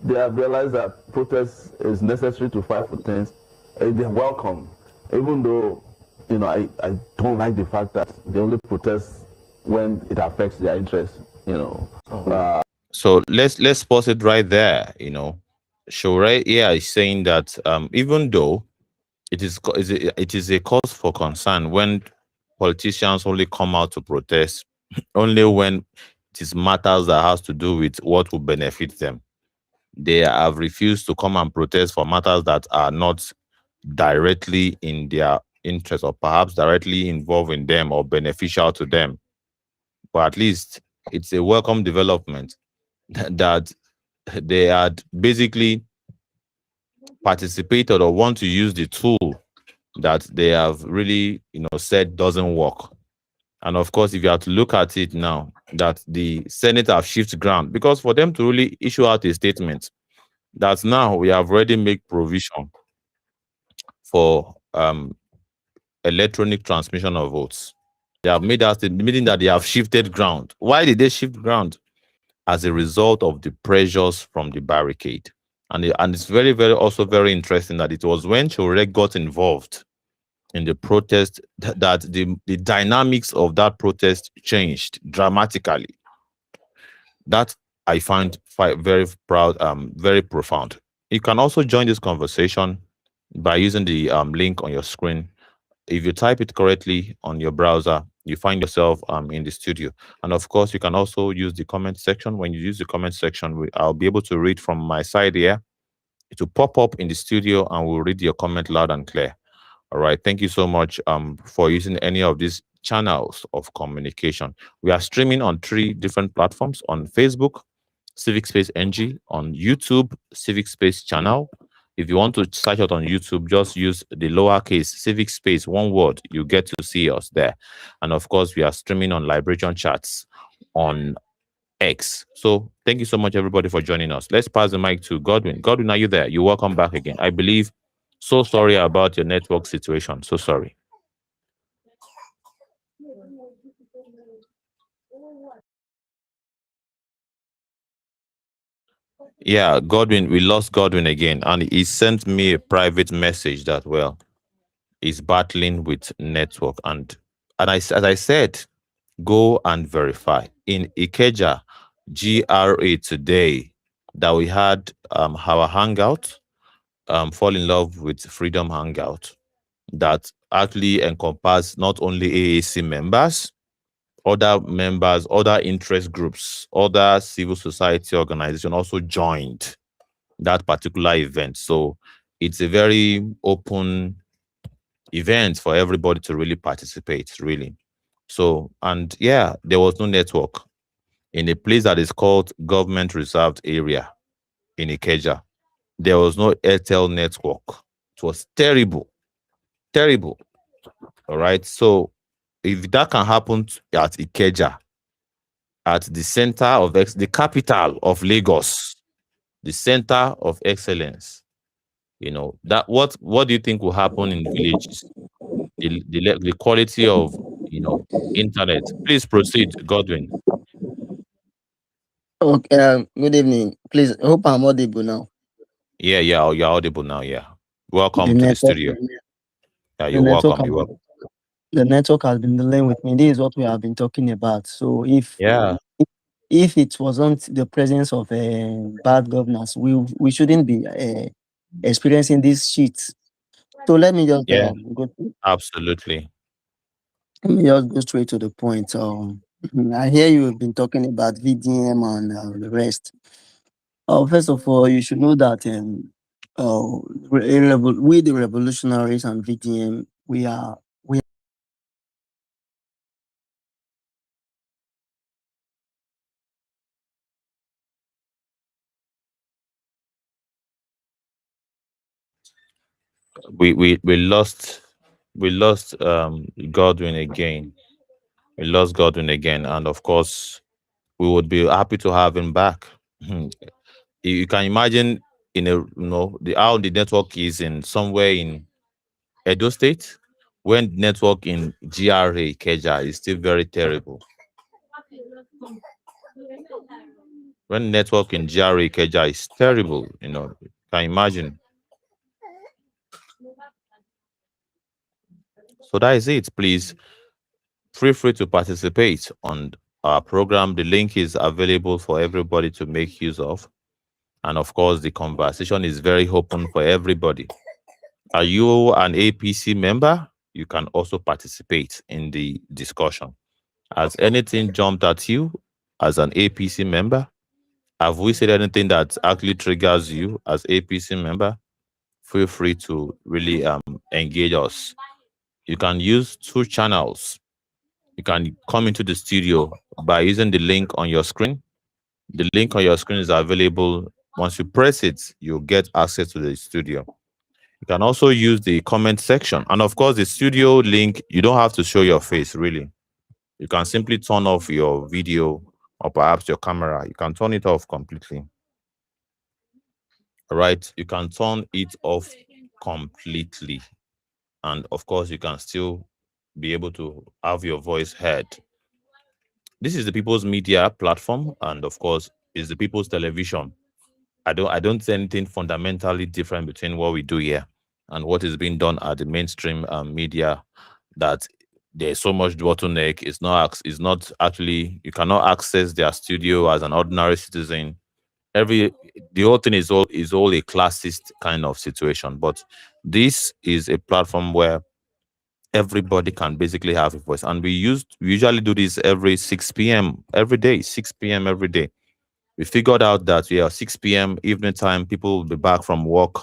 they have realized that protest is necessary to fight for things, they're welcome. Even though, I don't like the fact that they only protest when it affects their interests, So let's pause it right there. Sowore is saying that even though it is a cause for concern when politicians only come out to protest only when it is matters that has to do with what will benefit them. They have refused to come and protest for matters that are not directly in their interest, or perhaps directly involving them or beneficial to them. But at least it's a welcome development that they had basically participated or want to use the tool that they have really, said doesn't work. And of course, if you have to look at it now, that the Senate have shifted ground, because for them to really issue out a statement that now we have already made provision for electronic transmission of votes. They have made that statement, meaning that they have shifted ground. Why did they shift ground? As a result of the pressures from the barricade. And it's very, very also very interesting that it was when Sowore got involved in the protest that the dynamics of that protest changed dramatically. That I find very proud, very profound. You can also join this conversation by using the link on your screen. If you type it correctly on your browser, you find yourself in the studio. And of course, you can also use the comment section. When you use the comment section, I'll be able to read from my side here. It will pop up in the studio and we'll read your comment loud and clear. All right. Thank you so much for using any of these channels of communication. We are streaming on 3 different platforms: on Facebook, Civic Space NG; on YouTube, Civic Space channel. If you want to search out on YouTube, just use the lowercase Civic Space, one word. You get to see us there. And of course, we are streaming on Liberation Chats on X. So thank you so much, everybody, for joining us. Let's pass the mic to Godwin. Godwin, are you there? You're welcome back again. I believe. So sorry about your network situation. So sorry. Yeah, Godwin, we lost Godwin again. And he sent me a private message that, well, he's battling with network. And as I said, go and verify. In Ikeja, GRA today, that we had our hangout, Fall in Love with Freedom Hangout, that actually encompass not only AAC members, other members, other interest groups, other civil society organization also joined that particular event. So it's a very open event for everybody to really participate, really. So, and yeah, there was no network in a place that is called Government Reserved Area in Ikeja. There was no Airtel network. It was terrible, terrible. All right. So if that can happen at Ikeja, at the center of the capital of Lagos, the center of excellence, that what do you think will happen in villages? The quality of internet. Please proceed, Godwin. Okay, good evening. Please, I hope I'm audible now. Yeah, you're audible now. Yeah, welcome The to the network, studio. Yeah, the you're network, welcome. You're welcome. the network has been dealing with me. This is what we have been talking about. So Yeah, if it wasn't the presence of bad governance, we shouldn't be experiencing this shit. So let me just yeah, go. absolutely. Let me just go straight to the point. I hear you have been talking about VDM and the rest. First of all, you should know that we the revolutionaries and VDM, We lost Godwin again. We lost Godwin again, and of course, we would be happy to have him back. You can imagine how the network is in somewhere in Edo State, when network in GRA Keja is still very terrible. When network in GRA Keja is terrible, you can imagine. So that is it. Please feel free to participate on our program. The link is available for everybody to make use of. And of course, the conversation is very open for everybody. Are you an APC member? You can also participate in the discussion. Has anything jumped at you as an APC member? Have we said anything that actually triggers you as APC member? Feel free to really engage us. You can use 2 channels. You can come into the studio by using the link on your screen. The link on your screen is available. Once you press it, you'll get access to the studio. You can also use the comment section. And of course, the studio link, you don't have to show your face, really. You can simply turn off your video or perhaps your camera. You can turn it off completely. All right? You can turn it off completely. And of course, you can still be able to have your voice heard. This is the People's Media platform, and of course, is the People's Television. I don't see anything fundamentally different between what we do here and what is being done at the mainstream media. That there's so much bottleneck. It's not actually, you cannot access their studio as an ordinary citizen. The whole thing is all a classist kind of situation. But this is a platform where everybody can basically have a voice. And we usually do this every 6 p.m. every day, 6 p.m. every day. We figured out that 6 p.m. evening time, people will be back from work,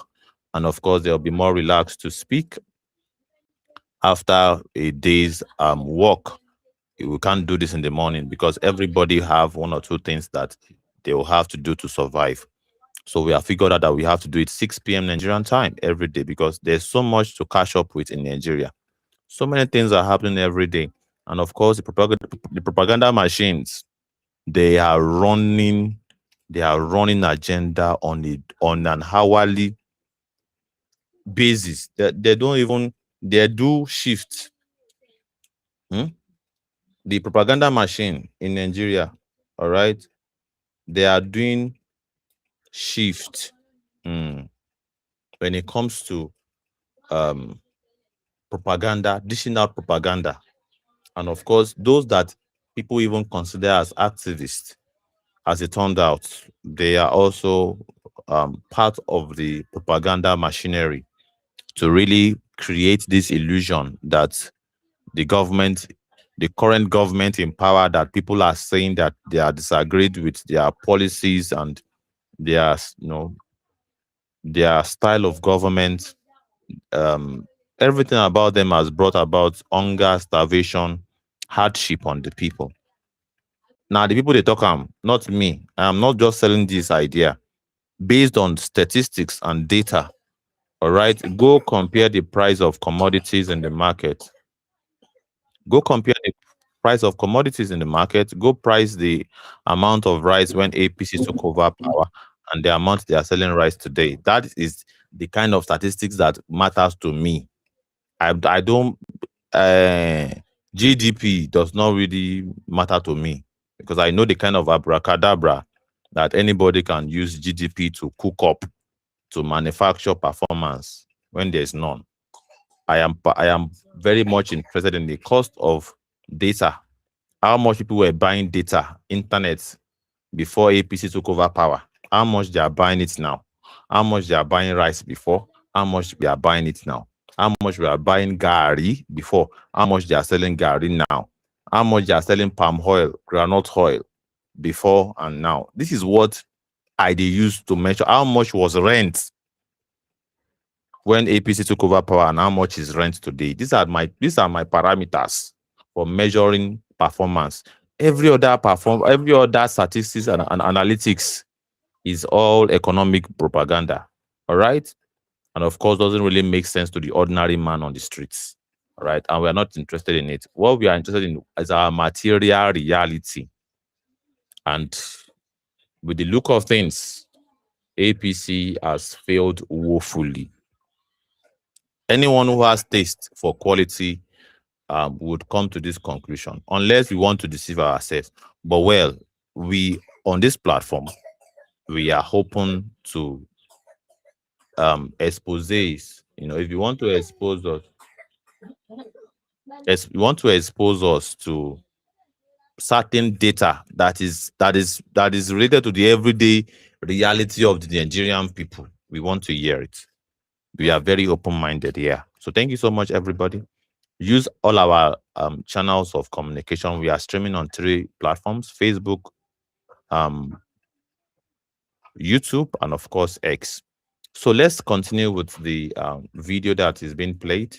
and of course they'll be more relaxed to speak after a day's work. We can't do this in the morning because everybody have one or two things that they will have to do to survive. So we have figured out that we have to do it 6 p.m. Nigerian time every day because there's so much to catch up with in Nigeria. So many things are happening every day. And of course, the propaganda machines, they are running agenda on an hourly basis. They do shift. The propaganda machine in Nigeria, all right, they are doing shift when it comes to propaganda, dishing out propaganda. And of course, those that people even consider as activists, as it turned out, they are also part of the propaganda machinery to really create this illusion that the current government in power, that people are saying that they are disagreed with their policies and their style of government. Everything about them has brought about hunger, starvation, hardship on the people. Now, the people they talk, not me. I am not just selling this idea. Based on statistics and data, all right, go compare the price of commodities in the market. Go compare the price of commodities in the market. Go price the amount of rice when APC took over power and the amount they are selling rice today. That is the kind of statistics that matters to me. I don't. GDP does not really matter to me because I know the kind of abracadabra that anybody can use GDP to cook up to manufacture performance when there's none. I am very much interested in the cost of data. How much people were buying data, internet, before APC took over power. How much they are buying it now. How much they are buying rice before. How much we are buying it now. How much we are buying gari before. How much they are selling gari now. How much they are selling palm oil, granite oil before and now. This is what I used to measure how much was rent when APC took over power and how much is rent today. These are my parameters for measuring performance. Every other statistics and analytics is all economic propaganda. All right? And of course, doesn't really make sense to the ordinary man on the streets. All right? And we are not interested in it. What we are interested in is our material reality. And with the look of things, APC has failed woefully. Anyone who has taste for quality would come to this conclusion, unless we want to deceive ourselves. But well, we on this platform, we are open to exposés. If you want to expose us, to certain data that is related to the everyday reality of the Nigerian people, we want to hear it. We are very open-minded here. So thank you so much, everybody. Use all our channels of communication. We are streaming on 3 platforms: Facebook, YouTube, and of course X. So let's continue with the video that is being played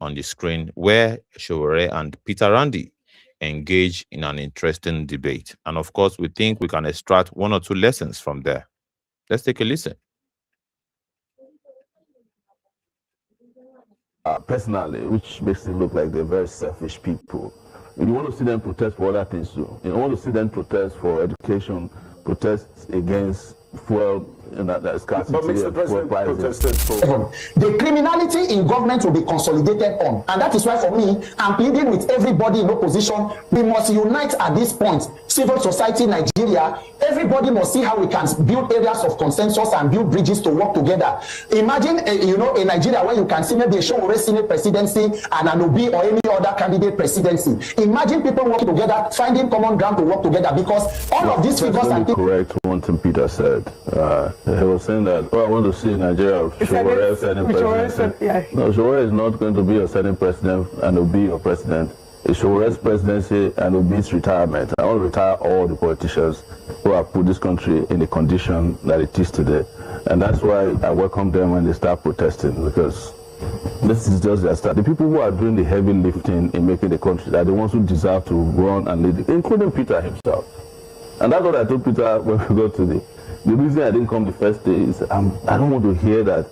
on the screen, where Sowore and Peter Randy engage in an interesting debate. And of course, we think we can extract 1 or 2 lessons from there. Let's take a listen. Personally, which makes it look like they're very selfish people. You want to see them protest for other things too. You want to see them protest for education, protest against fuel and that scarcity of fuel prices. The criminality in government will be consolidated on, and that is why for me, I'm pleading with everybody in opposition. We must unite at this point. Civil society, Nigeria, everybody must see how we can build areas of consensus and build bridges to work together. Imagine, a Nigeria where you can see maybe a Showore Senate presidency and an Obi or any other candidate presidency. Imagine people working together, finding common ground to work together, because all of these figures and things. Correct one thing Peter said. He was saying that, I want to see Nigeria Showore Senate presidency. No, Showore is not going to be a Senate president and Obi your president. It's Showore's presidency and Obi's retirement. I want to retire all the politicians who have put this country in the condition that it is today. And that's why I welcome them when they start protesting, because this is just their start. The people who are doing the heavy lifting in making the country are the ones who deserve to run and lead it, including Peter himself. And that's what I told Peter when we got to the reason I didn't come the first day is I don't want to hear that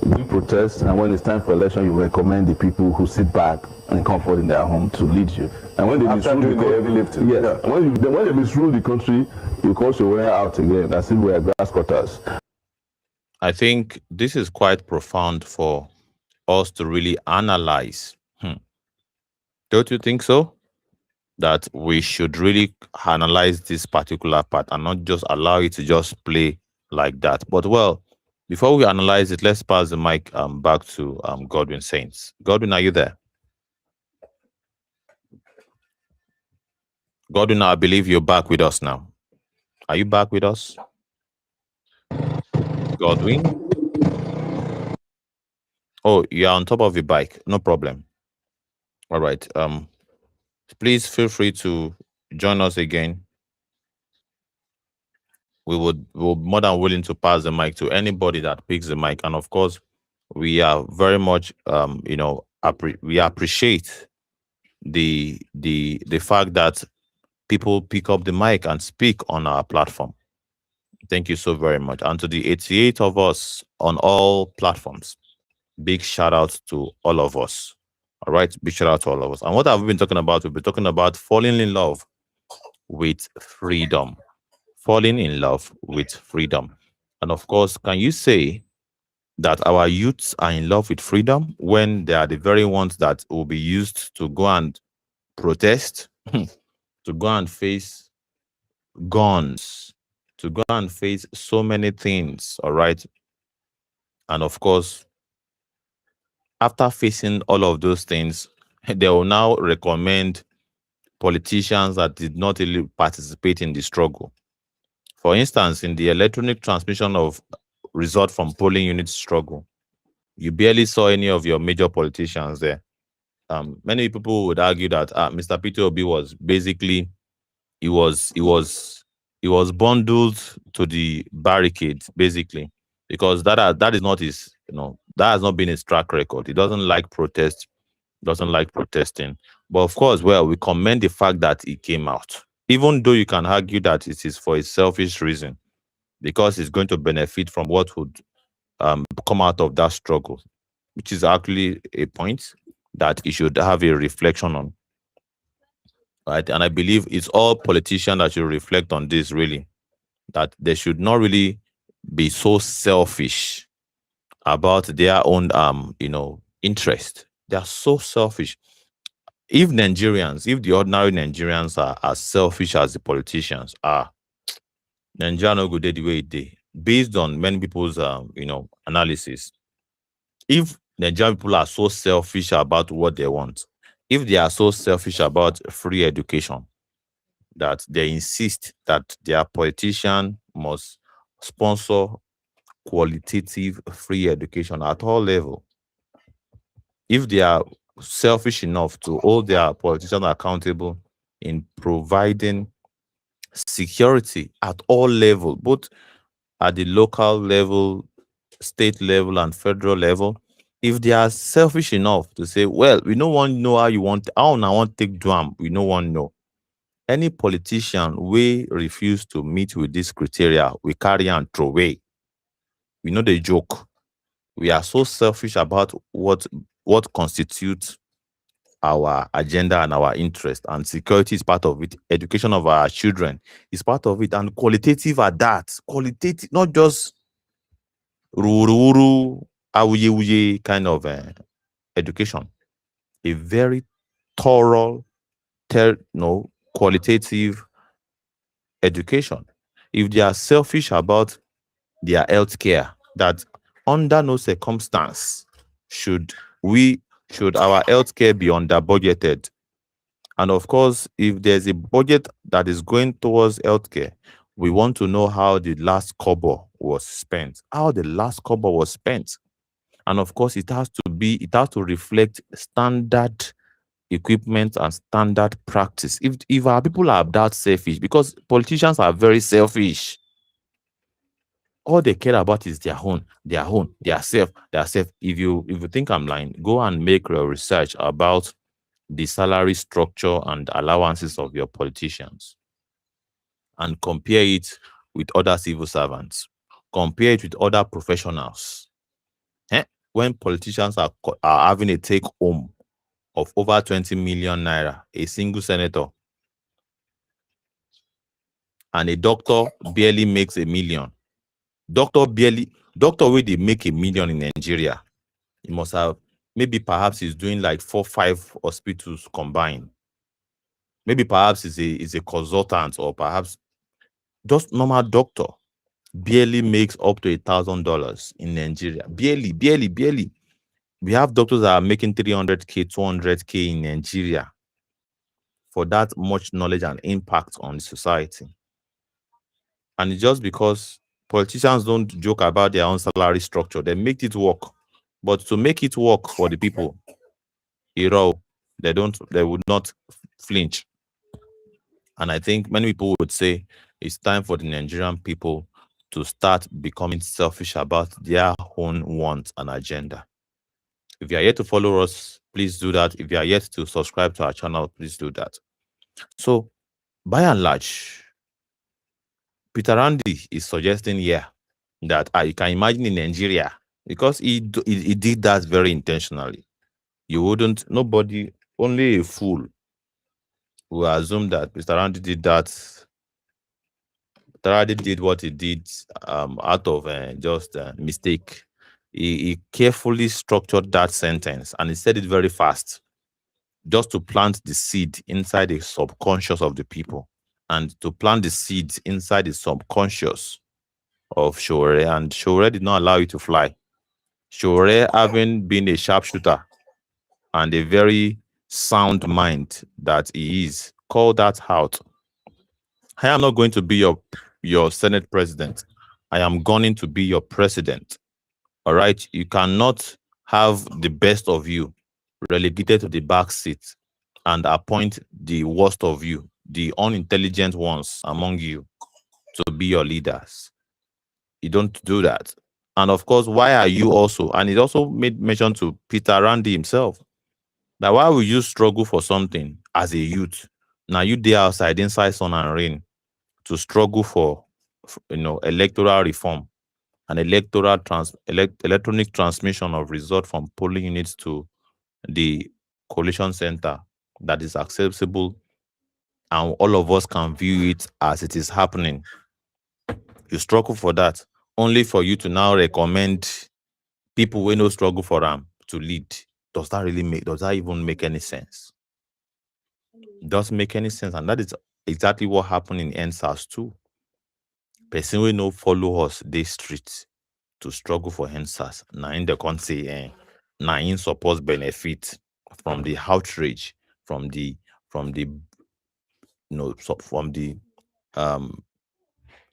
we protest, and when it's time for election, you recommend the people who sit back and comfort in their home to lead you. And when they misrule the heavy lifting, when they misrule the country, you call Showore out again as if we're grass cutters. I think this is quite profound for us to really analyze. Don't you think so? That we should really analyze this particular part and not just allow it to just play like that. But well, before we analyze it, let's pass the mic back to Godwin Saints. Godwin, are you there? Godwin, I believe you're back with us now. Are you back with us? Godwin? Oh, you're on top of your bike. No problem. All right. Please feel free to join us again. We're more than willing to pass the mic to anybody that picks the mic. And of course, we are very much, we appreciate the fact that people pick up the mic and speak on our platform. Thank you so very much. And to the 88 of us on all platforms, big shout out to all of us. All right, big shout out to all of us. And what have we been talking about? We've been talking about falling in love with freedom. Falling in love with freedom. And of course, can you say that our youths are in love with freedom when they are the very ones that will be used to go and protest, to go and face guns, to go and face so many things, all right? And of course, after facing all of those things, they will now recommend politicians that did not really participate in the struggle. For instance, in the electronic transmission of result from polling unit struggle, you barely saw any of your major politicians there. Many people would argue that Mr. Peter Obi was basically, he was bundled to the barricades, basically, because that is not his, that has not been his track record. He doesn't like protest, doesn't like protesting. But of course, well, we commend the fact that he came out, even though you can argue that it is for a selfish reason, because it's going to benefit from what would come out of that struggle, which is actually a point that you should have a reflection on. Right? And I believe it's all politicians that should reflect on this, really, that they should not really be so selfish about their own interest. They are so selfish. If the ordinary Nigerians are as selfish as the politicians are, Nigeria no go dey the way it dey. Based on many people's analysis, if Nigerian people are so selfish about what they want, if they are so selfish about free education, that they insist that their politician must sponsor qualitative free education at all levels, if they are selfish enough to hold their politicians accountable in providing security at all levels, both at the local level, state level, and federal level, if they are selfish enough to say, well, we no want to know how I want to take drum, we no want to know. Any politician we refuse to meet with this criteria, we carry and throw away. We know the joke. We are so selfish about what constitutes our agenda and our interest, and security is part of it. Education of our children is part of it, and qualitative at that. Qualitative, not just ruru awuye kind of education. A very thorough, qualitative education. if they are selfish about their health care, that under no circumstance should our health care be under budgeted. And of course, if there's a budget that is going towards healthcare, we want to know how the last kobo was spent, And of course, it has to reflect standard equipment and standard practice. If our people are that selfish, because politicians are very selfish, all they care about is their own, their self. If you think I'm lying, go and make your research about the salary structure and allowances of your politicians and compare it with other civil servants. Compare it with other professionals. When politicians are having a take home of over 20 million naira, a single senator, and a doctor barely makes $1 million. Doctor will they make $1 million in Nigeria. He must have, perhaps he's doing like 4-5 hospitals combined. Maybe perhaps is a consultant, or perhaps just normal doctor barely makes up to $1,000 in Nigeria. Barely. We have doctors that are making 300K, 200K in Nigeria for that much knowledge and impact on society. And it's just because politicians don't joke about their own salary structure. They make it work. But to make it work for the people, they would not flinch. And I think many people would say it's time for the Nigerian people to start becoming selfish about their own wants and agenda. If you are yet to follow us, please do that. If you are yet to subscribe to our channel, please do that. So, by and large, Peter Randy is suggesting here that you can imagine in Nigeria, because he did that very intentionally. Only a fool will assume that Mr. Randy did that. Mr. Randy did what he did out of just a mistake. He carefully structured that sentence, and he said it very fast, just to plant the seed inside the subconscious of the people, and to plant the seeds inside the subconscious of Sowore. And Sowore did not allow you to fly. Sowore, having been a sharpshooter and a very sound mind that he is, called that out. I am not going to be your Senate president. I am going to be your president. All right? You cannot have the best of you relegated to the back seat and appoint the worst of you, the unintelligent ones among you, to be your leaders. You don't do that. And of course, why are you also, and it also made mention to Peter Randy himself, that why will you struggle for something as a youth? Now you there outside, inside sun and rain, to struggle for electoral reform and electronic transmission of result from polling units to the collation center that is accessible, and all of us can view it as it is happening. You struggle for that, only for you to now recommend people who no struggle for them to lead. Does that even make any sense? It doesn't make any sense. And that is exactly what happened in NSAS too. Person will no follow us this street to struggle for NSAS. Now in the country, now in support benefit from the outrage, from the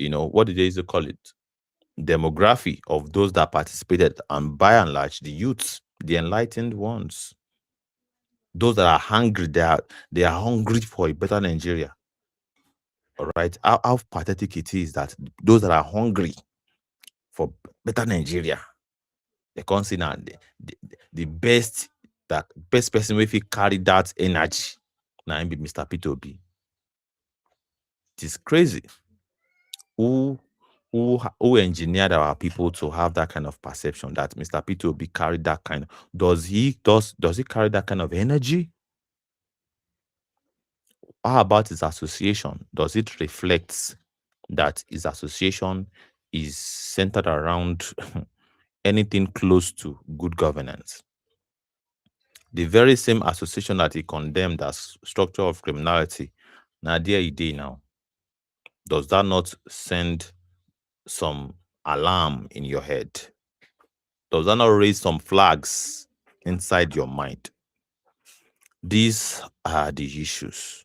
what did they call it? Demography of those that participated, and by and large, the youths, the enlightened ones, those that are hungry, they are hungry for a better Nigeria. All right, how pathetic it is that those that are hungry for better Nigeria, they can't see now the best person if he carry that energy. Now be Mr. P2B. It is crazy. Who engineered our people to have that kind of perception that Mr. P2B carried that kind of, does he carry that kind of energy? How about his association? Does it reflect that his association is centered around anything close to good governance? The very same association that he condemned as structure of criminality, now there he did now. Does that not send some alarm in your head? Does that not raise some flags inside your mind? These are the issues.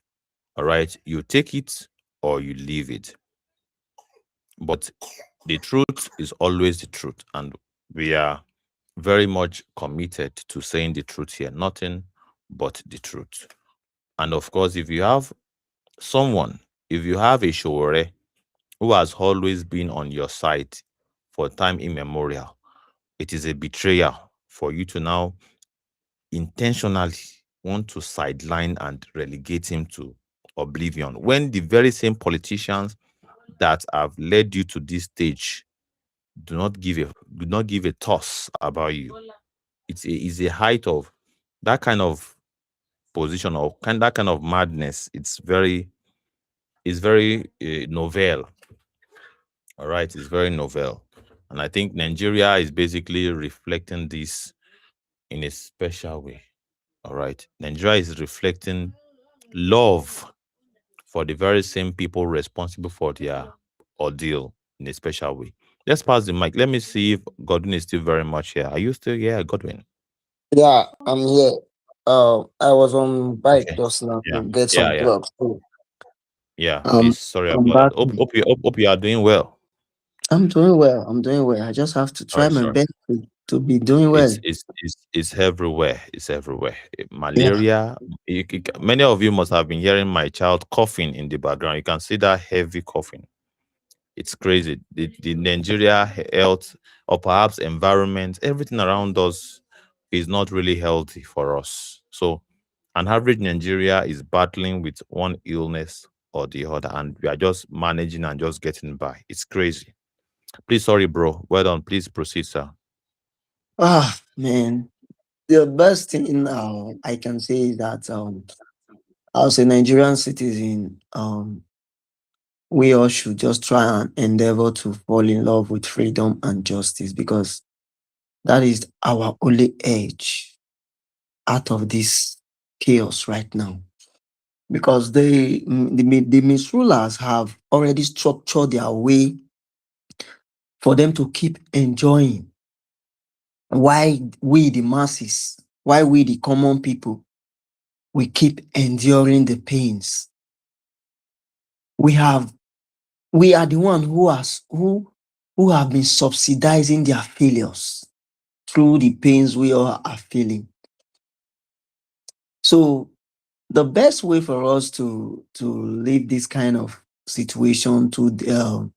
All right. You take it or you leave it. But the truth is always the truth. And we are very much committed to saying the truth here. Nothing but the truth. And of course, if you have someone, if you have a Showore who has always been on your side for time immemorial, it is a betrayal for you to now intentionally want to sideline and relegate him to oblivion when the very same politicians that have led you to this stage do not give a toss about you. It's a height of that kind of position or that kind of madness. It's very novel. All right, it's very novel, and I think Nigeria is basically reflecting this in a special way. All right, Nigeria is reflecting love for the very same people responsible for their ordeal in a special way. Let's pass the mic. Let me see if Godwin is still very much here. Are you still here, Godwin? Yeah, I'm here. I was on bike Okay. just now Yeah. to get Yeah. some Yeah. drugs. So, Yeah. Please. Sorry I'm about that. back. Hope you are doing well. I'm doing well. I'm doing well. I just have to All try right. my Sorry. best to be doing well. It's everywhere. It's everywhere. Yeah. Malaria. Many of you must have been hearing my child coughing in the background. You can see that heavy coughing. It's crazy. The Nigeria health or perhaps environment, everything around us is not really healthy for us. So, an average Nigeria is battling with one illness or the other, and we are just managing and just getting by. It's crazy. Please, sorry, bro. Well done. Please proceed, sir. Ah, man. The best thing I can say is that as a Nigerian citizen, we all should just try and endeavor to fall in love with freedom and justice because that is our only edge out of this chaos right now. Because the misrulers have already structured their way for them to keep enjoying. Why we, the masses, why we, the common people, we keep enduring the pains. We are the one who have been subsidizing their failures through the pains we all are feeling. So the best way for us to leave this kind of situation, to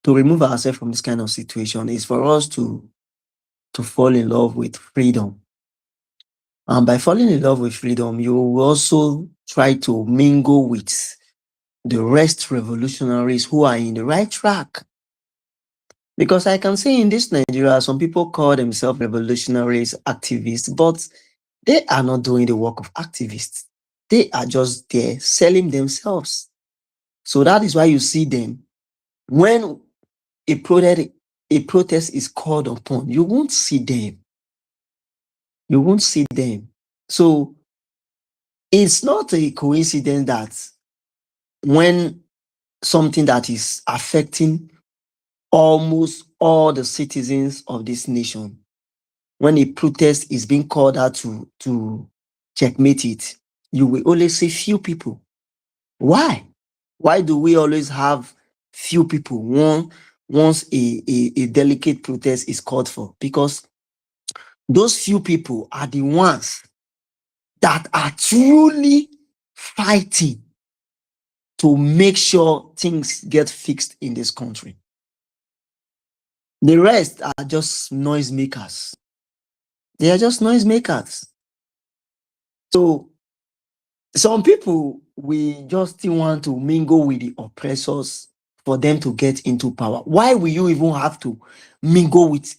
remove ourselves from this kind of situation, is for us to fall in love with freedom. And by falling in love with freedom, you will also try to mingle with the rest revolutionaries who are in the right track. Because I can say in this Nigeria, some people call themselves revolutionaries, activists, but they are not doing the work of activists. They are just there selling themselves. So that is why you see them when a protest is called upon, you won't see them. You won't see them. So it's not a coincidence that when something that is affecting almost all the citizens of this nation, when a protest is being called out to checkmate it, you will only see few people. Why? Why do we always have few people once a delicate protest is called for? Because those few people are the ones that are truly fighting to make sure things get fixed in this country. The rest are just noisemakers. They are just noisemakers. So some people, we just still want to mingle with the oppressors for them to get into power. Why will you even have to mingle with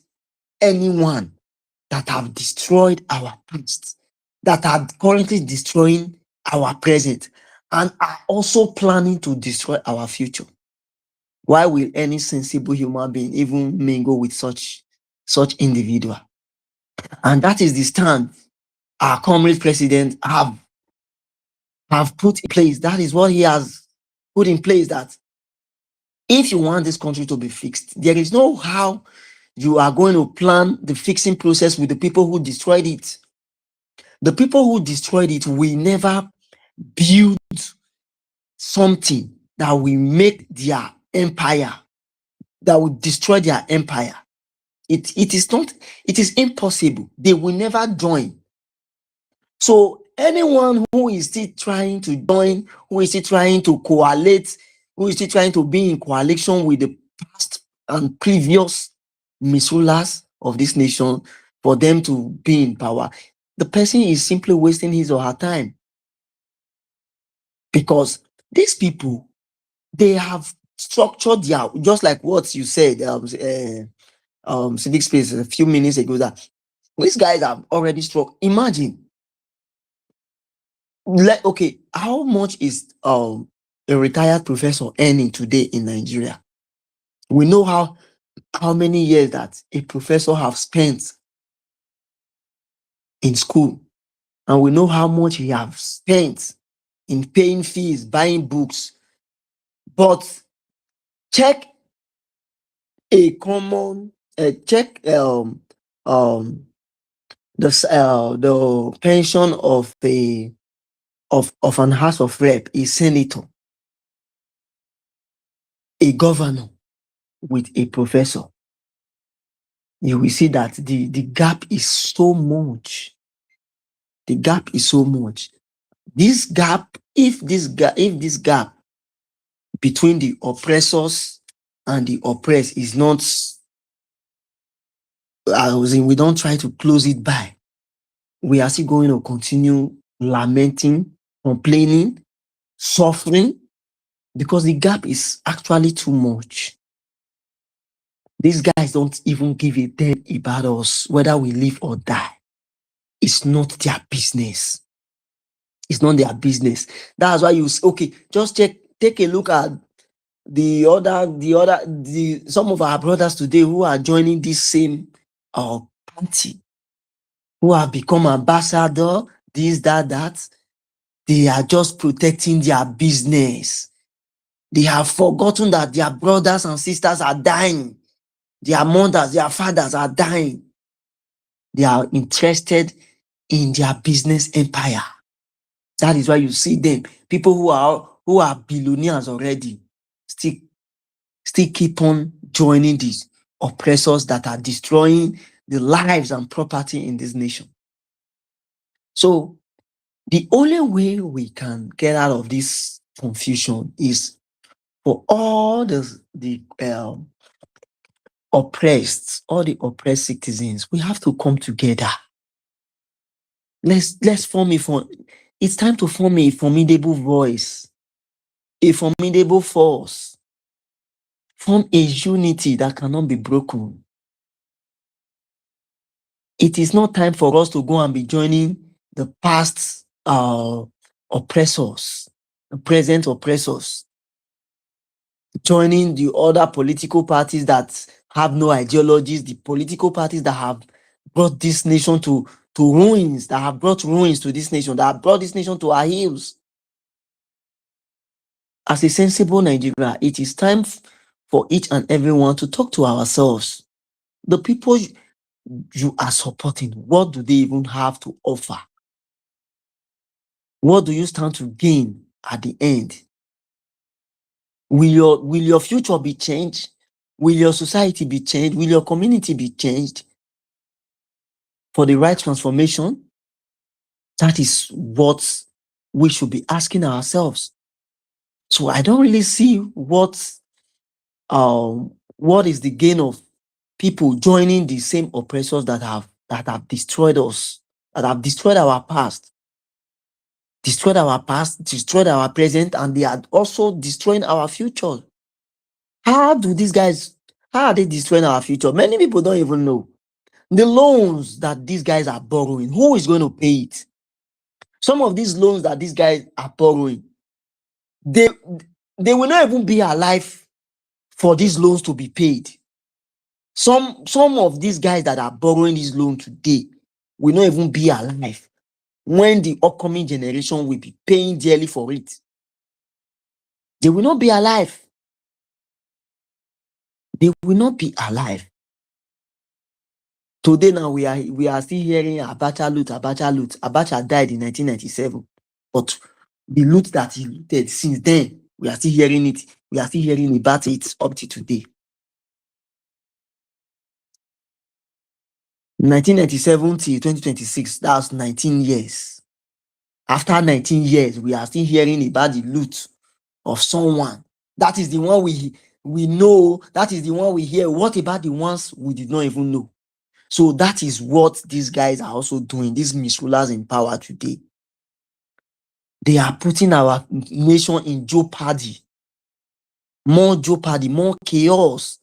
anyone that have destroyed our past, that are currently destroying our present, and are also planning to destroy our future? Why will any sensible human being even mingle with such individual? And that is the stand our comrade president have put in place. That is what he has put in place, that If you want this country to be fixed, there is no how you are going to plan the fixing process with the people who destroyed it. The people who destroyed it will never build something that will make their empire, that will destroy their empire. It is impossible. They will never join. So anyone who is still trying to join, who is still trying to coalesce, who is still trying to be in coalition with the past and previous misrulers of this nation for them to be in power, the person is simply wasting his or her time. Because these people, they have structured their, just like what you said, civic space a few minutes ago, that these guys have already struck. Imagine, okay, how much is a retired professor earning today in Nigeria? We know how many years that a professor have spent in school, and we know how much he have spent in paying fees, buying books. But check a common check the pension of an House of Rep, a senator, a governor with a professor. You will see that the gap is so much. The gap is so much. This gap, if this gap between the oppressors and the oppressed is not, we don't try to close it by, we are still going to continue lamenting, complaining, suffering, because the gap is actually too much. These guys don't even give a damn about us, whether we live or die. It's not their business. It's not their business. That's why just take a look at some of our brothers today who are joining this same party, who have become ambassador, this, that. They are just protecting their business. They have forgotten that their brothers and sisters are dying. Their mothers, their fathers are dying. They are interested in their business empire. That is why you see them, people who are billionaires already, still keep on joining these oppressors that are destroying the lives and property in this nation. So the only way we can get out of this confusion is for all the oppressed, all the oppressed citizens. We have to come together. Let's form it's time to form a formidable voice, a formidable force, form a unity that cannot be broken. It is not time for us to go and be joining the past oppressors, the present oppressors, joining the other political parties that have no ideologies, the political parties that have brought this nation to ruins, that have brought ruins to this nation, that have brought this nation to our heels. As a sensible Nigeria, it is time for each and everyone to talk to ourselves. The people you are supporting, what do they even have to offer? What do you stand to gain at the end? Will your future be changed? Will your society be changed? Will your community be changed for the right transformation? That is what we should be asking ourselves. So I don't really see what is the gain of people joining the same oppressors that have destroyed us, that have destroyed our past, destroyed our present, and they are also destroying our future. How are they destroying our future? Many people don't even know. The loans that these guys are borrowing, who is going to pay it? Some of these loans that these guys are borrowing, they will not even be alive for these loans to be paid. Some of these guys that are borrowing this loan today will not even be alive when the upcoming generation will be paying dearly for it. They will not be alive. they will not be alive. Today now we are still hearing Abacha loot, Abacha loot. Abacha died in 1997, but the loot that he looted since then, we are still hearing it. We are still hearing about it up to today. 1997 till 2026, that's 19 years. After 19 years, we are still hearing about the loot of someone. That is the one we know. That is the one we hear. What about the ones we did not even know? So that is what these guys are also doing. These misrulers in power today. They are putting our nation in jeopardy. More jeopardy, more chaos.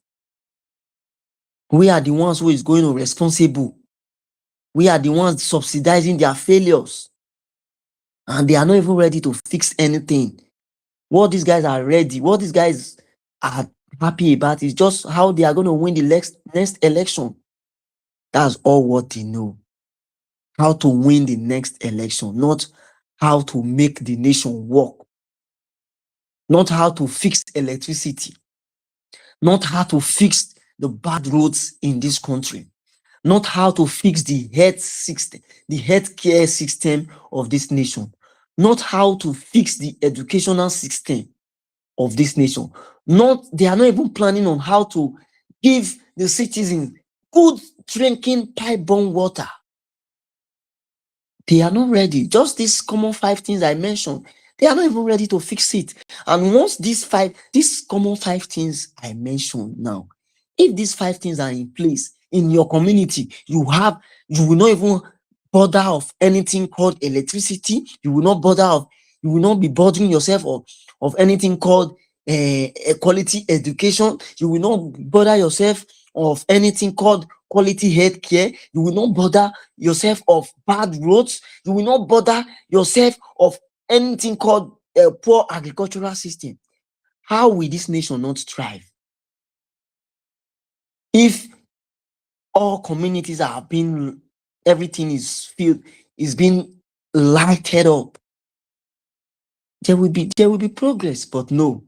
We are the ones who is going to responsible. We are the ones subsidizing their failures. And they are not even ready to fix anything. What these guys are ready, what these guys are happy about is just how they are going to win the next election. That's all what they know. How to win the next election, not how to make the nation work. Not how to fix electricity. Not how to fix the bad roads in this country. Not how to fix the health system, the healthcare system of this nation. Not how to fix the educational system of this nation. They are not even planning on how to give the citizens good drinking pipe-borne water. They are not ready. Just these common 5 things I mentioned, they are not even ready to fix it. And once these common 5 things I mentioned now, if these 5 things are in place in your community, you will not even bother of anything called electricity. You will not be bothering yourself of anything called quality education. You will not bother yourself of anything called quality health care. You will not bother yourself of bad roads. You will not bother yourself of anything called a poor agricultural system. How will this nation not thrive? If all communities are being, everything is being lighted up, there will be progress. But no,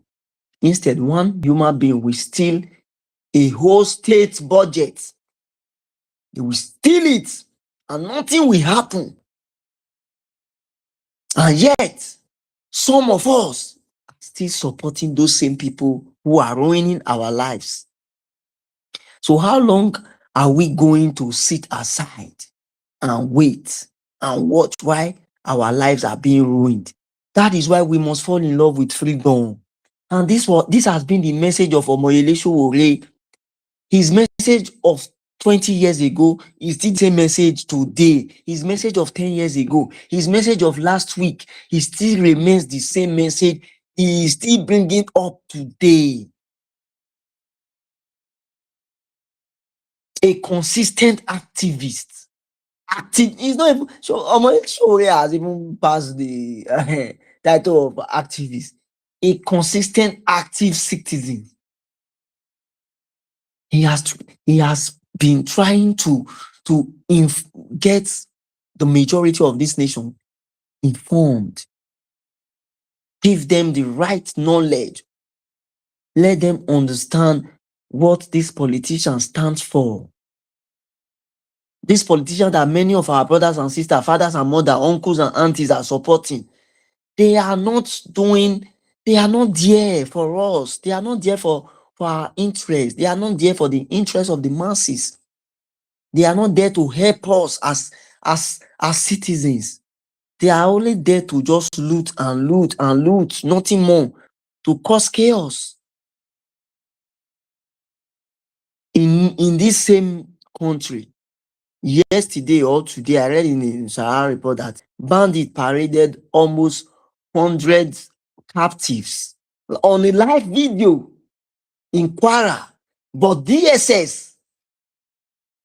instead, one human being will steal a whole state budget. They will steal it and nothing will happen. And yet, some of us are still supporting those same people who are ruining our lives. So how long are we going to sit aside and wait and watch why our lives are being ruined? That is why we must fall in love with freedom. And this has been the message of Omoyele Sowore. His message of 20 years ago is still the same message today. His message of 10 years ago, his message of last week, he still remains the same message. He is still bringing up today. A consistent activist. He's not even, so Omoyele Sowore has even passed the title of activist. A consistent active citizen. He has been trying to get the majority of this nation informed, give them the right knowledge, let them understand what these politicians stand for. These politicians that many of our brothers and sisters, fathers and mothers, uncles and aunties are supporting, they are not there for us. They are not there for our interest. They are not there for the interest of the masses. They are not there to help us as citizens. They are only there to just loot and loot and loot, nothing more, to cause chaos. In this same country, yesterday or today, I read in the Sahara report that bandits paraded almost 100 captives on a live video in Kwara. But DSS,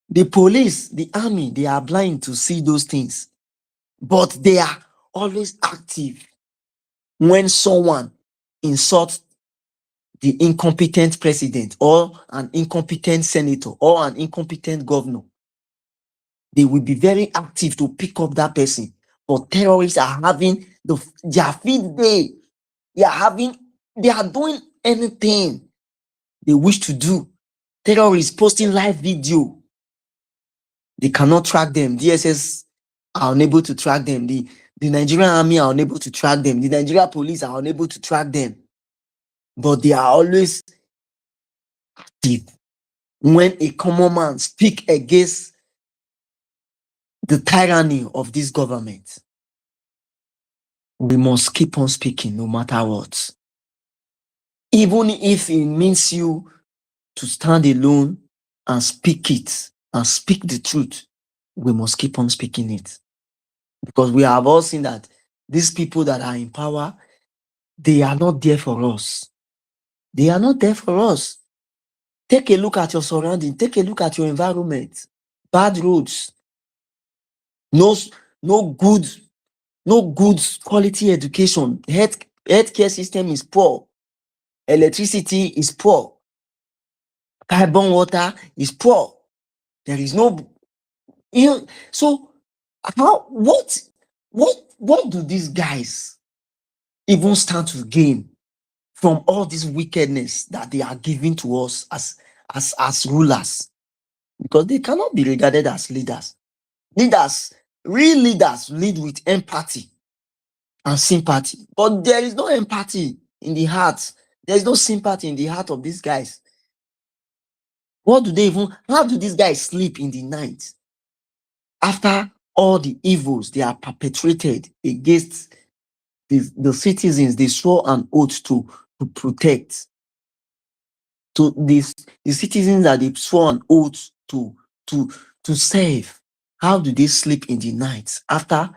the police, the army, they are blind to see those things. But they are always active when someone insults the incompetent president or an incompetent senator or an incompetent governor. They will be very active to pick up that person. But terrorists are having their feed day. They are doing anything they wish to do Terrorists posting live video. They cannot track them. DSS are unable to track them. The Nigerian army are unable to track them. The Nigerian police are unable to track them. But they are always active. When a common man speak against the tyranny of this government, we must keep on speaking no matter what. Even if it means you to stand alone and speak it and speak the truth, we must keep on speaking it. Because we have all seen that these people that are in power, they are not there for us. They are not there for us. Take a look at your surrounding. Take a look at your environment. Bad roads. No good quality education. Healthcare system is poor. Electricity is poor. Carbon water is poor. There is no, so what do these guys even stand to gain from all this wickedness that they are giving to us as rulers? Because they cannot be regarded as leaders. Real leaders lead with empathy and sympathy. But there is no empathy in the heart. There is no sympathy in the heart of these guys. How do these guys sleep in the night after all the evils they are perpetrated against the citizens they swore an oath to protect? To the citizens that they swore an oath to save. How do they sleep in the night after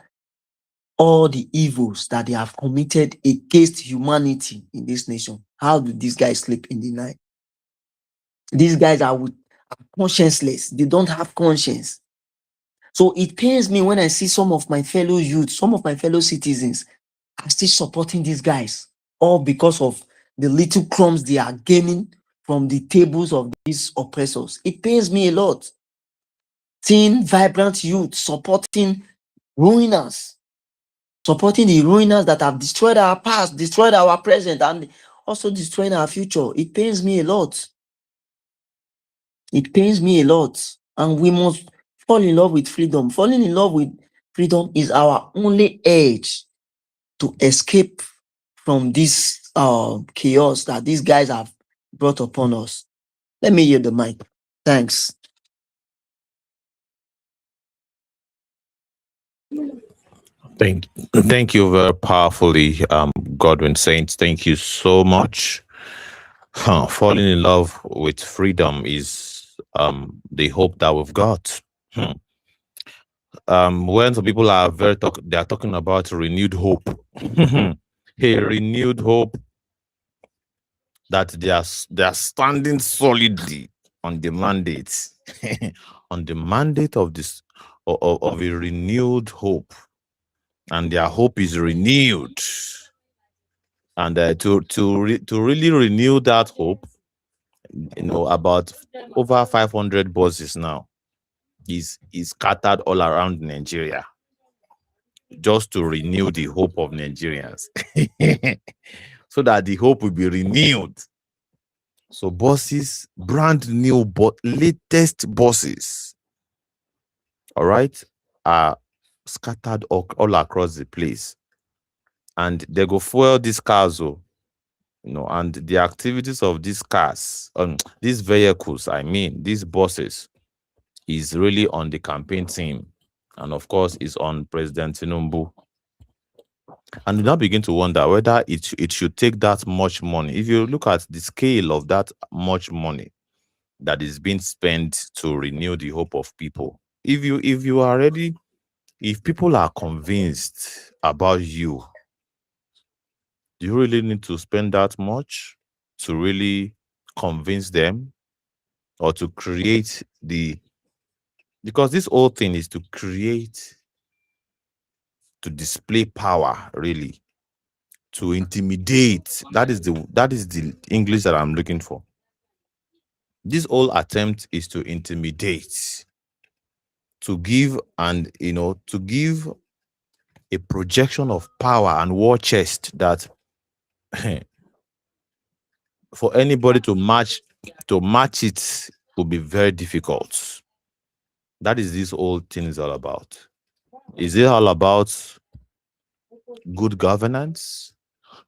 all the evils that they have committed against humanity in this nation? How do these guys sleep in the night? These guys are conscienceless. They don't have conscience. So it pains me when I see some of my fellow youth, some of my fellow citizens are still supporting these guys, all because of the little crumbs they are gaining from the tables of these oppressors. It pains me a lot. Seeing vibrant youth supporting ruiners, supporting the ruiners that have destroyed our past, destroyed our present, and also destroying our future. It pains me a lot. It pains me a lot. And we must fall in love with freedom. Falling in love with freedom is our only edge to escape from this chaos that these guys have brought upon us. Let me yield the mic. Thanks. Thank you very powerfully, Godwin Saints. Thank you so much. Falling in love with freedom is the hope that we've got. When some people are they are talking about renewed hope. A renewed hope that they are standing solidly on the mandate, on the mandate of this of a renewed hope, and their hope is renewed. And to really renew that hope, about over 500 buses now is scattered all around Nigeria, just to renew the hope of Nigerians, so that the hope will be renewed. So buses, brand new but latest buses, all right, are scattered all across the place, and they go fuel these cars, and the activities of these cars, these vehicles, these buses, is really on the campaign team, and of course is on President Tinubu. And you now begin to wonder whether it should take that much money. If you look at the scale of that much money that is being spent to renew the hope of people, if people are convinced about you, do you really need to spend that much to really convince them, or to create because this whole thing is to display power, really, to intimidate. That is the English that I'm looking for. This whole attempt is to intimidate, to give a projection of power and war chest that for anybody to march to match it will be very difficult. That is this whole thing is all about. Is it all about good governance?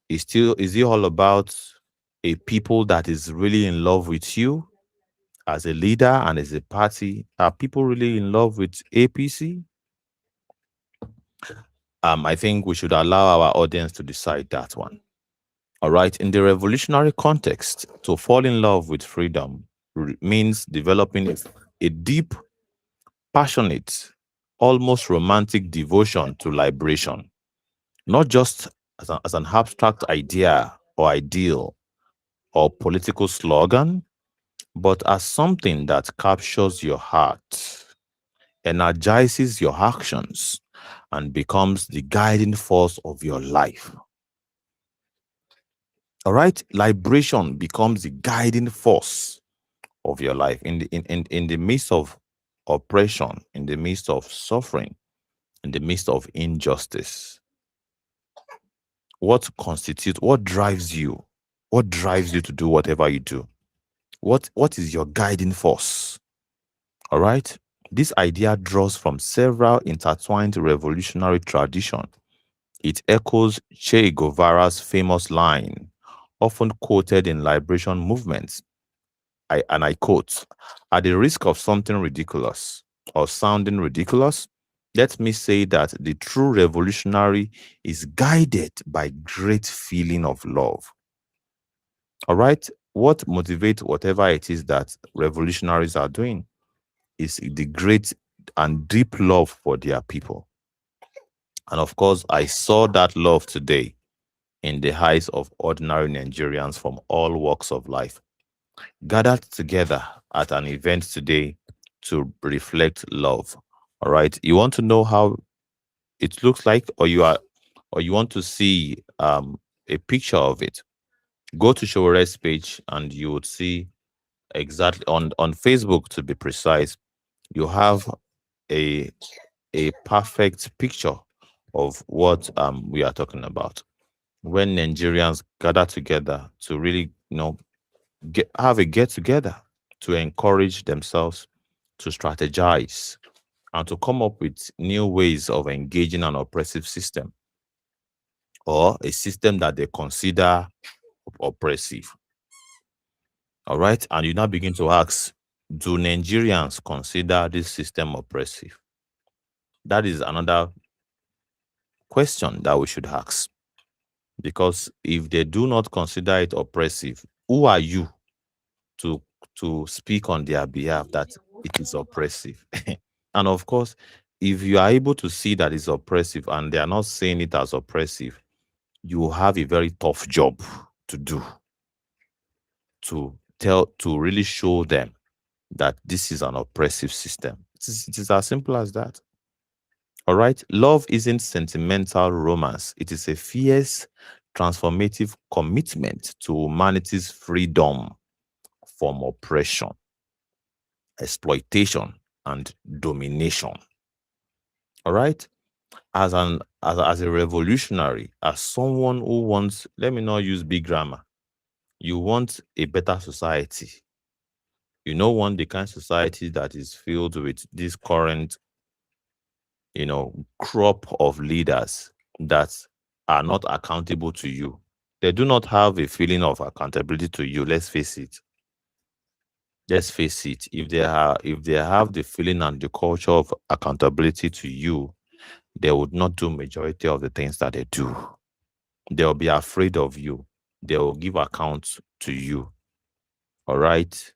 Is it all about a people that is really in love with you as a leader and as a party? Are people really in love with APC? I think we should allow our audience to decide that one. All right. In the revolutionary context, to fall in love with freedom means developing a deep, passionate, almost romantic devotion to liberation, not just as an abstract idea or ideal or political slogan, but as something that captures your heart, energizes your actions, and becomes the guiding force of your life. All right, liberation becomes the guiding force of your life in the midst of oppression, in the midst of suffering, in the midst of injustice. What drives you? What drives you to do whatever you do? What is your guiding force? All right, this idea draws from several intertwined revolutionary traditions. It echoes Che Guevara's famous line, often quoted in liberation movements. I quote, "At the risk of something ridiculous or sounding ridiculous, let me say that the true revolutionary is guided by great feeling of love." All right? What motivates whatever it is that revolutionaries are doing is the great and deep love for their people. And of course, I saw that love today in the eyes of ordinary Nigerians from all walks of life, gathered together at an event today to reflect love. All right. You want to know how it looks like, or you want to see a picture of it? Go to Showore's page and you would see exactly on Facebook, to be precise. You have a perfect picture of what we are talking about. When Nigerians gather together to really, have a get together to encourage themselves, to strategize, and to come up with new ways of engaging an oppressive system or a system that they consider oppressive. All right. And you now begin to ask, do Nigerians consider this system oppressive? That is another question that we should ask. Because if they do not consider it oppressive, who are you to speak on their behalf that it is oppressive? And of course, if you are able to see that it's oppressive and they are not saying it as oppressive, you have a very tough job to do to really show them that this is an oppressive system. It is as simple as that. All right. Love isn't sentimental romance. It is a fierce, transformative commitment to humanity's freedom from oppression, exploitation, and domination. All right. As a revolutionary, as someone who wants, let me not use big grammar, you want a better society. You don't want the kind of society that is filled with this current, crop of leaders that are not accountable to you. They do not have a feeling of accountability to you. Let's face it. If they have the feeling and the culture of accountability to you, they would not do majority of the things that they do. They'll be afraid of you. They will give accounts to you. All right.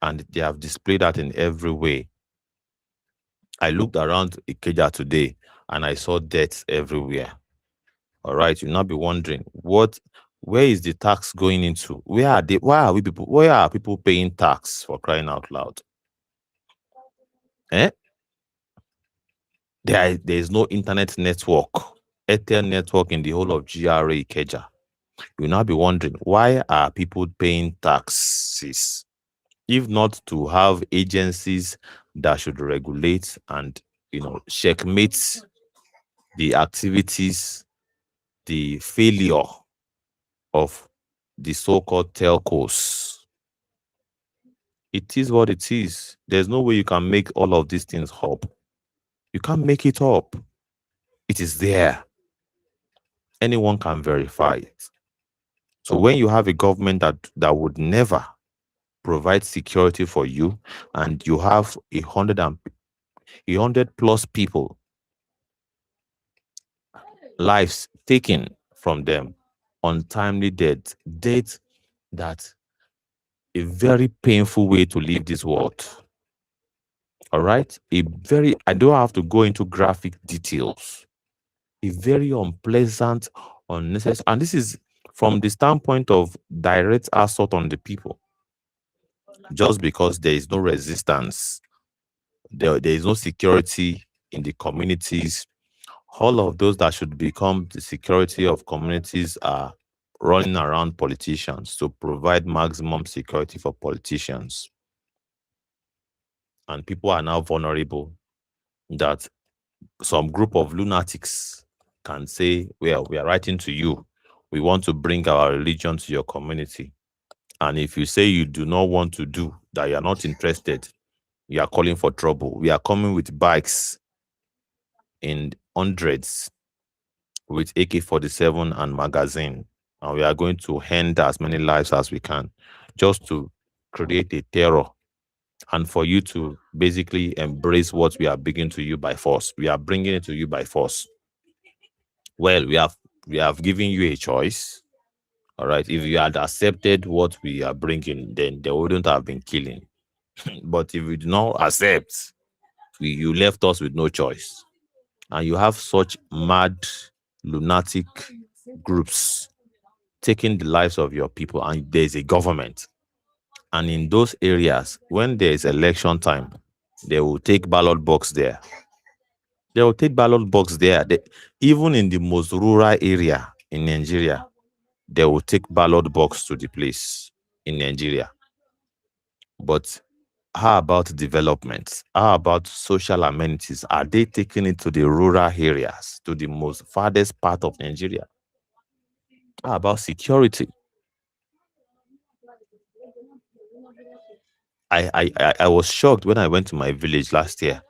And they have displayed that in every way. I looked around Ikeja today and I saw deaths everywhere. All right. You'll not be wondering where is the tax going into? Where are people paying tax, for crying out loud? There is no internet network, Airtel network in the whole of GRA Ikeja. You'll now be wondering, why are people paying taxes? If not to have agencies that should regulate and, checkmate the activities, the failure of the so-called telcos. It is what it is. There's no way you can make all of these things up. You can't make it up. It is there. Anyone can verify it. So when you have a government that would never provide security for you, and you have 100 plus people lives taken from them, untimely deaths that a very painful way to leave this world. All right, I don't have to go into graphic details. A very unpleasant, unnecessary, and this is from the standpoint of direct assault on the people. Just because there is no resistance, there is no security in the communities. All of those that should become the security of communities are running around politicians to provide maximum security for politicians. And people are now vulnerable that some group of lunatics can say, well, we are writing to you. We want to bring our religion to your community. And if you say you do not want to do, that you are not interested, you are calling for trouble. We are coming with bikes in hundreds with AK-47 and magazine. And we are going to end as many lives as we can just to create a terror and for you to basically embrace what we are bringing to you by force. We are bringing it to you by force. Well, we have given you a choice. All right. If you had accepted what we are bringing, then there wouldn't have been killing. But if you do not accept, you left us with no choice. And you have such mad, lunatic groups taking the lives of your people, and there's a government. And in those areas, when there is election time, they will take ballot box there. They will take ballot box there. Even in the most rural area in Nigeria, they will take ballot box to the place in Nigeria. But how about development? How about social amenities? Are they taking it to the rural areas, to the most farthest part of Nigeria? How about security? I was shocked when I went to my village last year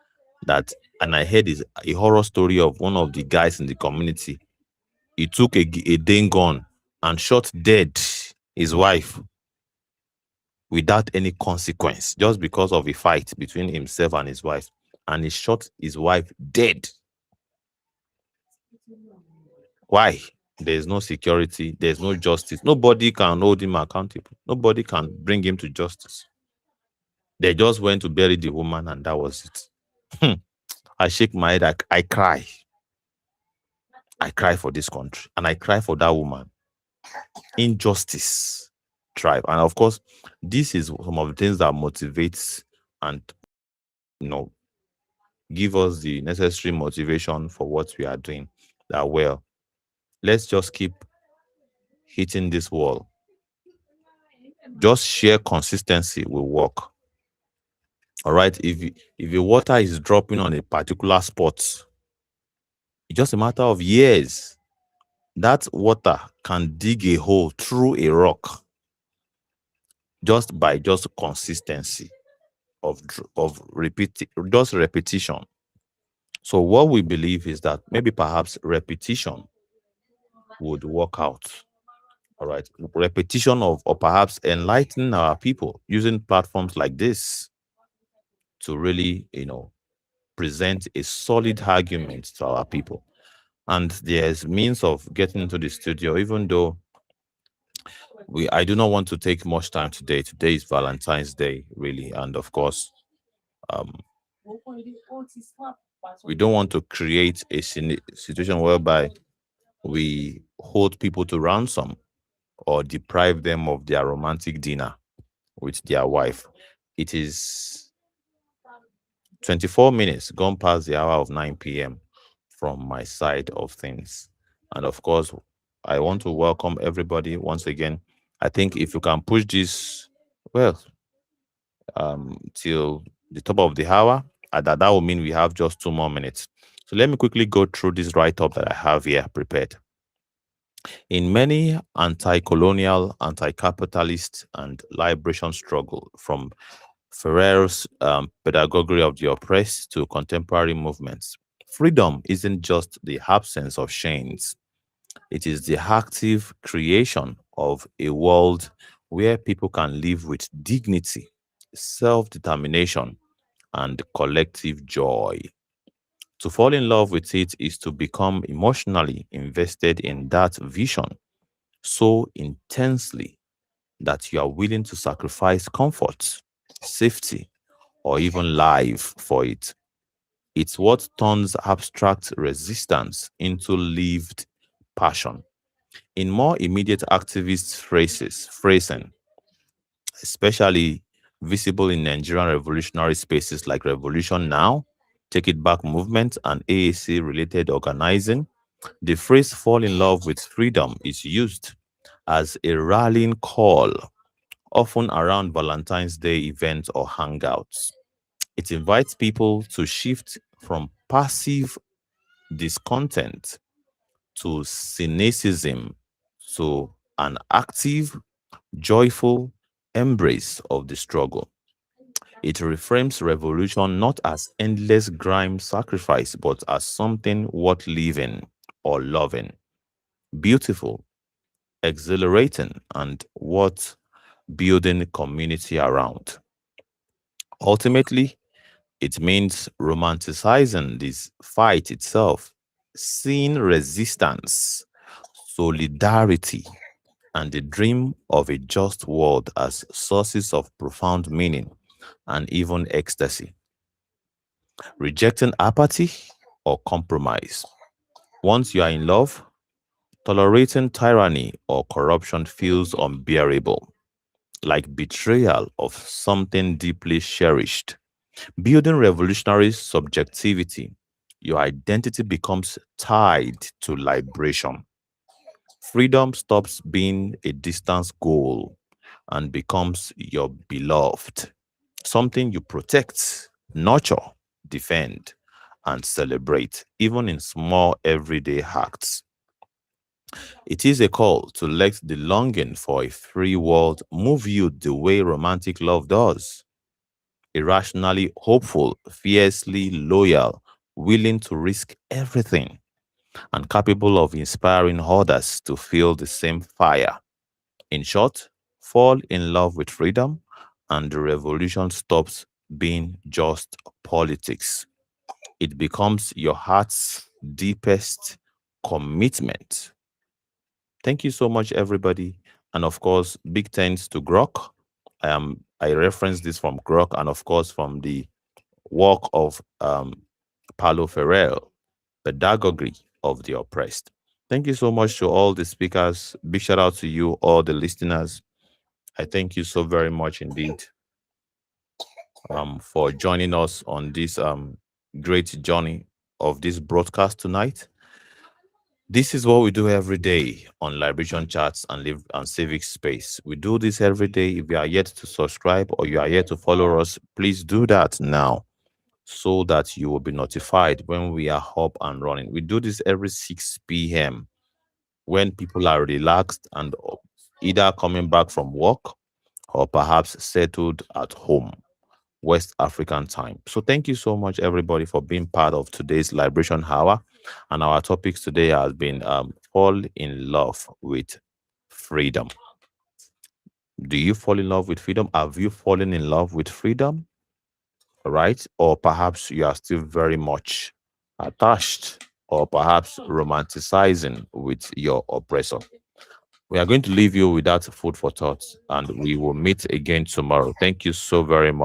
and I heard a horror story of one of the guys in the community. He took a Dane gun and shot dead his wife without any consequence, just because of a fight between himself and his wife. And he shot his wife dead. Why? There's no security, there's no justice. Nobody can hold him accountable. Nobody can bring him to justice. They just went to bury the woman and that was it. I shake my head, I cry. I cry for this country and I cry for that woman. Injustice thrive. And of course, this is some of the things that motivates and give us the necessary motivation for what we are doing. That well, let's just keep hitting this wall. Just sheer consistency will work. All right. If the water is dropping on a particular spot, it's just a matter of years. That water can dig a hole through a rock just by consistency of repetition. So what we believe is that maybe perhaps repetition would work out. All right. Repetition or perhaps enlightening our people using platforms like this to really, present a solid argument to our people. And there's means of getting into the studio, even though I do not want to take much time today. Today is Valentine's Day, really. And of course, we don't want to create a situation whereby we hold people to ransom or deprive them of their romantic dinner with their wife. It is 24 minutes gone past the hour of 9 p.m. from my side of things. And of course, I want to welcome everybody once again. I think if you can push this, till the top of the hour, that will mean we have just 2 more minutes. So let me quickly go through this write-up that I have here prepared. In many anti-colonial, anti-capitalist, and liberation struggle from Ferrer's Pedagogy of the Oppressed to contemporary movements. Freedom isn't just the absence of chains, it is the active creation of a world where people can live with dignity, self determination, and collective joy. To fall in love with it is to become emotionally invested in that vision so intensely that you are willing to sacrifice comfort, safety, or even life for it. It's what turns abstract resistance into lived passion. In more immediate activist phrasing, especially visible in Nigerian revolutionary spaces like Revolution Now, Take It Back movement, and AAC related organizing, the phrase fall in love with freedom is used as a rallying call, often around Valentine's Day events or hangouts. It invites people to shift from passive discontent to cynicism to an active, joyful embrace of the struggle. It reframes revolution not as endless grime sacrifice, but as something worth living or loving, beautiful, exhilarating, and worth building community around. Ultimately, it means romanticizing this fight itself, seeing resistance, solidarity, and the dream of a just world as sources of profound meaning and even ecstasy. Rejecting apathy or compromise. Once you are in love, tolerating tyranny or corruption feels unbearable, like betrayal of something deeply cherished. Building revolutionary subjectivity, your identity becomes tied to liberation. Freedom stops being a distant goal and becomes your beloved, something you protect, nurture, defend, and celebrate, even in small everyday acts. It is a call to let the longing for a free world move you the way romantic love does. Irrationally hopeful, fiercely loyal, willing to risk everything, and capable of inspiring others to feel the same fire. In short, fall in love with freedom, and the revolution stops being just politics. It becomes your heart's deepest commitment. Thank you so much, everybody. And of course, big thanks to Grok. I referenced this from Grok and of course from the work of Paulo Ferrer, Pedagogy of the Oppressed. Thank you so much to all the speakers. Big shout out to you, all the listeners. I thank you so very much indeed for joining us on this great journey of this broadcast tonight. This is what we do every day on Liberation Chats and Live and Civic Space. We do this every day. If you are yet to subscribe or you are yet to follow us, please do that now so that you will be notified when we are up and running. We do this every 6 p.m. when people are relaxed and either coming back from work or perhaps settled at home, West African time. So thank you so much, everybody, for being part of today's Liberation Hour. And our topics today has been fall in love with freedom. Do you fall in love with freedom? Have you fallen in love with freedom? Right? Or perhaps you are still very much attached or perhaps romanticizing with your oppressor. We are going to leave you with that food for thought and we will meet again tomorrow. Thank you so very much.